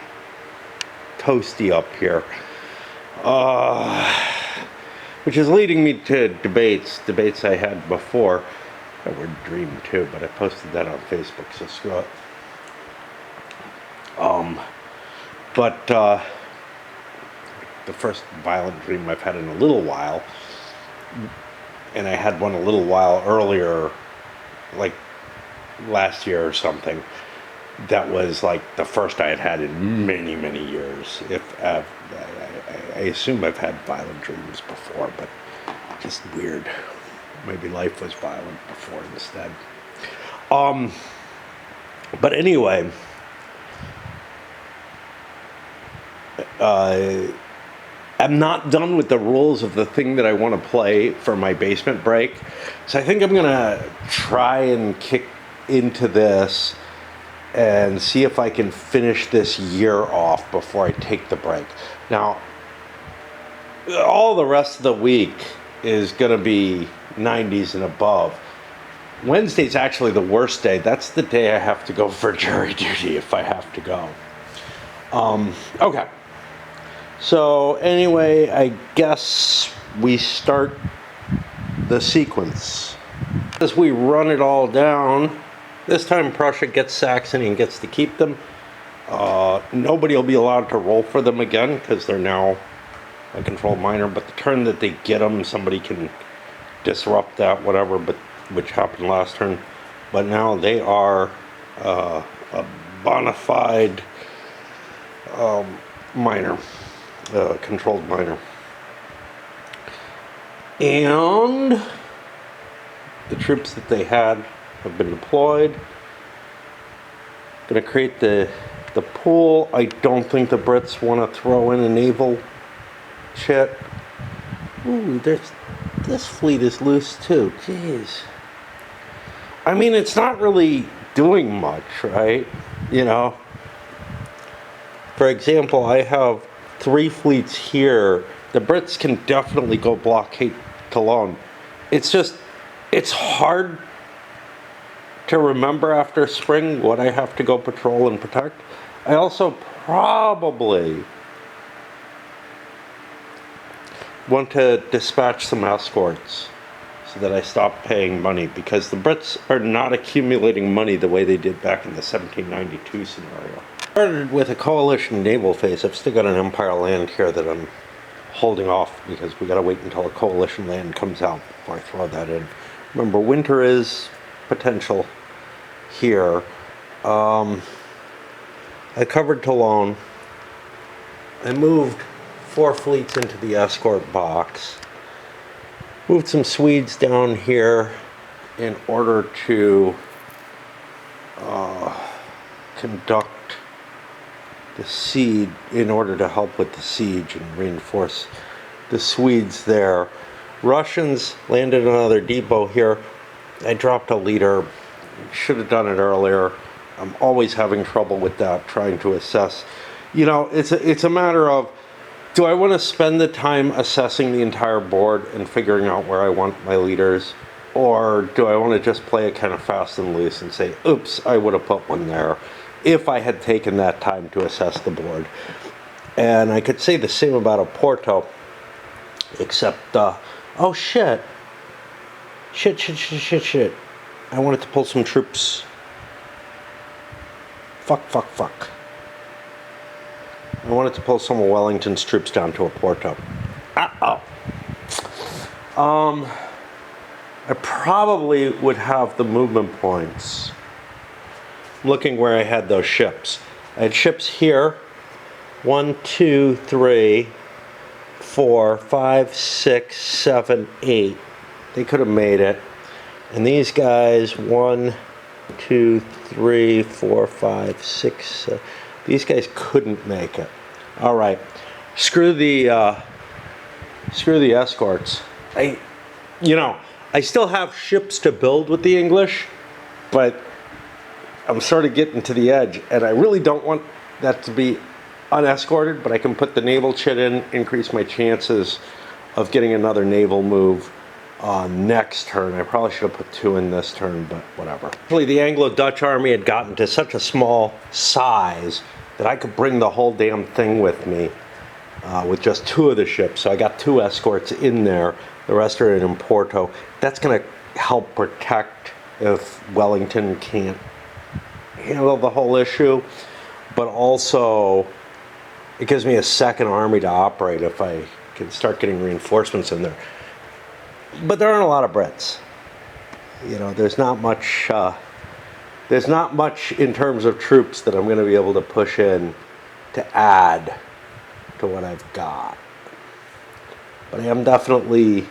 toasty up here. Which is leading me to debates I had before. I would dream too, but I posted that on Facebook, so screw it. But the first violent dream I've had in a little while, and I had one a little while earlier, like last year or something, that was like the first I had had in many, many years. If I assume I've had violent dreams before, but just weird. Maybe life was violent before instead. But anyway, I'm not done with the rules of the thing that I want to play for my basement break. So I think I'm going to try and kick into this and see if I can finish this year off before I take the break. Now, all the rest of the week is going to be 90s and above. Wednesday's actually the worst day. That's the day I have to go for jury duty if I have to go. Okay. So anyway, I guess we start the sequence. As we run it all down, this time Prussia gets Saxony and gets to keep them. Nobody will be allowed to roll for them again because they're now a controlled minor. But the turn that they get them, somebody can disrupt that, whatever, but which happened last turn. But now they are a bona fide minor. Controlled minor. And the troops that they had have been deployed. Going to create the pool. I don't think the Brits want to throw in a naval chit. Ooh, this fleet is loose too. Jeez. I mean, it's not really doing much, right? You know. For example, I have 3 fleets here. The Brits can definitely go blockade Toulon. It's just, it's hard to remember after spring what I have to go patrol and protect. I also probably want to dispatch some escorts so that I stop paying money, because the Brits are not accumulating money the way they did back in the 1792 scenario. Started with a coalition naval phase. I've still got an Empire land here that I'm holding off because we gotta wait until a coalition land comes out before I throw that in. Remember, winter is potential here. I covered Toulon. I moved 4 fleets into the escort box. Moved some Swedes down here in order to conduct the siege, in order to help with the siege and reinforce the Swedes there. Russians landed another depot here. I dropped a leader. Should have done it earlier. I'm always having trouble with that, trying to assess. You know, it's a matter of, do I want to spend the time assessing the entire board and figuring out where I want my leaders? Or do I want to just play it kind of fast and loose and say, oops, I would have put one there if I had taken that time to assess the board? And I could say the same about Oporto, except, oh shit. Shit. I wanted to pull some troops. Fuck. I wanted to pull some of Wellington's troops down to Oporto. I probably would have the movement points. Looking where I had those ships. I had ships here. 1, 2, 3, 4, 5, 6, 7, 8. They could have made it. And these guys, 1, 2, 3, 4, 5, 6, these guys couldn't make it. All right, screw the escorts. I still have ships to build with the English, but I'm sort of getting to the edge, and I really don't want that to be unescorted, but I can put the naval chit in, increase my chances of getting another naval move next turn. I probably should have put 2 in this turn, but whatever. Actually, the Anglo-Dutch army had gotten to such a small size that I could bring the whole damn thing with me with just 2 of the ships. So I got 2 escorts in there. The rest are in Porto. That's going to help protect if Wellington can't handle the whole issue, but also it gives me a second army to operate if I can start getting reinforcements in there. But there aren't a lot of Brits. You know, there's not much there's not much in terms of troops that I'm going to be able to push in to add to what I've got. But I am definitely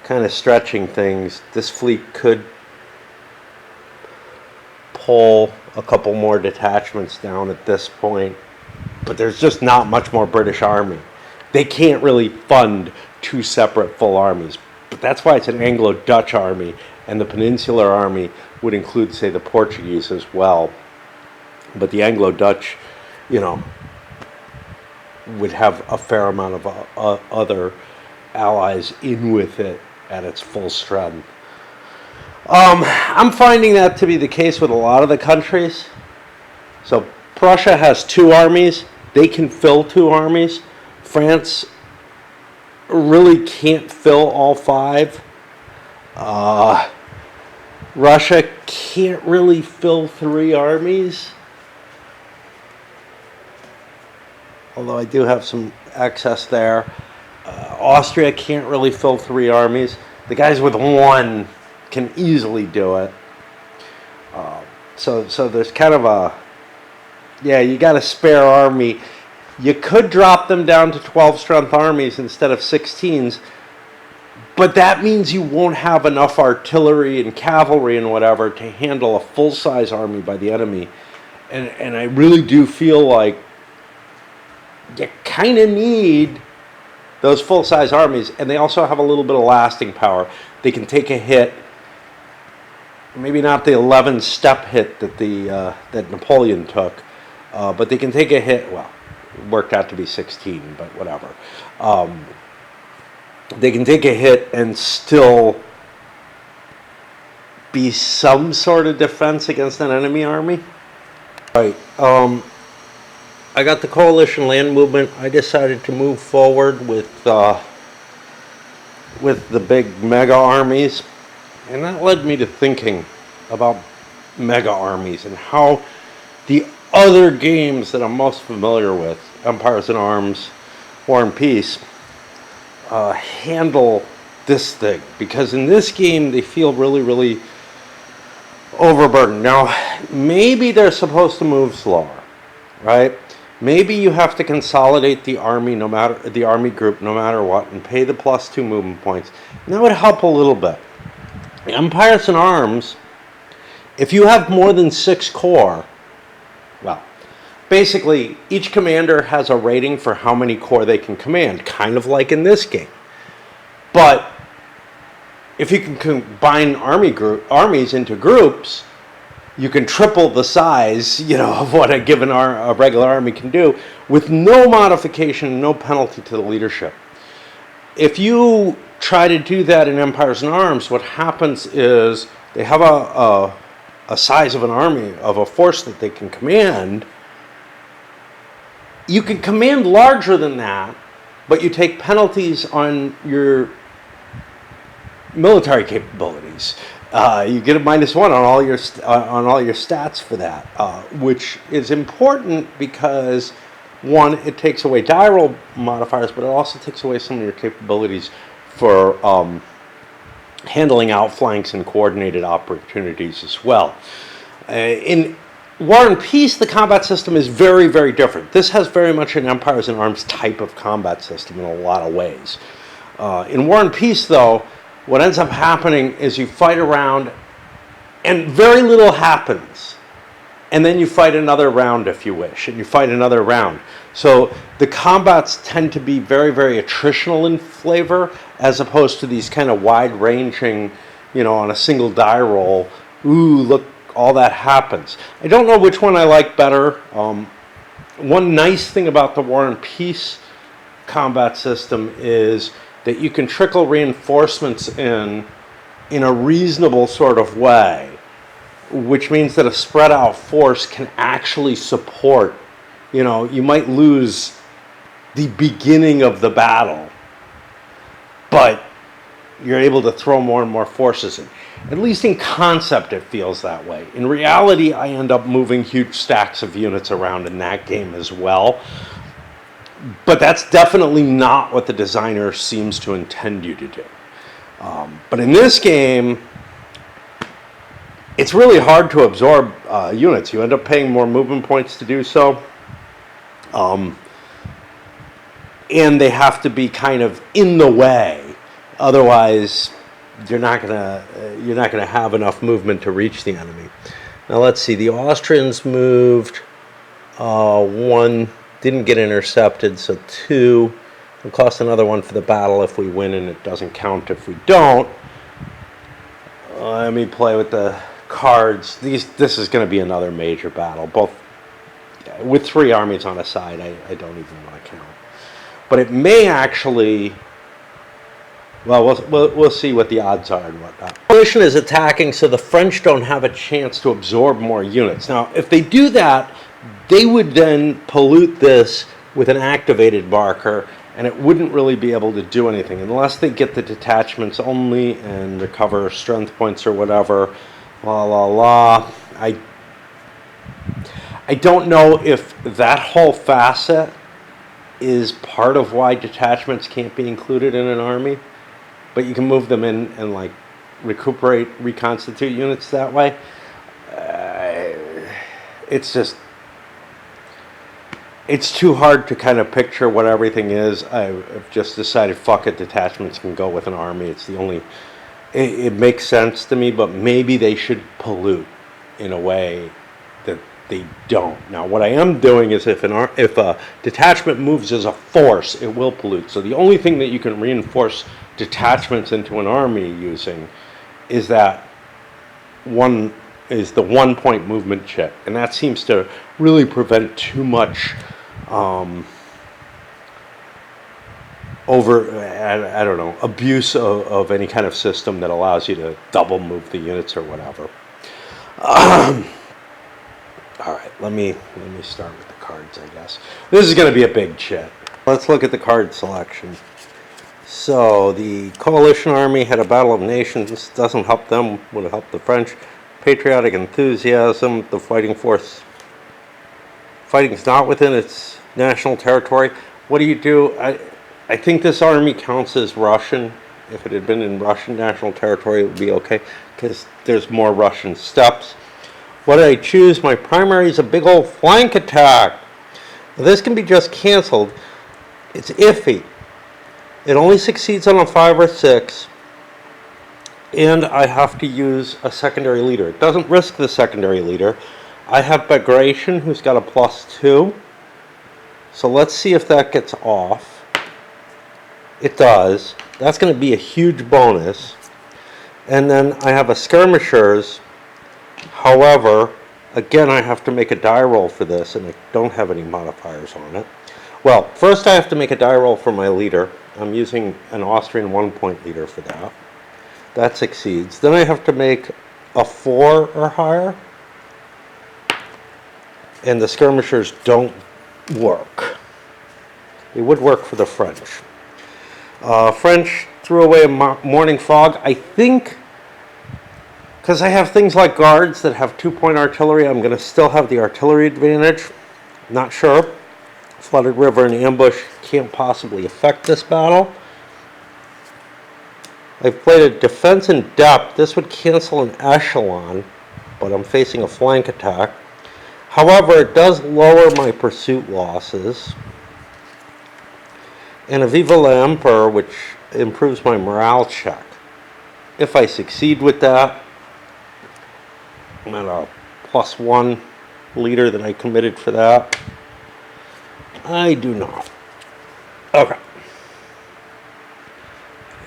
kind of stretching things. This fleet could pull a couple more detachments down at this point, but there's just not much more British Army. They can't really fund two separate full armies. But that's why it's an Anglo-Dutch army, and the Peninsular Army would include, say, the Portuguese as well. But the Anglo-Dutch, would have a fair amount of other allies in with it at its full strength. I'm finding that to be the case with a lot of the countries. So Prussia has two armies. They can fill two armies. France really can't fill all five. Russia can't really fill three armies. Although I do have some excess there. Austria can't really fill three armies. The guys with one can easily do it. So there's kind of you got a spare army. You could drop them down to 12 strength armies instead of 16s, but that means you won't have enough artillery and cavalry and whatever to handle a full-size army by the enemy. And I really do feel like you kind of need those full-size armies, and they also have a little bit of lasting power. They can take a hit, maybe not the 11-step hit that Napoleon took, but they can take a hit. Well, it worked out to be 16, but whatever. They can take a hit and still be some sort of defense against an enemy army. Right. I got the coalition land movement. I decided to move forward with the big mega armies, and that led me to thinking about mega armies and how the other games that I'm most familiar with, Empires in Arms, War and Peace, handle this thing, because in this game they feel really, really overburdened. Now, maybe they're supposed to move slower, right? Maybe you have to consolidate the army group no matter what, and pay the +2 movement points. And that would help a little bit. Empires in Arms, if you have more than 6 corps, well, basically each commander has a rating for how many corps they can command, kind of like in this game. But if you can combine armies into groups, you can triple the size, of what a regular army can do with no modification, no penalty to the leadership. If you try to do that in Empires in Arms, what happens is they have a size of an army, of a force that they can command. You can command larger than that, but you take penalties on your military capabilities. You get a -1 on all your stats for that, which is important because, one, it takes away die roll modifiers, but it also takes away some of your capabilities for handling outflanks and coordinated opportunities as well. In War and Peace, the combat system is very, very different. This has very much an Empires in Arms type of combat system in a lot of ways. In War and Peace, though, what ends up happening is you fight around and very little happens. And then you fight another round if you wish, and you fight another round. So the combats tend to be very, very attritional in flavor, as opposed to these kind of wide-ranging, on a single die roll, ooh, look, all that happens. I don't know which one I like better. One nice thing about the War and Peace combat system is that you can trickle reinforcements in a reasonable sort of way, which means that a spread out force can actually support, you might lose the beginning of the battle, but you're able to throw more and more forces in. At least in concept it feels that way. In reality, I end up moving huge stacks of units around in that game as well. But that's definitely not what the designer seems to intend you to do. But in this game, it's really hard to absorb units. You end up paying more movement points to do so. And they have to be kind of in the way. Otherwise, you're not gonna have enough movement to reach the enemy. Now let's see. The Austrians moved 1, didn't get intercepted, so 2. It'll cost another 1 for the battle if we win, and it doesn't count if we don't. Let me play with the cards. This is going to be another major battle. Both with 3 armies on a side, I don't even want to count. But it may actually. Well, we'll see what the odds are and whatnot. The coalition is attacking, so the French don't have a chance to absorb more units. Now, if they do that, they would then pollute this with an activated marker, and it wouldn't really be able to do anything unless they get the detachments only and recover strength points or whatever. La la la. I don't know if that whole facet is part of why detachments can't be included in an army, but you can move them in and like reconstitute units that way. It's too hard to kind of picture what everything is. I've just decided, fuck it, detachments can go with an army. It's the only, it makes sense to me, but maybe they should pollute in a way that they don't. Now, what I am doing is if a detachment moves as a force, it will pollute. So the only thing that you can reinforce detachments into an army using is the 1-point movement check, and that seems to really prevent too much abuse of any kind of system that allows you to double move the units or whatever. All right, let me start with the cards, I guess. This is going to be a big chit. Let's look at the card selection. So the coalition army had a battle of nations. Doesn't help them, would help the French. Patriotic enthusiasm. The fighting force. Fighting's not within its national territory. What do you do? I think this army counts as Russian. If it had been in Russian national territory, it would be okay because there's more Russian steppes. What did I choose? My primary is a big old flank attack. Now, this can be just canceled. It's iffy. It only succeeds on a 5 or 6, and I have to use a secondary leader. It doesn't risk the secondary leader. I have Bagration, who's got a +2. So let's see if that gets off. It does. That's going to be a huge bonus. And then I have a Skirmishers. However, again, I have to make a die roll for this, and I don't have any modifiers on it. Well, first I have to make a die roll for my leader. I'm using an Austrian 1-point leader for that. That succeeds. Then I have to make a 4 or higher. And the Skirmishers don't work. They would work for the French. French threw away a morning fog. I think, because I have things like guards that have 2-point artillery, I'm going to still have the artillery advantage. Not sure. Flooded River and ambush can't possibly affect this battle. I've played a defense in depth. This would cancel an echelon, but I'm facing a flank attack. However, it does lower my pursuit losses. And a Viva la Emperor, which improves my morale check. If I succeed with that, I'm at a +1 leader that I committed for that. I do not. Okay.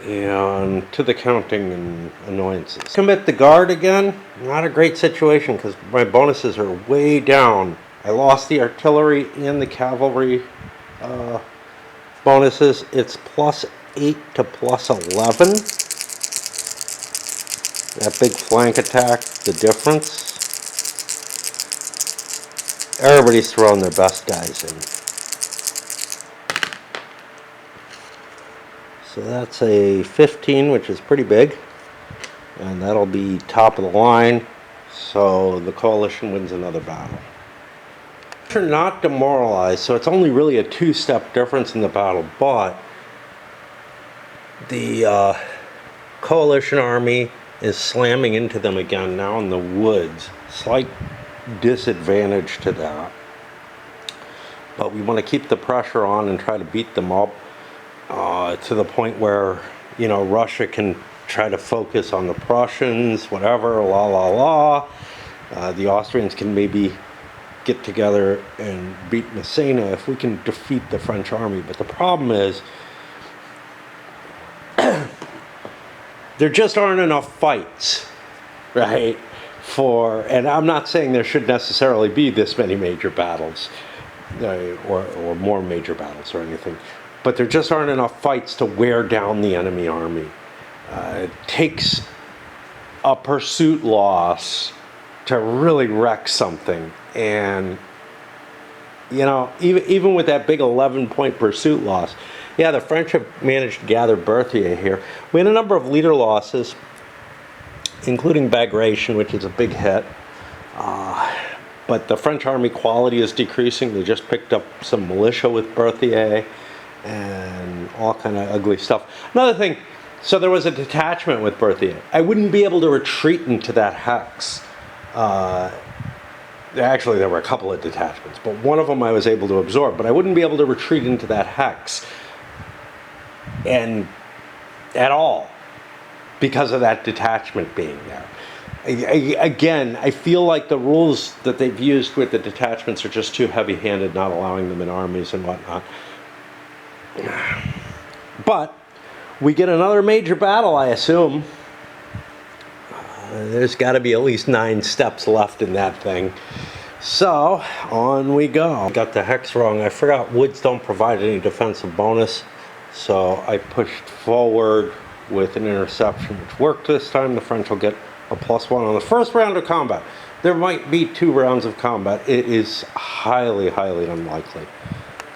And to the counting and annoyances. Commit the guard again. Not a great situation because my bonuses are way down. I lost the artillery and the cavalry bonuses. It's +8 to +11. That big flank attack, the difference. Everybody's throwing their best guys in. So that's a 15, which is pretty big. And that'll be top of the line. So the coalition wins another battle. They're not demoralized, so it's only really a 2-step difference in the battle. But the coalition army is slamming into them again now in the woods. Slight disadvantage to that. But we want to keep the pressure on and try to beat them up to the point where, you know, Russia can try to focus on the Prussians, whatever, la la la. The Austrians can maybe get together and beat Messina if we can defeat the French army. But the problem is, there just aren't enough fights, right? And I'm not saying there should necessarily be this many major battles, or more major battles or anything, but there just aren't enough fights to wear down the enemy army. It takes a pursuit loss to really wreck something. And, you know, even with that big 11-point pursuit loss, yeah, the French have managed to gather Berthier here. We had a number of leader losses, including Bagration, which is a big hit. But the French army quality is decreasing. They just picked up some militia with Berthier and all kind of ugly stuff. Another thing, so there was a detachment with Berthier. I wouldn't be able to retreat into that hex. Actually, there were a couple of detachments, but one of them I was able to absorb, but I wouldn't be able to retreat into that hex and at all because of that detachment being there. Again, I feel like the rules that they've used with the detachments are just too heavy-handed, not allowing them in armies and whatnot. But we get another major battle, I assume. There's got to be at least 9 steps left in that thing. So, on we go. Got the hex wrong. I forgot woods don't provide any defensive bonus. So I pushed forward with an interception, which worked this time. The French will get a +1 on the first round of combat. There might be 2 rounds of combat. It is highly, highly unlikely.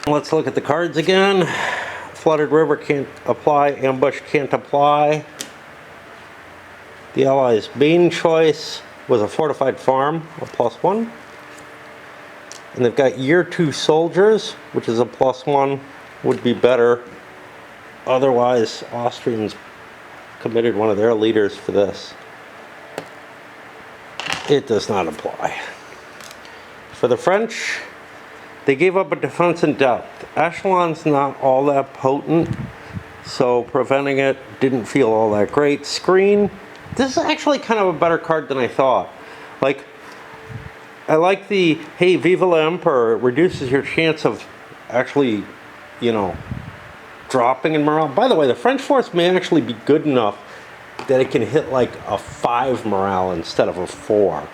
Let's look at the cards again. Flooded River can't apply. Ambush can't apply. The Allies' main choice was a fortified farm, a +1. And they've got Year 2 soldiers, which is a +1, would be better. Otherwise, Austrians committed one of their leaders for this. It does not apply. For the French, they gave up a defense in depth. Echelon's not all that potent, so preventing it didn't feel all that great. Screen, this is actually kind of a better card than I thought. Like, I like the, hey, Viva la Emperor, it reduces your chance of actually, you know, dropping in morale. By the way, the French force may actually be good enough that it can hit like a 5 morale instead of a 4,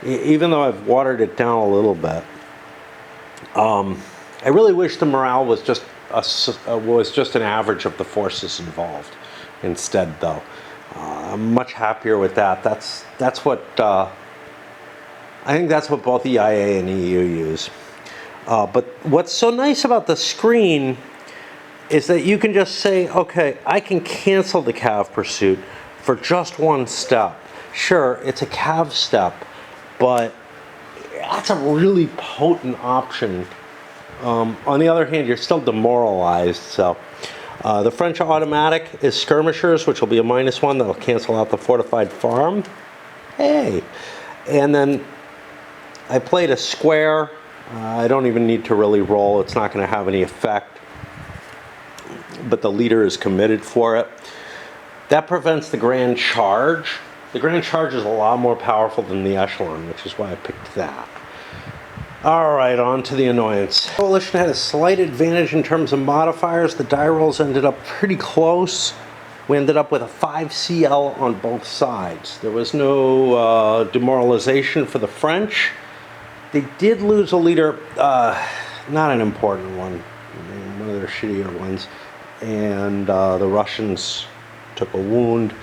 even though I've watered it down a little bit. I really wish the morale was just an average of the forces involved instead, though. I'm much happier with that. That's what I think that's what both EIA and EU use. But what's so nice about the screen is that you can just say, okay, I can cancel the cav pursuit for just 1 step. Sure, it's a cav step, but that's a really potent option. On the other hand, you're still demoralized. So the French automatic is skirmishers, which will be a -1. That'll cancel out the fortified farm. Hey, and then I played a square. I don't even need to really roll. It's not going to have any effect. But the leader is committed for it. That prevents the Grand Charge. The Grand Charge is a lot more powerful than the Echelon, which is why I picked that. Alright, on to the annoyance. Coalition had a slight advantage in terms of modifiers. The die rolls ended up pretty close. We ended up with a 5 CL on both sides. There was no demoralization for the French. They did lose a leader, not an important one of their shittier ones. And the Russians took a wound.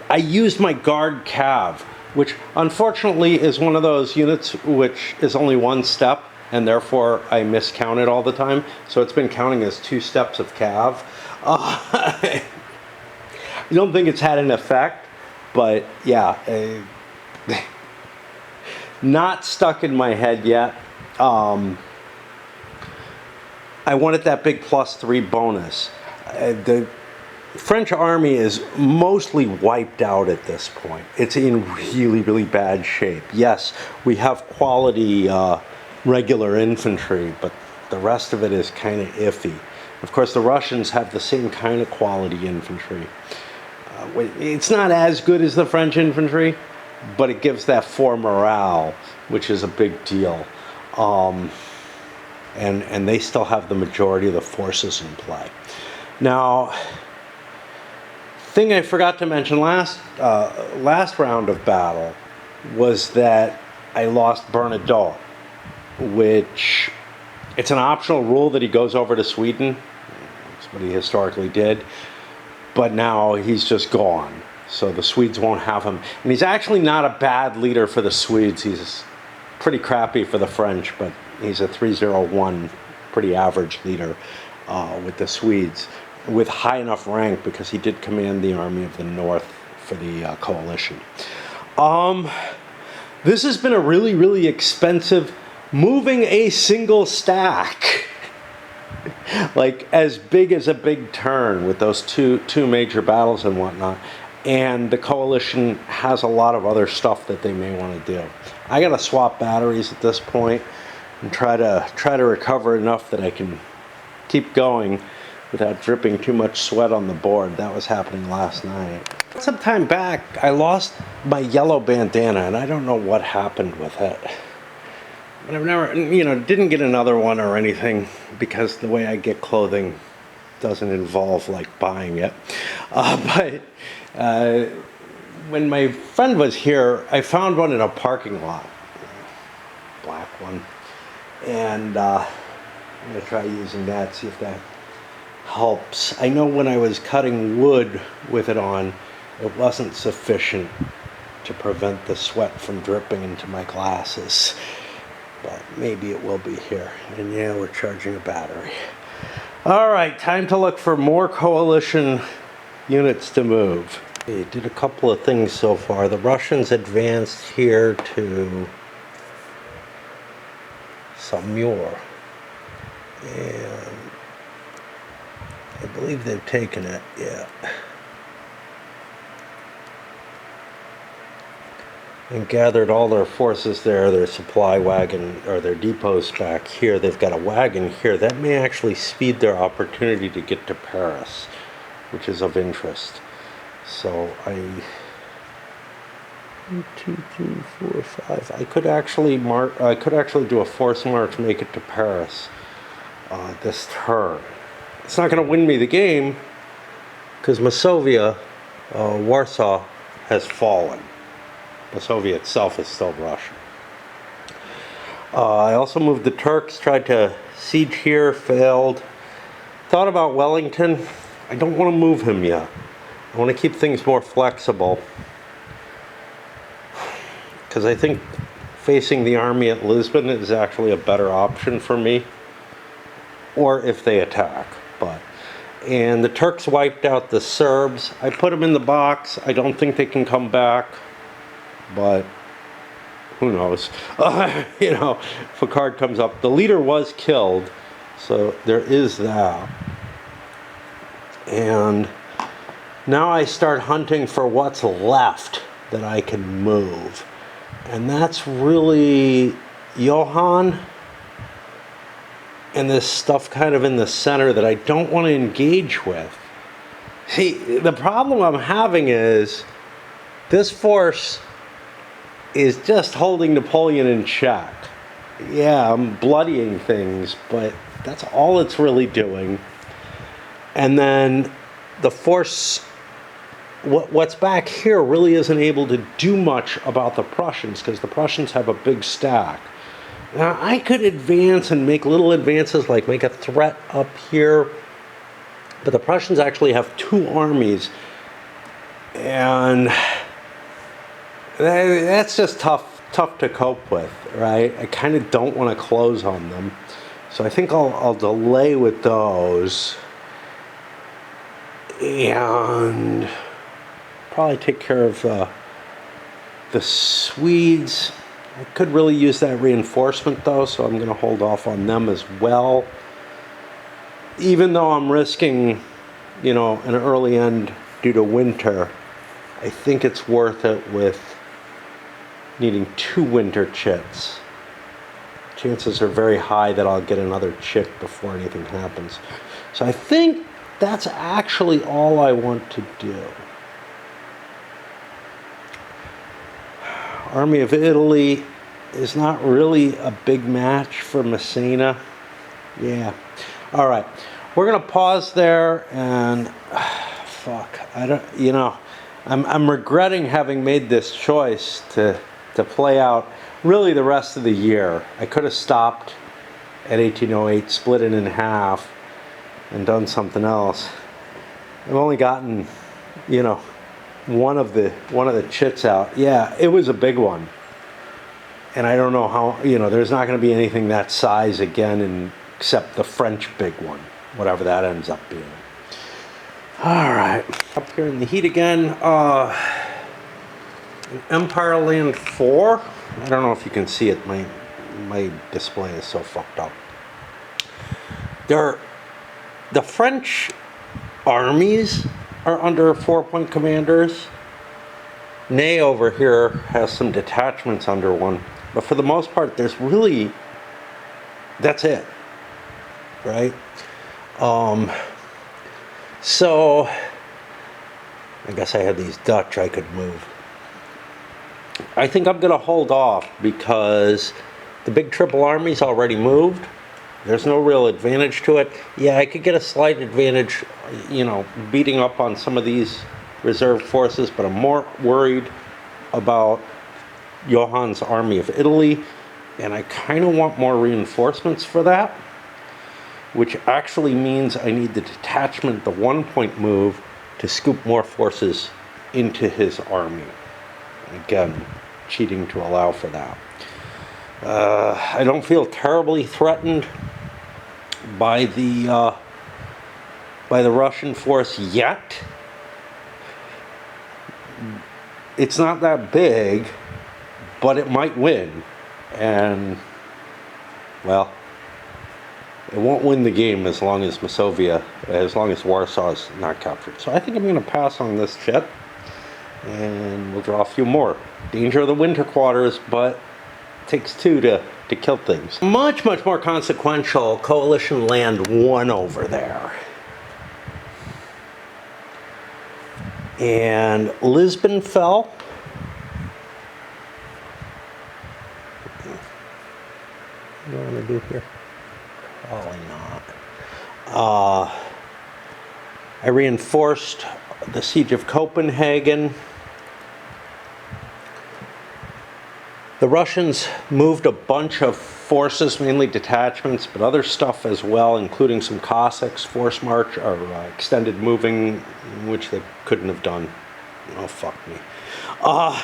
I used my Guard Cav, which unfortunately is one of those units which is only 1 step, and therefore I miscount it all the time. So it's been counting as 2 steps of Cav. I don't think it's had an effect, but yeah, not stuck in my head yet. I wanted that big +3 bonus. French army is mostly wiped out at this point. It's in really, really bad shape. Yes, we have quality regular infantry, but the rest of it is kind of iffy. Of course, the Russians have the same kind of quality infantry. It's not as good as the French infantry, but it gives that fort morale, which is a big deal. And they still have the majority of the forces in play. Now, thing I forgot to mention last round of battle was that I lost Bernadotte, which it's an optional rule that he goes over to Sweden. That's what he historically did. But now he's just gone. So the Swedes won't have him. And he's actually not a bad leader for the Swedes. He's pretty crappy for the French, but he's a 301, pretty average leader with the Swedes, with high enough rank because he did command the Army of the North for the coalition. This has been a really, really expensive moving a single stack. Like as big as a big turn with those two major battles and whatnot. And the coalition has a lot of other stuff that they may want to do. I gotta swap batteries at this point and try to recover enough that I can keep going without dripping too much sweat on the board. That was happening last night. Some time back, I lost my yellow bandana, and I don't know what happened with it. But I've never, didn't get another one or anything because the way I get clothing doesn't involve like buying it. But when my friend was here, I found one in a parking lot, black one, and I'm gonna try using that, see if that helps. I know when I was cutting wood with it on, it wasn't sufficient to prevent the sweat from dripping into my glasses, but maybe it will be here. And yeah, we're charging a battery. All right, time to look for more coalition units to move. We did a couple of things so far. The Russians advanced here to Samur, and I believe they've taken it, yeah. And gathered all their forces there, their supply wagon, or their depots back here. They've got a wagon here. That may actually speed their opportunity to get to Paris, which is of interest. So 1, 2, 3, 4, 5. I could actually do a force march, make it to Paris this turn. It's not going to win me the game because Masovia, Warsaw, has fallen. Masovia itself is still Russian. I also moved the Turks, tried to siege here, failed. Thought about Wellington. I don't want to move him yet. I want to keep things more flexible because I think facing the army at Lisbon is actually a better option for me, or if they attack. And the Turks wiped out the Serbs. I put them in the box. I don't think they can come back, but who knows? If a card comes up. The leader was killed, so there is that. And now I start hunting for what's left that I can move. And that's really Johann and this stuff kind of in the center that I don't want to engage with. See, the problem I'm having is this force is just holding Napoleon in check. Yeah, I'm bloodying things, but that's all it's really doing. And then the force, what's back here really isn't able to do much about the Prussians because the Prussians have a big stack. Now, I could advance and make little advances, like make a threat up here, but the Prussians actually have 2 armies, and that's just tough to cope with, right? I kind of don't want to close on them, so I think I'll delay with those, and probably take care of the Swedes. I could really use that reinforcement though, so I'm going to hold off on them as well. Even though I'm risking an early end due to winter, I think it's worth it with needing 2 winter chits. Chances are very high that I'll get another chit before anything happens. So I think that's actually all I want to do. Army of Italy is not really a big match for Massena. Yeah. All right. We're going to pause there and fuck. I'm regretting having made this choice to play out really the rest of the year. I could have stopped at 1808, split it in half, and done something else. I've only gotten, one of the chits out. Yeah, it was a big one. And I don't know how, there's not going to be anything that size again except the French big one, whatever that ends up being. All right, up here in the heat again. Empire Land 4. I don't know if you can see it. My display is so fucked up. The French armies are under 4-point commanders. Ney over here has some detachments under one, but for the most part, that's it, right? So I guess I had these Dutch I could move. I think I'm going to hold off because the big triple army's already moved. There's no real advantage to it. Yeah, I could get a slight advantage, beating up on some of these reserve forces, but I'm more worried about Johann's Army of Italy, and I kind of want more reinforcements for that, which actually means I need the detachment, the 1-point move, to scoop more forces into his army. Again, cheating to allow for that. I don't feel terribly threatened by the Russian force yet. It's not that big, but it might win. And, well, it won't win the game as long as Warsaw is not captured. So I think I'm going to pass on this chit. And we'll draw a few more. Danger of the winter quarters, but it takes 2 to kill things. Much, much more consequential, Coalition Land 1 over there. And Lisbon fell. What do I want to do here? Probably not. I reinforced the Siege of Copenhagen. The Russians moved a bunch of forces, mainly detachments, but other stuff as well, including some Cossacks, force march, or extended moving, which they couldn't have done. Oh, fuck me. I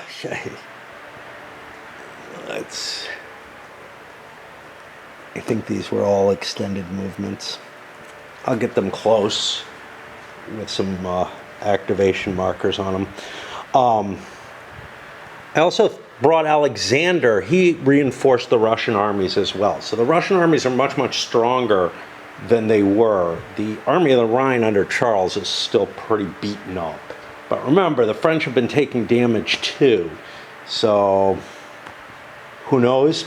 think these were all extended movements. I'll get them close with some activation markers on them. I also brought Alexander. He reinforced the Russian armies as well. So the Russian armies are much, much stronger than they were. The Army of the Rhine under Charles is still pretty beaten up. But remember, the French have been taking damage too. So, who knows?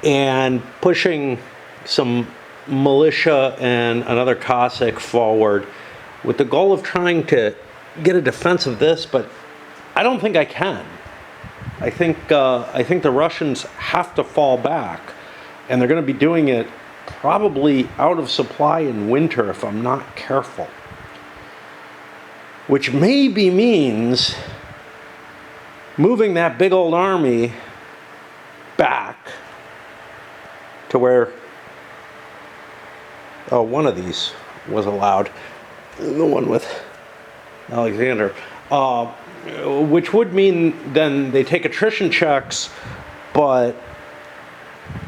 And pushing some militia and another Cossack forward with the goal of trying to get a defense of this, but I don't think I can. I think the Russians have to fall back, and they're going to be doing it probably out of supply in winter if I'm not careful. Which maybe means moving that big old army back to where one of these was allowed, the one with Alexander, which would mean then they take attrition checks, but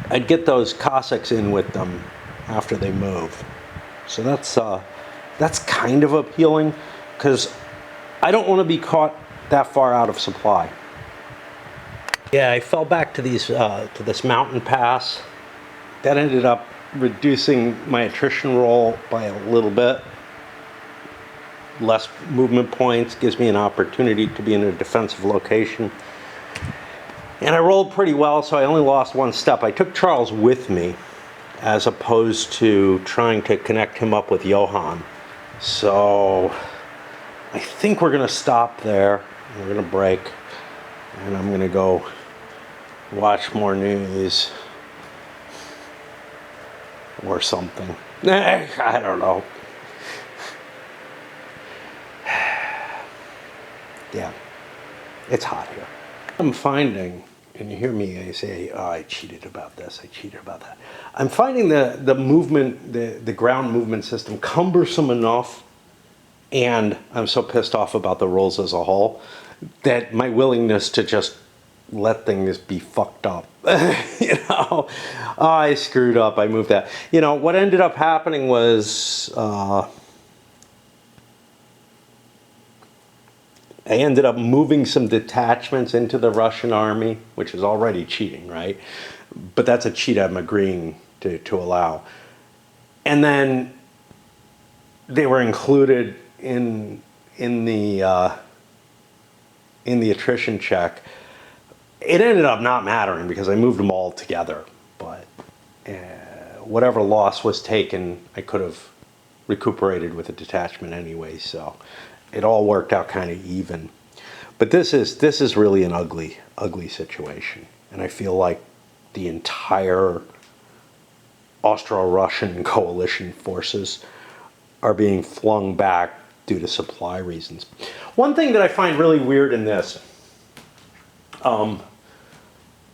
I'd get those Cossacks in with them after they move. So that's kind of appealing, because I don't want to be caught that far out of supply. Yeah, I fell back to this mountain pass. That ended up reducing my attrition roll by a little bit. Less movement points gives me an opportunity to be in a defensive location. And I rolled pretty well, so I only lost one step. I took Charles with me, as opposed to trying to connect him up with Johan. So I think we're going to stop there. We're going to break, and I'm going to go watch more news or something. I don't know. Yeah, it's hot here. I'm finding, and you hear me say, oh, I cheated about this, I cheated about that. I'm finding the movement, the ground movement system cumbersome enough, and I'm so pissed off about the rules as a whole, that my willingness to just let things be fucked up. You know, oh, I screwed up, I moved that. You know, what ended up happening was, I ended up moving some detachments into the Russian army, which is already cheating, right? But that's a cheat I'm agreeing to allow. And then they were included in the attrition check. It ended up not mattering because I moved them all together. But whatever loss was taken, I could have recuperated with a detachment anyway. So it all worked out kind of even. But this is really an ugly situation. And I feel like the entire Austro-Russian coalition forces are being flung back due to supply reasons. One thing that I find really weird in this,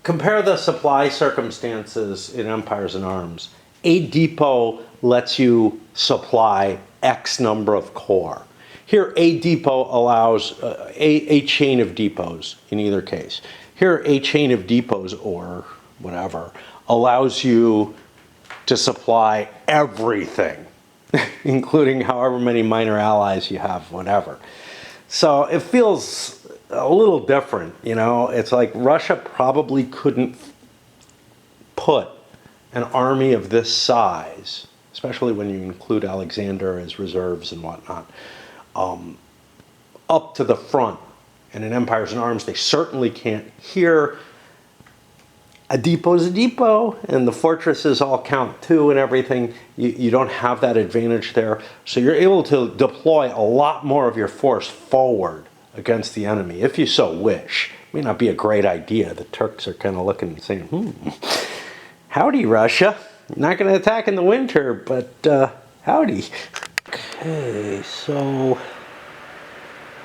compare the supply circumstances in Empires in Arms. A depot lets you supply X number of corps. Here, a depot allows a chain of depots in either case. Here, a chain of depots or whatever allows you to supply everything, including however many minor allies you have, whatever. So it feels a little different, you know? It's like Russia probably couldn't put an army of this size, especially when you include Alexander as reserves and whatnot, up to the front. And in Empires in Arms, they certainly can't. Here, a depot is a depot, and the fortresses all count too and everything. You don't have that advantage there. So you're able to deploy a lot more of your force forward against the enemy, if you so wish. It may not be a great idea. The Turks are kind of looking and saying, howdy, Russia. Not going to attack in the winter, but howdy. Okay, so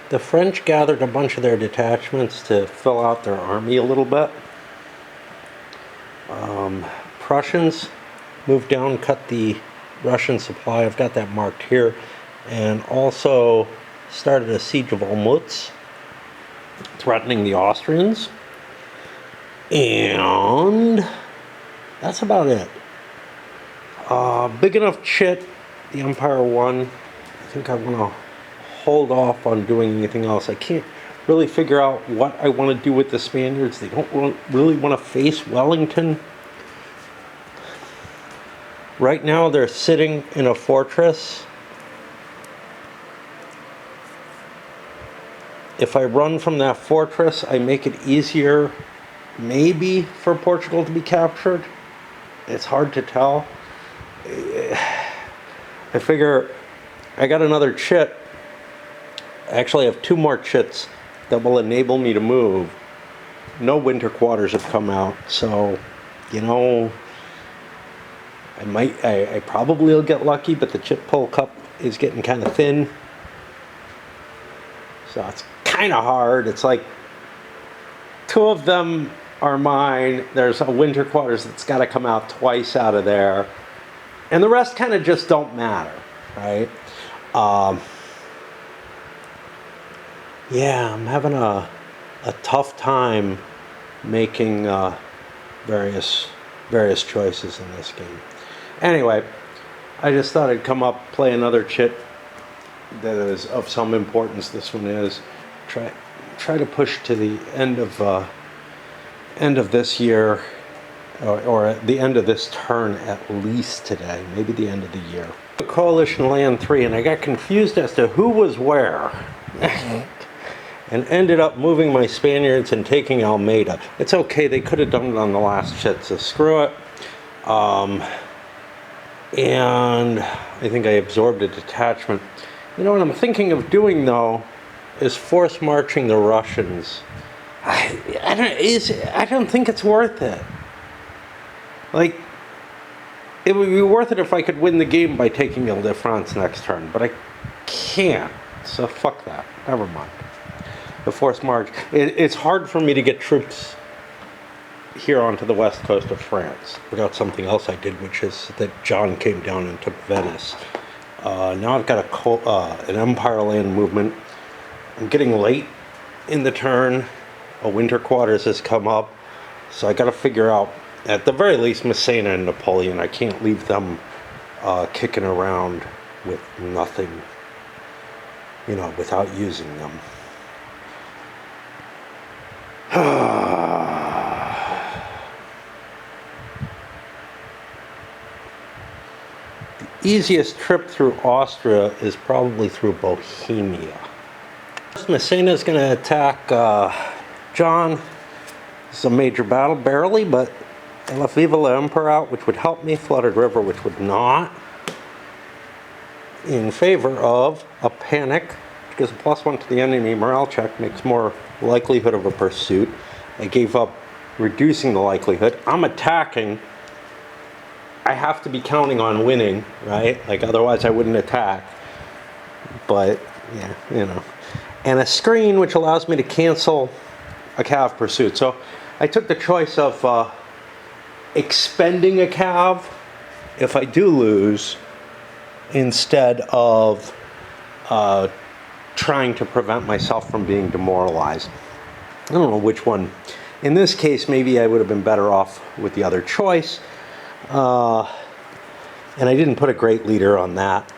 the French gathered a bunch of their detachments to fill out their army a little bit. Prussians moved down, cut the Russian supply. I've got that marked here. And also started a siege of Olmütz, threatening the Austrians. And that's about it. Big enough chit, the Empire won. I think I want to hold off on doing anything else. I can't really figure out what I want to do with the Spaniards. They don't really want to face Wellington. Right now they're sitting in a fortress. If I run from that fortress, I make it easier, maybe, for Portugal to be captured. It's hard to tell. I figure I got another chit. I actually have 2 more chits that will enable me to move. No winter quarters have come out, so, you know, I probably will get lucky, but the chit pull cup is getting kind of thin. So it's kind of hard. It's like 2 of them are mine. There's a winter quarters that's got to come out twice out of there. And the rest kind of just don't matter, right? Yeah, I'm having a tough time making various choices in this game. Anyway, I just thought I'd come up, play another chit that is of some importance. This one is try to push to the end of this year or at the end of this turn at least today, maybe the end of the year. Coalition Land 3, and I got confused as to who was where. And ended up moving my Spaniards and taking Almeida. It's okay, they could have done it on the last shit, so screw it. And I think I absorbed a detachment. You know what I'm thinking of doing though is force marching the Russians. I don't think it's worth it. Like, it would be worth it if I could win the game by taking Ile-de-France next turn, but I can't, so fuck that, never mind. The force march, it's hard for me to get troops here onto the west coast of France without something else I did, which is that John came down and took Venice. Now I've got an Empire land movement. I'm getting late in the turn. A winter quarters has come up, so I got to figure out, at the very least, Massena and Napoleon. I can't leave them kicking around with nothing, you know, without using them. The easiest trip through Austria is probably through Bohemia. Massena is going to attack John. This is a major battle, barely, but I left Viva la Emperor out, which would help me, Flooded River, which would not, in favor of a panic, which gives a +1 to the enemy morale check, makes more likelihood of a pursuit. I gave up reducing the likelihood. I'm attacking. I have to be counting on winning, right? Like, otherwise I wouldn't attack. But, yeah, you know. And a screen which allows me to cancel a cav pursuit. So I took the choice of expending a cav if I do lose, instead of trying to prevent myself from being demoralized. I don't know which one. In this case, maybe I would have been better off with the other choice. And I didn't put a great leader on that.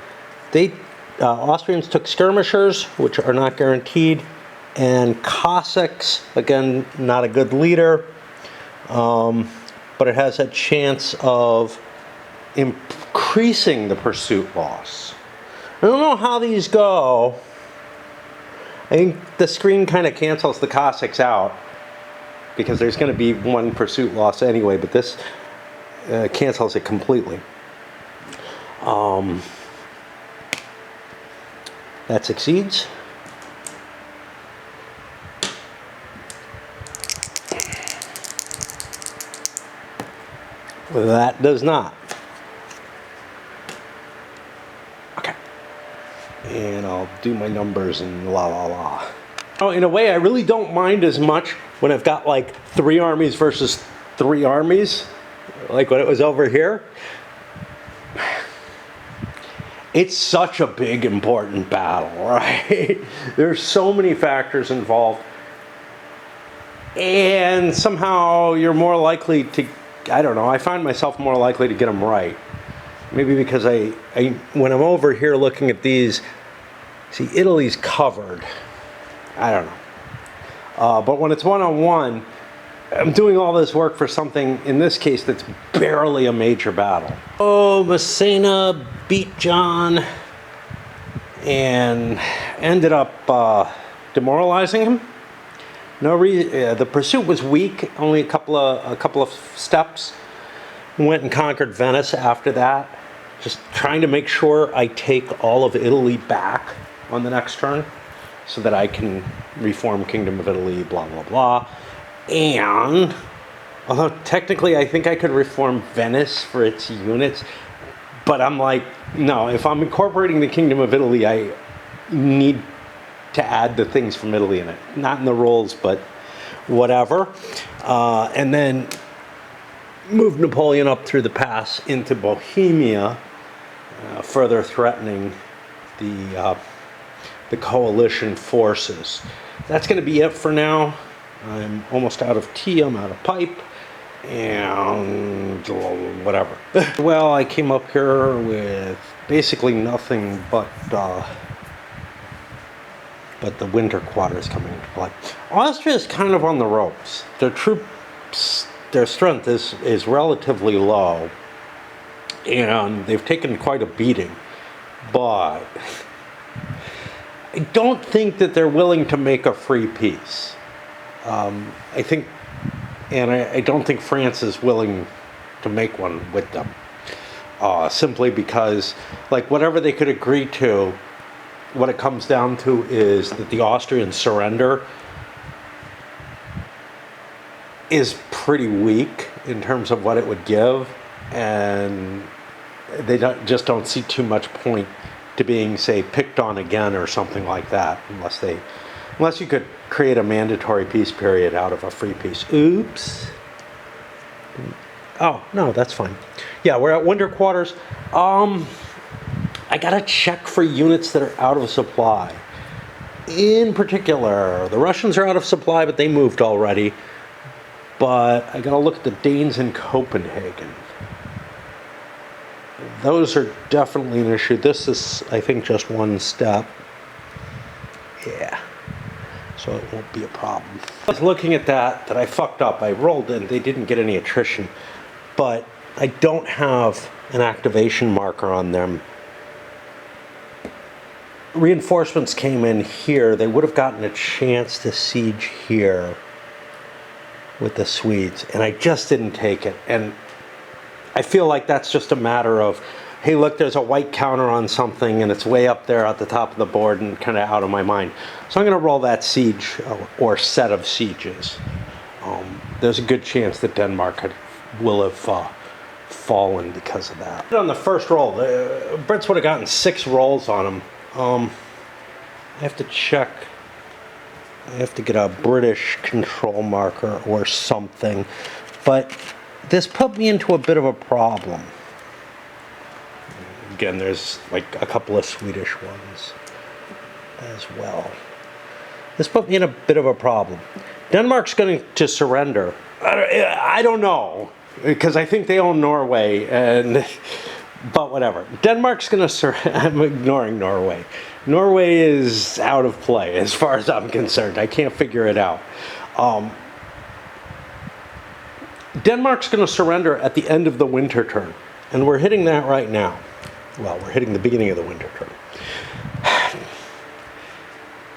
Austrians took skirmishers, which are not guaranteed, and Cossacks, again, not a good leader, but it has a chance of increasing the pursuit loss. I don't know how these go. I think the screen kind of cancels the Cossacks out, because there's going to be one pursuit loss anyway, but this cancels it completely. That succeeds. That does not. Okay. And I'll do my numbers and la la la. Oh, in a way, I really don't mind as much when I've got like 3 armies versus 3 armies, like when it was over here. It's such a big, important battle, right? There's so many factors involved. And somehow you're more likely to, I don't know, I find myself more likely to get them right. Maybe because I when I'm over here looking at these, see, Italy's covered. I don't know. But when it's one-on-one, I'm doing all this work for something, in this case, that's barely a major battle. Oh, Massena beat John and ended up demoralizing him. The pursuit was weak, only a couple of steps. Went and conquered Venice after that. Just trying to make sure I take all of Italy back on the next turn so that I can reform Kingdom of Italy, blah, blah, blah. And, although technically I think I could reform Venice for its units, but I'm like, no, if I'm incorporating the Kingdom of Italy, I need to add the things from Italy in it. Not in the rules, but whatever. And then move Napoleon up through the pass into Bohemia, further threatening the coalition forces. That's going to be it for now. I'm almost out of tea, I'm out of pipe, and whatever. Well, I came up here with basically nothing but the winter quarters coming into play. Austria is kind of on the ropes. Their troops their strength is relatively low, and they've taken quite a beating. But I don't think that they're willing to make a free peace. I think, and I don't think France is willing to make one with them. Simply because, like, whatever they could agree to, what it comes down to is that the Austrians surrender is pretty weak in terms of what it would give, and they just don't see too much point to being, say, picked on again or something like that, unless you could create a mandatory peace period out of a free peace. Oops. Oh, no, that's fine. Yeah, we're at winter quarters. I gotta check for units that are out of supply. In particular, the Russians are out of supply, but they moved already. But I gotta look at the Danes in Copenhagen. Those are definitely an issue. This is, I think, just one step. Yeah. So it won't be a problem. I was looking at that I fucked up. I rolled in, they didn't get any attrition. But I don't have an activation marker on them. Reinforcements came in here. They would have gotten a chance to siege here with the Swedes, and I just didn't take it. And I feel like that's just a matter of, hey, look, there's a white counter on something, and it's way up there at the top of the board and kind of out of my mind. So I'm going to roll that siege or set of sieges. There's a good chance that Denmark will have fallen because of that. On the first roll, the Brits would have gotten 6 rolls on them. I have to check. I have to get a British control marker or something. But this put me into a bit of a problem. Again, there's like a couple of Swedish ones as well. This put me in a bit of a problem. Denmark's going to surrender. I don't know, because I think they own Norway, but whatever. Denmark's going to surrender. I'm ignoring Norway. Norway is out of play as far as I'm concerned. I can't figure it out. Denmark's going to surrender at the end of the winter turn, and we're hitting that right now. Well, we're hitting the beginning of the winter turn.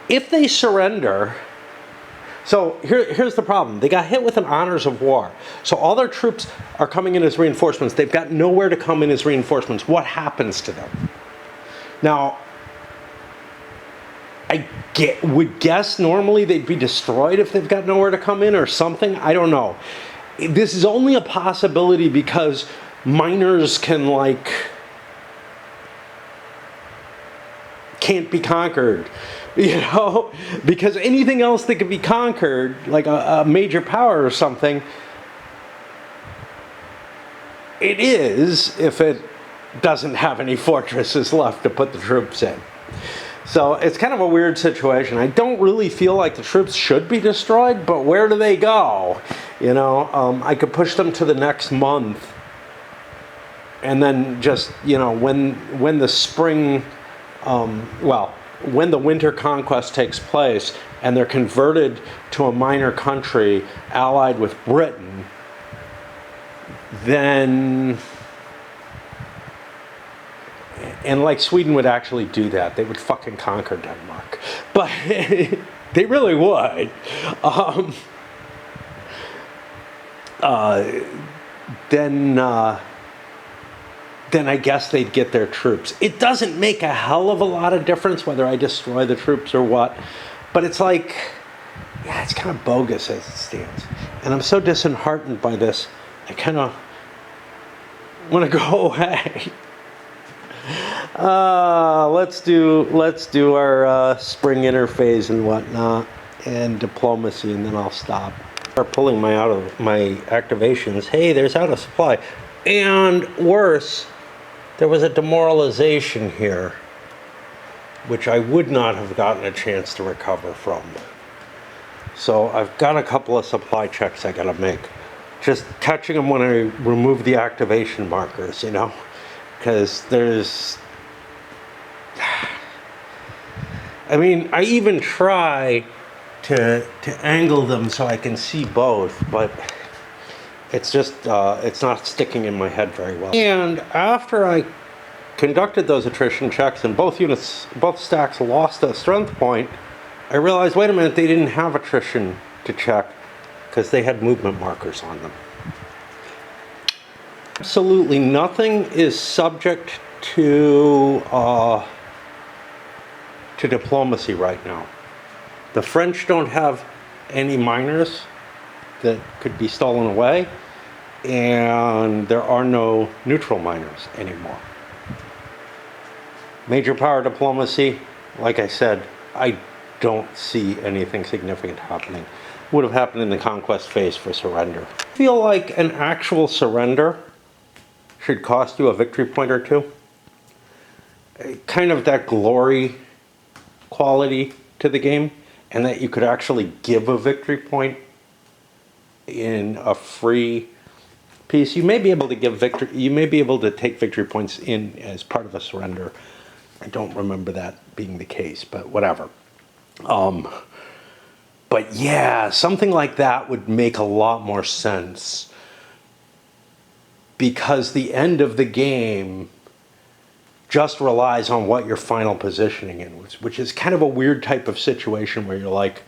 If they surrender, so here's the problem. They got hit with an honors of war. So all their troops are coming in as reinforcements. They've got nowhere to come in as reinforcements. What happens to them? Now, I would guess normally they'd be destroyed if they've got nowhere to come in or something. I don't know. This is only a possibility because miners can't be conquered, because anything else that could be conquered, like a major power or something, it is if it doesn't have any fortresses left to put the troops in. So it's kind of a weird situation. I don't really feel like the troops should be destroyed, but where do they go? I could push them to the next month, and then just, when the spring, when the winter conquest takes place and they're converted to a minor country allied with Britain, then, and like Sweden would actually do that. They would fucking conquer Denmark. But they really would. Then I guess they'd get their troops. It doesn't make a hell of a lot of difference whether I destroy the troops or what. But it's like, yeah, it's kind of bogus as it stands. And I'm so disheartened by this, I kind of want to go away. Let's do our spring interphase and whatnot and diplomacy, and then I'll stop. Start pulling my activations. Hey, there's out of supply, and worse, there was a demoralization here, which I would not have gotten a chance to recover from. So I've got a couple of supply checks I gotta make. Just catching them when I remove the activation markers, because there's, I even try to angle them so I can see both, but It's just, it's not sticking in my head very well. And after I conducted those attrition checks and both stacks lost a strength point, I realized, wait a minute, they didn't have attrition to check because they had movement markers on them. Absolutely nothing is subject to diplomacy right now. The French don't have any miners that could be stolen away, and there are no neutral miners anymore. Major power diplomacy, like I said, I don't see anything significant happening. Would have happened in the conquest phase for surrender. I feel like an actual surrender should cost you a victory point or two. Kind of that glory quality to the game, and that you could actually give a victory point in a free piece. You may be able to give victory, you may be able to take victory points in as part of a surrender. I don't remember that being the case, but whatever. But yeah, something like that would make a lot more sense, because the end of the game just relies on what your final positioning is, which is kind of a weird type of situation where you're like,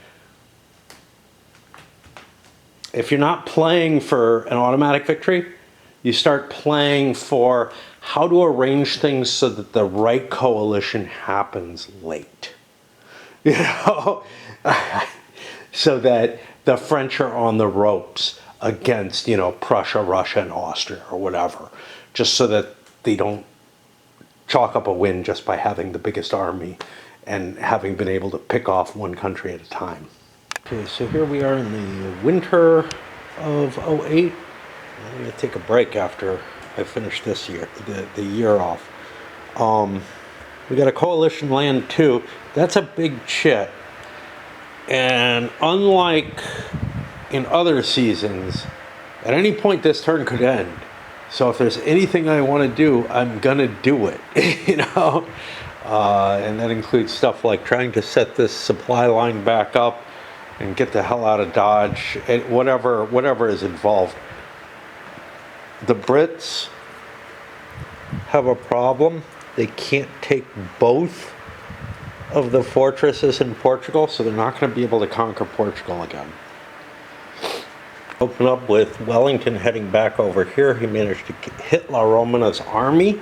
if you're not playing for an automatic victory, you start playing for how to arrange things so that the right coalition happens late. You know? So that the French are on the ropes against, you know, Prussia, Russia, and Austria, or whatever, just so that they don't chalk up a win just by having the biggest army and having been able to pick off one country at a time. Okay, so here we are in the winter of 08. I'm going to take a break after I finish this year, the year off. We got a coalition land 2. That's a big chit. And unlike in other seasons, at any point this turn could end. So if there's anything I want to do, I'm gonna do it, you know? And that includes stuff like trying to set this supply line back up and get the hell out of Dodge, and whatever is involved. The Brits have a problem. They can't take both of the fortresses in Portugal, so they're not going to be able to conquer Portugal again. Open up with Wellington heading back over here. He managed to hit La Roma's army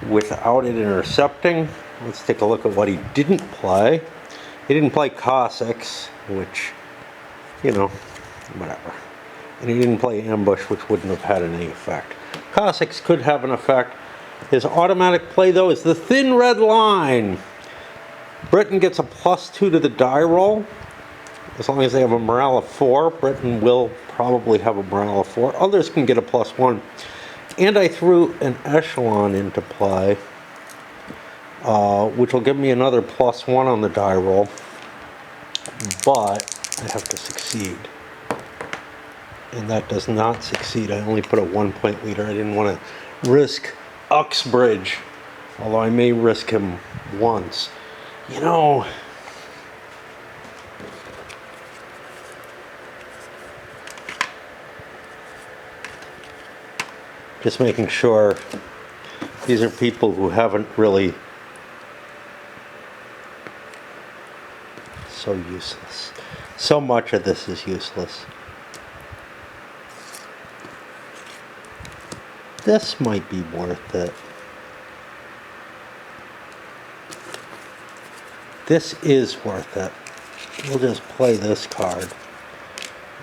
without it intercepting. Let's take a look at what he didn't play. He didn't play Cossacks, which, you know, whatever. And he didn't play Ambush, which wouldn't have had any effect. Cossacks could have an effect. His automatic play, though, is the Thin Red Line. Britain gets a +2 to the die roll. As long as they have a morale of 4, Britain will probably have a morale of 4. Others can get a +1. And I threw an echelon into play, which will give me another +1 on the die roll. But I have to succeed. And that does not succeed. I only put a 1-point leader. I didn't want to risk Uxbridge, although I may risk him once. You know, just making sure these are people who haven't really, so useless. So much of this is useless. This might be worth it. This is worth it. We'll just play this card.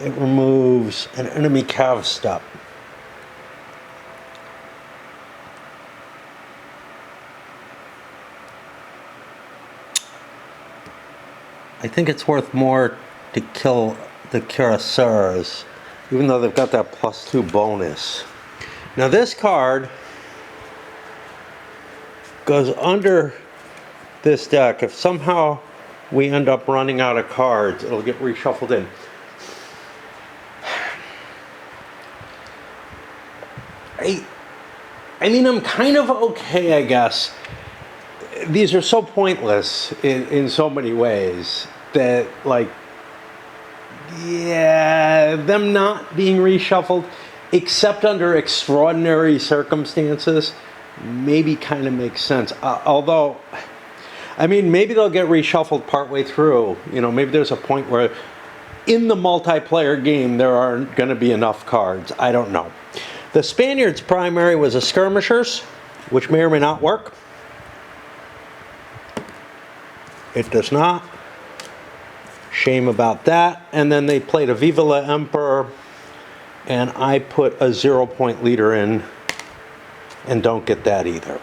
It removes an enemy cav step. I think it's worth more to kill the cuirassiers, even though they've got that +2 bonus. Now this card goes under this deck. If somehow we end up running out of cards, it'll get reshuffled in. I mean, I'm kind of okay, I guess. These are so pointless in so many ways that, like, yeah, them not being reshuffled, except under extraordinary circumstances, maybe kind of makes sense. Although, I mean, maybe they'll get reshuffled partway through. You know, maybe there's a point where in the multiplayer game there aren't going to be enough cards. I don't know. The Spaniards' primary was a skirmishers, which may or may not work. It does not. Shame about that. And then they played a Viva la Emperor, and I put a 0-point leader in and don't get that either.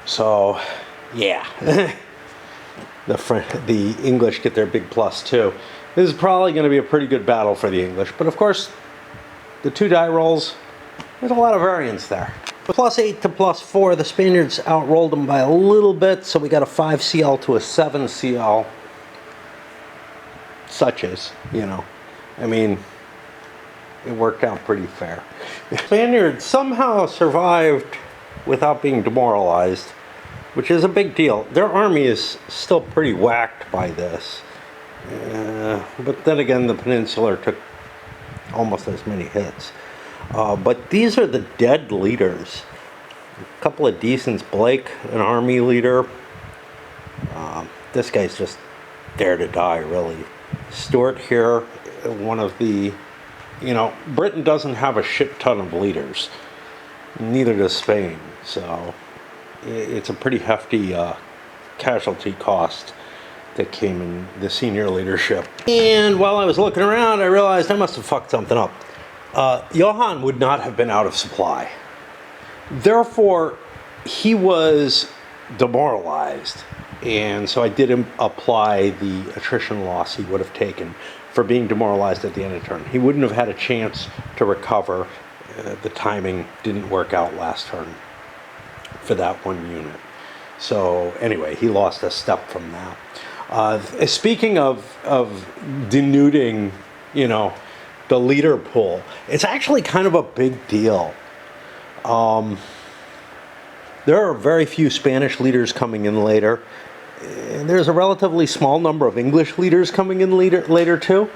So, yeah. The English get their big plus too. This is probably going to be a pretty good battle for the English, but of course, the 2 die rolls, there's a lot of variance there. +8 to +4, the Spaniards outrolled them by a little bit, so we got a 5 CL to a 7 CL. Such as, you know, I mean, it worked out pretty fair. The Spaniards somehow survived without being demoralized, which is a big deal. Their army is still pretty whacked by this. But then again, the Peninsular took almost as many hits. But these are the dead leaders. A couple of decents. Blake, an army leader. This guy's just dare to die, really. Stuart here, one of the, you know, Britain doesn't have a shit ton of leaders. Neither does Spain. So it's a pretty hefty casualty cost that came in the senior leadership. And while I was looking around, I realized I must have fucked something up. Johann would not have been out of supply. Therefore, he was demoralized. And so I did apply the attrition loss he would have taken for being demoralized at the end of the turn. He wouldn't have had a chance to recover. The timing didn't work out last turn for that one unit. So anyway, he lost a step from that. Speaking of denuding, you know, the leader pool, it's actually kind of a big deal. There are very few Spanish leaders coming in later. And there's a relatively small number of English leaders coming in later too.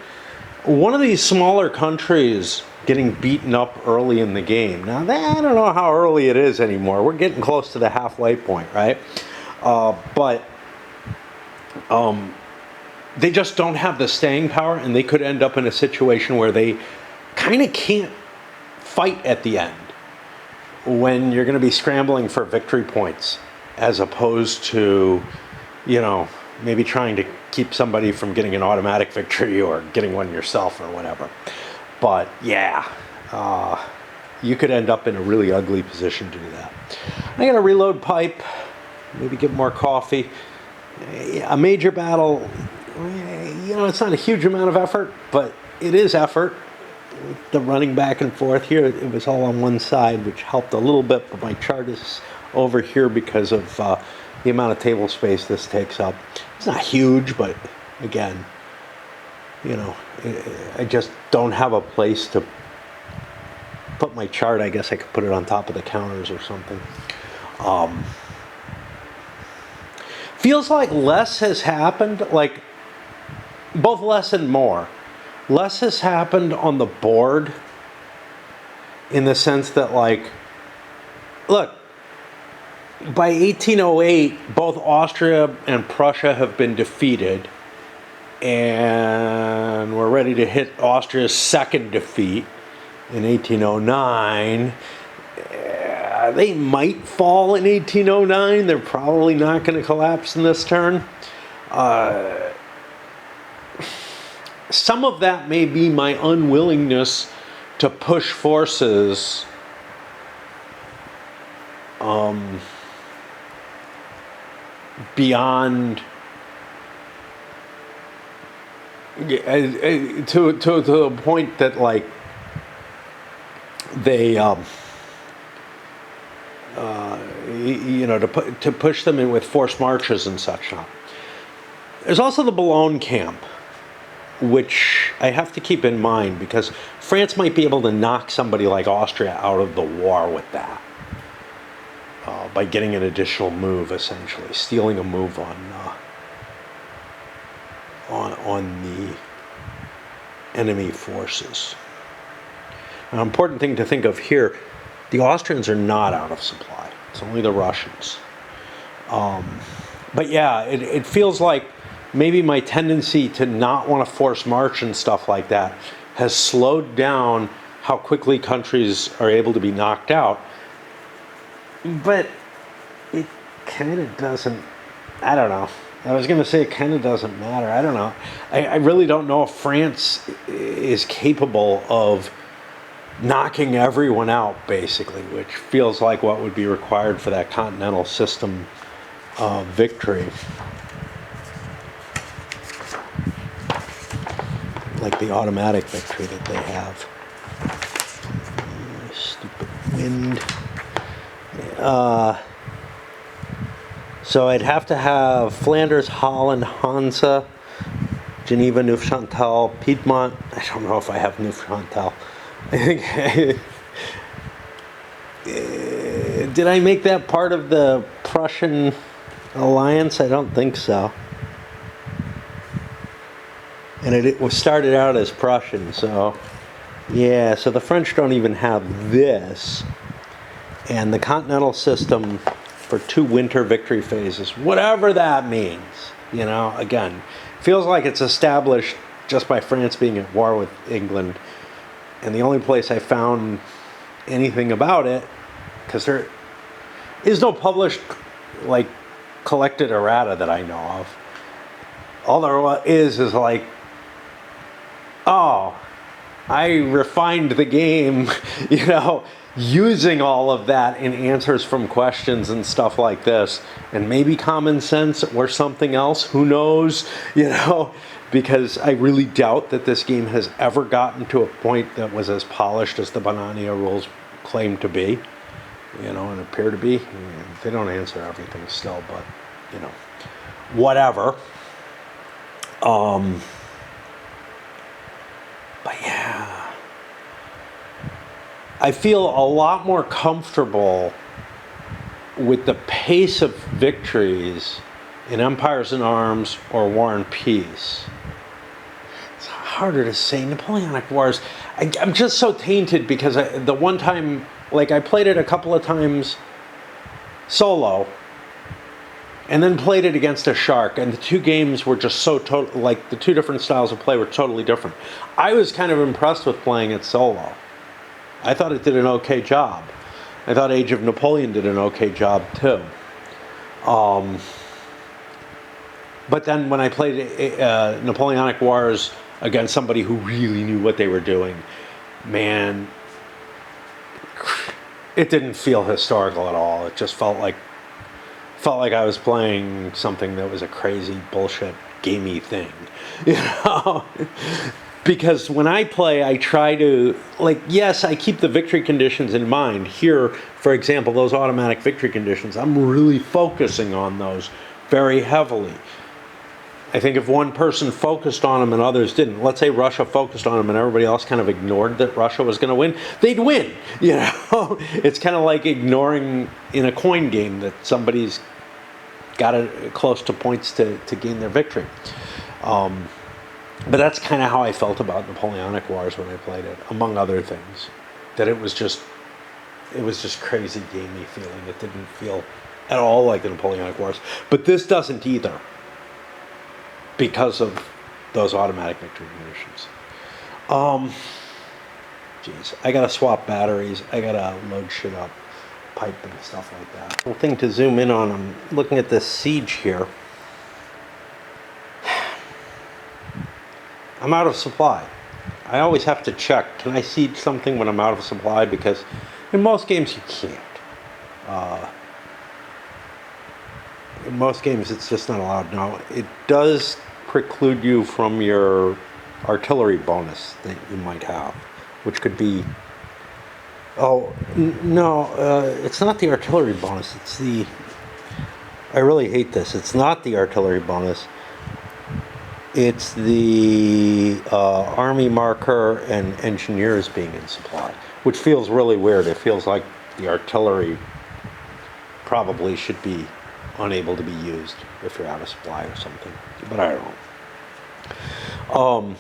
One of these smaller countries getting beaten up early in the game. Now, I don't know how early it is anymore. We're getting close to the halfway point, right? But they just don't have the staying power, and they could end up in a situation where they kind of can't fight at the end when you're going to be scrambling for victory points, as opposed to, you know, maybe trying to keep somebody from getting an automatic victory or getting one yourself or whatever. But yeah, you could end up in a really ugly position to do that. I'm gonna reload pipe, maybe get more coffee. A major battle, you know, it's not a huge amount of effort, but it is effort. The running back and forth here, it was all on one side, which helped a little bit, but my chart is over here because of the amount of table space this takes up. It's not huge, but again, you know, I just don't have a place to put my chart. I guess I could put it on top of the counters or something. Feels like less has happened, like both less and more. Less has happened on the board in the sense that, like, look, by 1808, both Austria and Prussia have been defeated, and we're ready to hit Austria's second defeat in 1809. They might fall in 1809. They're probably not going to collapse in this turn. Some of that may be my unwillingness to push forces beyond to the point that, like, they you know, to push them in with forced marches and such. There's also the Boulogne camp, which I have to keep in mind because France might be able to knock somebody like Austria out of the war with that. By getting an additional move, essentially stealing a move on the enemy forces. An important thing to think of here, the Austrians are not out of supply. It's only the Russians. But yeah, it feels like maybe my tendency to not want to force march and stuff like that has slowed down how quickly countries are able to be knocked out. But it kind of doesn't, I don't know. I was going to say it kind of doesn't matter. I don't know. I really don't know if France is capable of knocking everyone out, basically, which feels like what would be required for that continental system victory. Like the automatic victory that they have. Stupid wind. So I'd have to have Flanders, Holland, Hansa, Geneva, Neufchâtel, Piedmont. I don't know if I have Neufchâtel. I think. Did I make that part of the Prussian alliance? I don't think so. And it was started out as Prussian, so yeah. So the French don't even have this, and the continental system for 2 winter victory phases, whatever that means. You know, again, feels like it's established just by France being at war with England. And the only place I found anything about it, because there is no published, like, collected errata that I know of. All there is like, oh, I refined the game, you know, using all of that in answers from questions and stuff like this. And maybe common sense or something else, who knows, you know, because I really doubt that this game has ever gotten to a point that was as polished as the Banania rules claim to be, you know, and appear to be. They don't answer everything still, but, you know, whatever. But yeah, I feel a lot more comfortable with the pace of victories in Empires in Arms or War and Peace. It's harder to say. Napoleonic Wars, I'm just so tainted because the one time, like, I played it a couple of times solo and then played it against a shark, and the 2 games were just so like, the 2 different styles of play were totally different. I was kind of impressed with playing it solo. I thought it did an okay job. I thought Age of Napoleon did an okay job too. But then when I played Napoleonic Wars against somebody who really knew what they were doing, man, it didn't feel historical at all. It just felt like I was playing something that was a crazy bullshit gamey thing, you know. Because when I play, I try to, like, yes, I keep the victory conditions in mind. Here, for example, those automatic victory conditions, I'm really focusing on those very heavily. I think if one person focused on them and others didn't, let's say Russia focused on them and everybody else kind of ignored that Russia was going to win, they'd win, you know? It's kind of like ignoring in a coin game that somebody's got close to points to gain their victory. But that's kind of how I felt about Napoleonic Wars when I played it, among other things. That it was just crazy gamey feeling. It didn't feel at all like the Napoleonic Wars. But this doesn't either, because of those automatic victory conditions. Geez, I gotta swap batteries. I gotta load shit up, pipe and stuff like that. One thing to zoom in on, I'm looking at this siege here. I'm out of supply. I always have to check, can I siege something when I'm out of supply? Because in most games you can't. In most games it's just not allowed. Now, it does preclude you from your artillery bonus that you might have, which could be, it's not the artillery bonus, it's the, I really hate this, it's not the artillery bonus. It's the army marker and engineers being in supply, which feels really weird. It feels like the artillery probably should be unable to be used if you're out of supply or something. But I don't know. Um,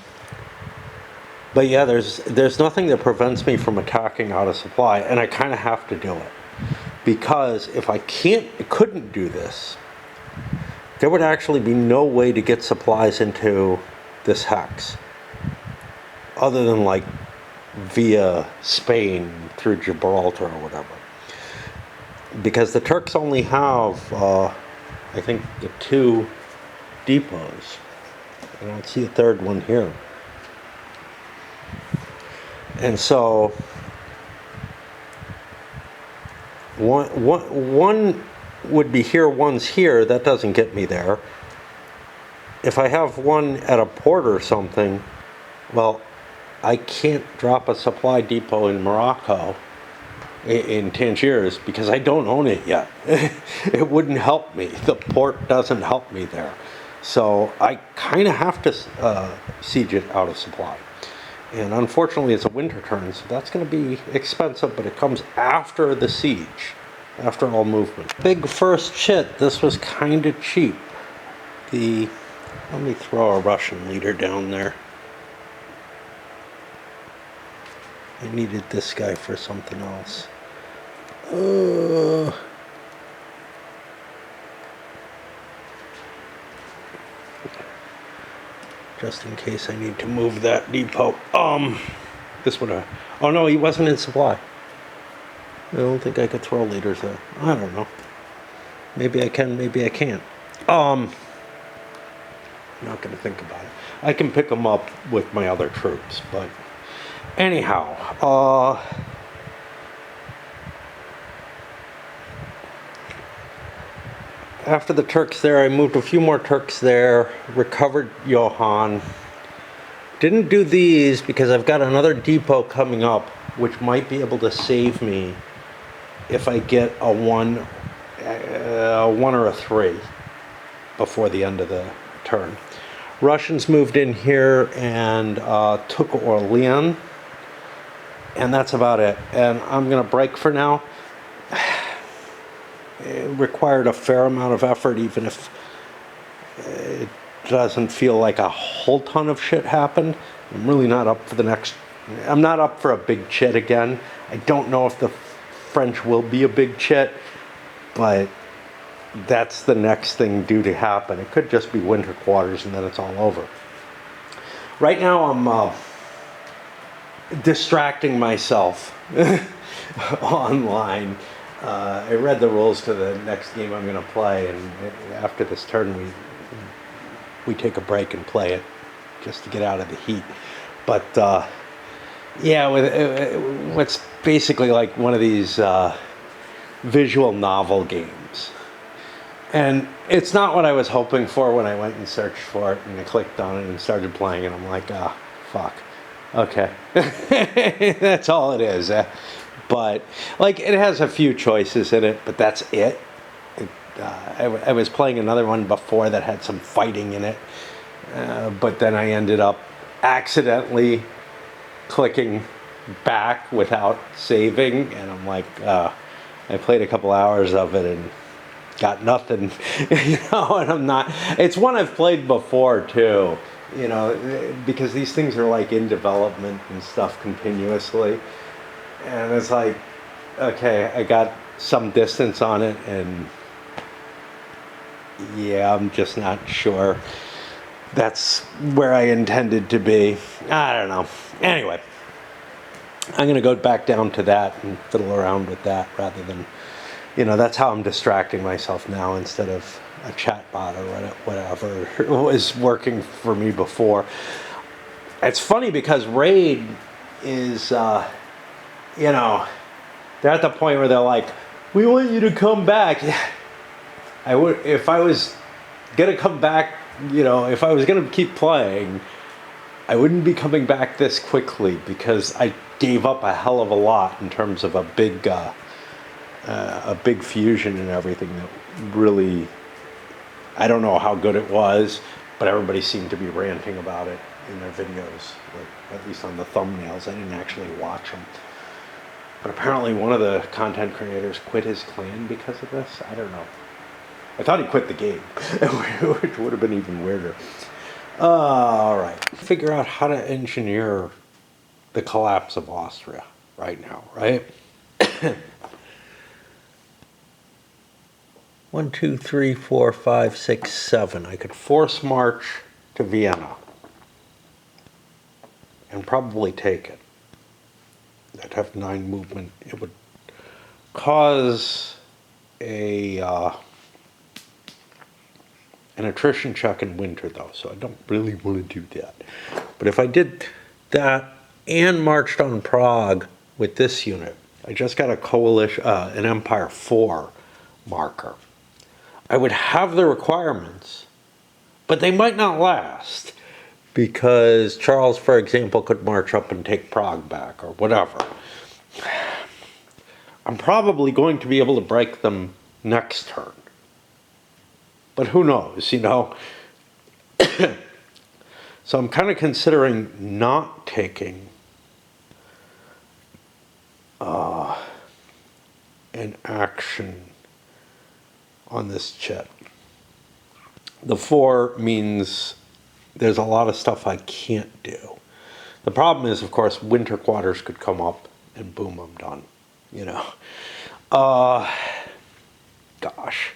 but yeah, there's nothing that prevents me from attacking out of supply, and I kind of have to do it because if I couldn't do this, there would actually be no way to get supplies into this hex, other than like via Spain through Gibraltar or whatever. Because the Turks only have, I think, the 2 depots. I don't see a third one here. And so, one would be here, one's here. That doesn't get me there. If I have one at a port or something, well, I can't drop a supply depot in Morocco, in Tangiers, because I don't own it yet. It wouldn't help me. The port doesn't help me there. So I kind of have to siege it out of supply. And unfortunately, it's a winter turn, so that's going to be expensive, but it comes after the siege, after all movement. Big first chit, this was kind of cheap. Let me throw a Russian leader down there. I needed this guy for something else. Just in case I need to move that depot. This would have. Oh no, he wasn't in supply. I don't think I could throw leaders there. I don't know. Maybe I can, maybe I can't. I'm not going to think about it. I can pick them up with my other troops, but anyhow, after the Turks there, I moved a few more Turks there, recovered Johan. Didn't do these because I've got another depot coming up, which might be able to save me if I get a 1 or a 3 before the end of the turn. Russians moved in here and took Orleans, and that's about it. And I'm going to break for now. It required a fair amount of effort, even if it doesn't feel like a whole ton of shit happened. I'm really not up for I'm not up for a big chit again. I don't know if the French will be a big chit, but that's the next thing due to happen. It could just be winter quarters and then it's all over. Right now I'm distracting myself online. I read the rules to the next game I'm going to play, and after this turn we take a break and play it just to get out of the heat. But yeah, what's basically like one of these visual novel games. And it's not what I was hoping for when I went and searched for it, and I clicked on it and started playing, and I'm like, fuck. Okay. That's all it is. But, like, it has a few choices in it, but that's it. I was playing another one before that had some fighting in it, but then I ended up accidentally clicking back without saving, and I'm like, I played a couple hours of it and got nothing, and I'm not, it's one I've played before too, because these things are like in development and stuff continuously, and it's like, okay, I got some distance on it, and yeah, I'm just not sure that's where I intended to be. I don't know. Anyway, I'm going to go back down to that and fiddle around with that rather than, that's how I'm distracting myself now instead of a chat bot or whatever was working for me before. It's funny because Raid is, they're at the point where they're like, we want you to come back. I would, if I was going to come back, if I was going to keep playing, I wouldn't be coming back this quickly because I gave up a hell of a lot in terms of a big fusion and everything that really, I don't know how good it was, but everybody seemed to be ranting about it in their videos, like, at least on the thumbnails. I didn't actually watch them. But apparently one of the content creators quit his clan because of this. I don't know. I thought he quit the game, which would have been even weirder. All right. Figure out how to engineer the collapse of Austria right now, right? 1, 2, 3, 4, 5, 6, 7. I could force march to Vienna and probably take it. I'd have 9 movement. It would cause an attrition check in winter, though, so I don't really want to do that. But if I did that and marched on Prague with this unit, I just got a coalition, an Empire 4 marker. I would have the requirements, but they might not last because Charles, for example, could march up and take Prague back or whatever. I'm probably going to be able to break them next turn. But who knows, you know? So I'm kind of considering not taking an action on this chit. The 4 means there's a lot of stuff I can't do. The problem is, of course, winter quarters could come up and boom, I'm done, you know. Gosh.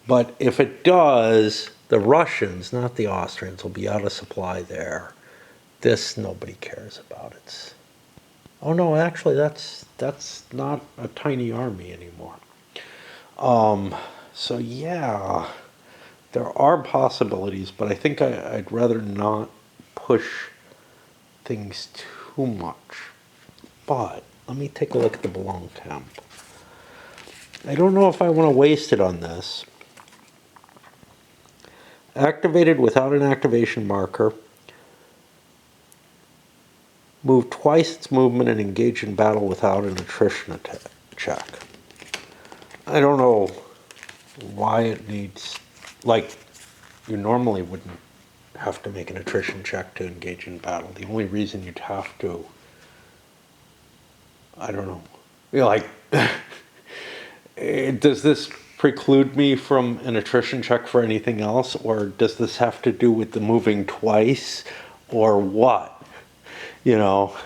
But if it does, the Russians, not the Austrians, will be out of supply there. This nobody cares about. It's, oh no, actually that's not a tiny army anymore. So yeah, there are possibilities, but I think I'd rather not push things too much. But let me take a look at the Boulogne temp. I don't know if I want to waste it on this. Activated without an activation marker. Move twice its movement and engage in battle without an attrition check. I don't know why it needs, like, you normally wouldn't have to make an attrition check to engage in battle. The only reason you'd have to, I don't know, you're like, does this preclude me from an attrition check for anything else, or does this have to do with the moving twice, or what? You know,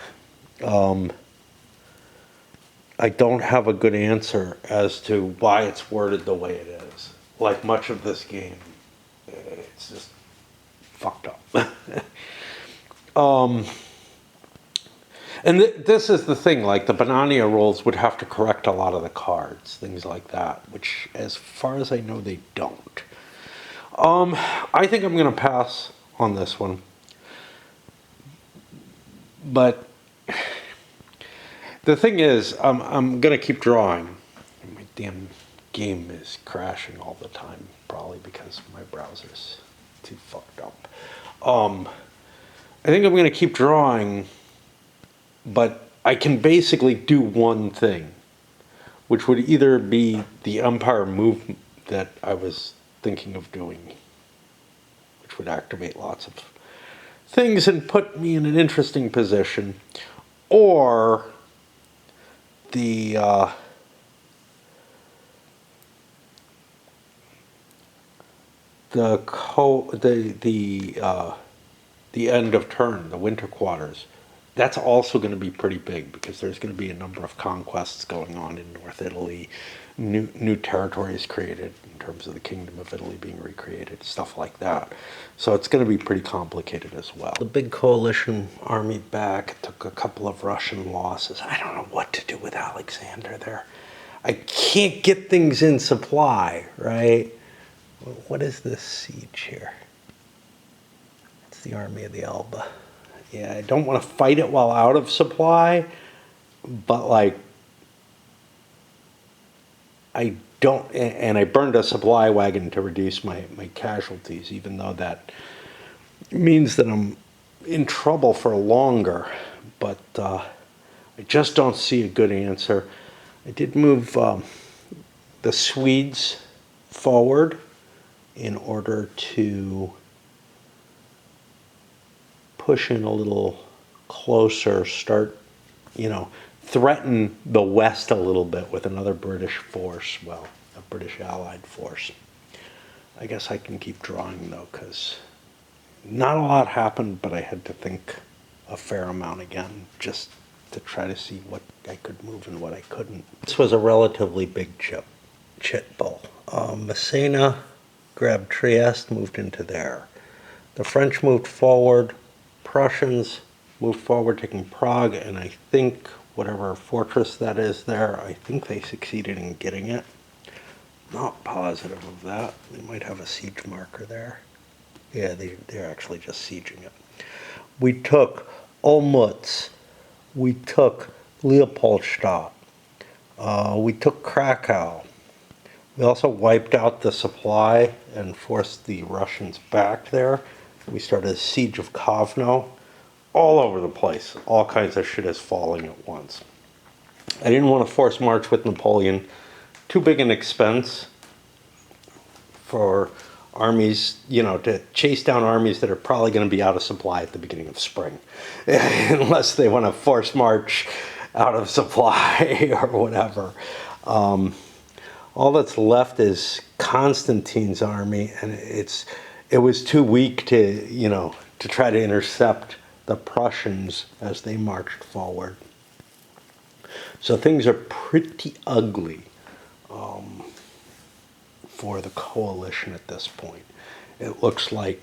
I don't have a good answer as to why it's worded the way it is. Like much of this game, it's just fucked up. And this is the thing, like the Banania rules would have to correct a lot of the cards, things like that, which as far as I know, they don't. I think I'm going to pass on this one. But the thing is, I'm going to keep drawing. My damn game is crashing all the time, probably because my browser's too fucked up. I think I'm going to keep drawing, but I can basically do one thing, which would either be the Empire move that I was thinking of doing, which would activate lots of things and put me in an interesting position, or the end of turn, the winter quarters. That's also going to be pretty big because there's going to be a number of conquests going on in North Italy, new territories created in terms of the Kingdom of Italy being recreated, stuff like that. So it's going to be pretty complicated as well. The big coalition army back took a couple of Russian losses. I don't know what to do with Alexander there. I can't get things in supply, right? What is this siege here? It's the Army of the Elbe. Yeah, I don't want to fight it while out of supply, but like, I don't, and I burned a supply wagon to reduce my casualties, even though that means that I'm in trouble for longer, but I just don't see a good answer. I did move the Swedes forward in order to push in a little closer, start, you know, threaten the West a little bit with another British force, well, a British allied force. I guess I can keep drawing though, because not a lot happened, but I had to think a fair amount again, just to try to see what I could move and what I couldn't. This was a relatively big chit bowl. Massena grabbed Trieste, moved into there. The French moved forward, Prussians moved forward, taking Prague, and I think whatever fortress that is there, I think they succeeded in getting it. Not positive of that. They might have a siege marker there. Yeah, they're actually just sieging it. We took Olmütz. We took Leopoldstadt. We took Krakow. We also wiped out the supply and forced the Russians back there. We started a siege of Kovno. All over the place. All kinds of shit is falling at once. I didn't want to force march with Napoleon. Too big an expense for armies, you know, to chase down armies that are probably going to be out of supply at the beginning of spring. Unless they want to force march out of supply or whatever. All that's left is Constantine's army, and it was too weak to, you know, to try to intercept the Prussians as they marched forward. So things are pretty ugly for the coalition at this point. It looks like,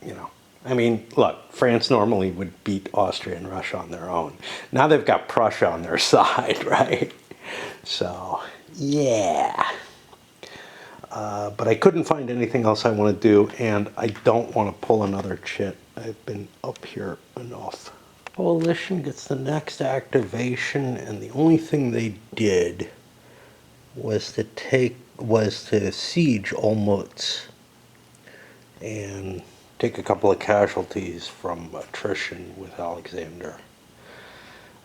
you know, I mean, look, France normally would beat Austria and Russia on their own. Now they've got Prussia on their side, right? So, yeah. But I couldn't find anything else I want to do, and I don't want to pull another chit. I've been up here enough. Coalition gets the next activation, and the only thing they did was to siege Olmütz and take a couple of casualties from attrition with Alexander.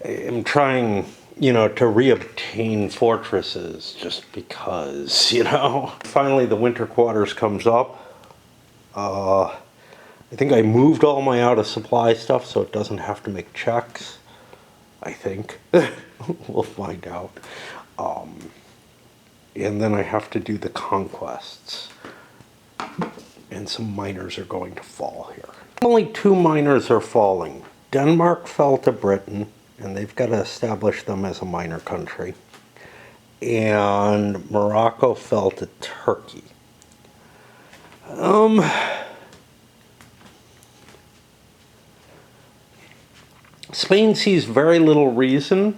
I'm trying, you know, to reobtain fortresses just because, you know. Finally, the winter quarters comes up. I think I moved all my out of supply stuff so it doesn't have to make checks. I think. We'll find out. And then I have to do the conquests. And some miners are going to fall here. Only 2 miners are falling. Denmark fell to Britain, and they've got to establish them as a minor country. And Morocco fell to Turkey. Spain sees very little reason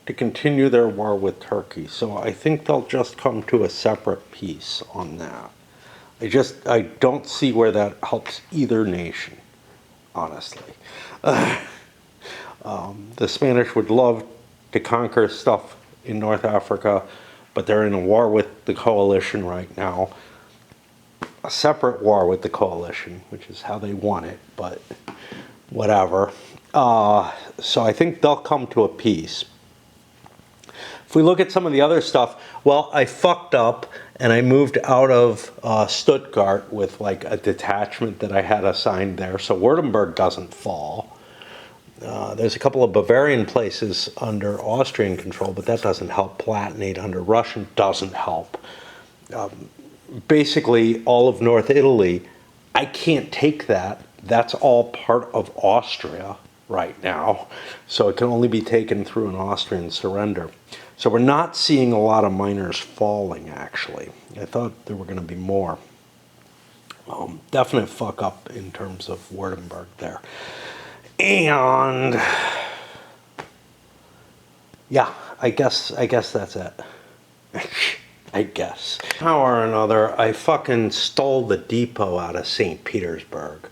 to continue their war with Turkey, so I think they'll just come to a separate peace on that. I don't see where that helps either nation, honestly. The Spanish would love to conquer stuff in North Africa, but they're in a war with the coalition right now. A separate war with the coalition, which is how they want it, but whatever. So I think they'll come to a peace. If we look at some of the other stuff, well, I fucked up and I moved out of Stuttgart with like a detachment that I had assigned there, so Württemberg doesn't fall. There's a couple of Bavarian places under Austrian control, but that doesn't help. Palatinate under Russian doesn't help. Basically, all of North Italy, I can't take that. That's all part of Austria right now, so it can only be taken through an Austrian surrender. So we're not seeing a lot of miners falling, actually. I thought there were going to be more. Definite fuck up in terms of Württemberg there. And yeah, I guess that's it. I guess. Somehow or another, I fucking stole the depot out of St. Petersburg.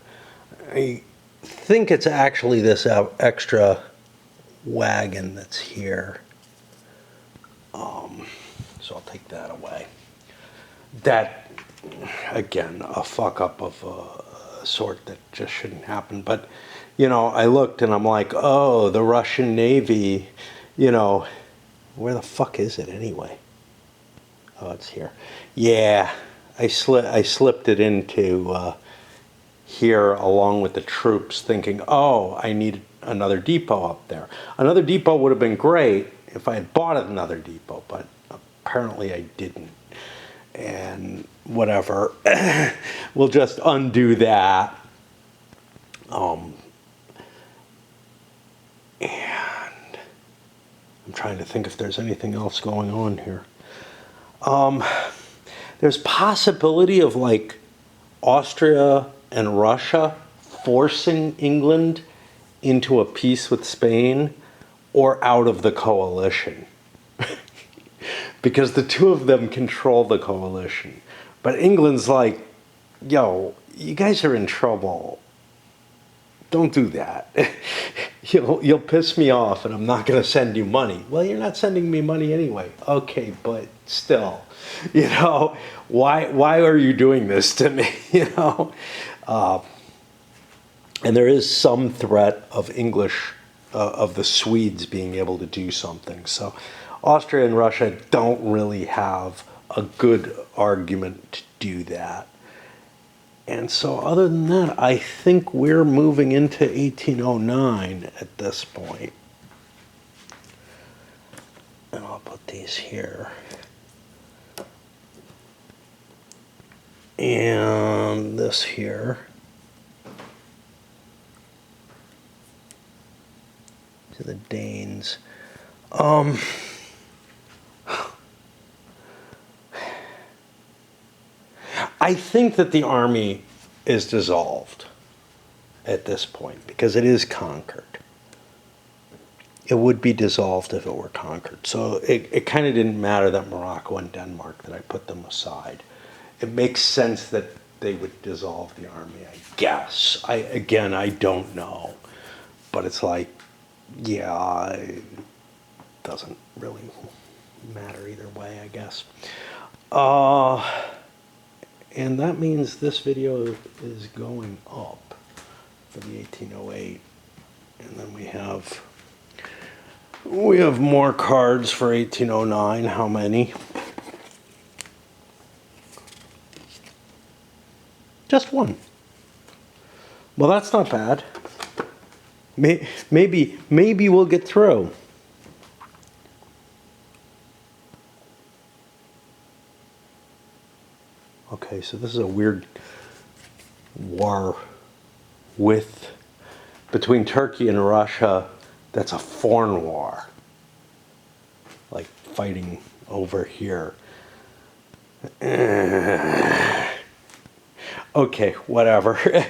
I think it's actually this extra wagon that's here. So I'll take that away. That, again, a fuck up of a sort that just shouldn't happen. But, you know, I looked and I'm like, oh, the Russian Navy, you know, where the fuck is it anyway? Oh, it's here. Yeah, I slipped it into here along with the troops thinking, oh, I need another depot up there. Another depot would have been great if I had bought another depot, but apparently I didn't. and whatever. We'll just undo that. And I'm trying to think if there's anything else going on here. There's possibility of like Austria and Russia forcing England into a peace with Spain or out of the coalition. Because the two of them control the coalition. But England's like, yo, you guys are in trouble. Don't do that. You'll piss me off and I'm not going to send you money. Well, you're not sending me money anyway. Okay, but still, why are you doing this to me? And there is some threat of of the Swedes being able to do something. So Austria and Russia don't really have a good argument to do that. And so other than that, I think we're moving into 1809 at this point. And I'll put these here. And this here. To the Danes. I think that the army is dissolved at this point because it is conquered. It would be dissolved if it were conquered. So it kind of didn't matter that Morocco and Denmark, that I put them aside. It makes sense that they would dissolve the army, I guess. I don't know. But it's like, yeah, it doesn't really matter either way, I guess. And that means this video is going up for the 1808. And then we have more cards for 1809. How many? Just one. Well, that's not bad. Maybe we'll get through. Okay, so this is a weird war between Turkey and Russia. That's a foreign war, like fighting over here. Okay, whatever.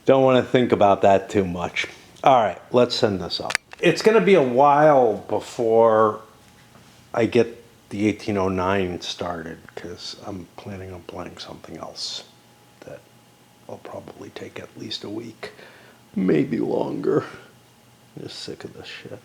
Don't want to think about that too much. All right, let's send this up. It's going to be a while before I get the 1809 started because I'm planning on playing something else that will probably take at least a week, maybe longer. I'm just sick of this shit.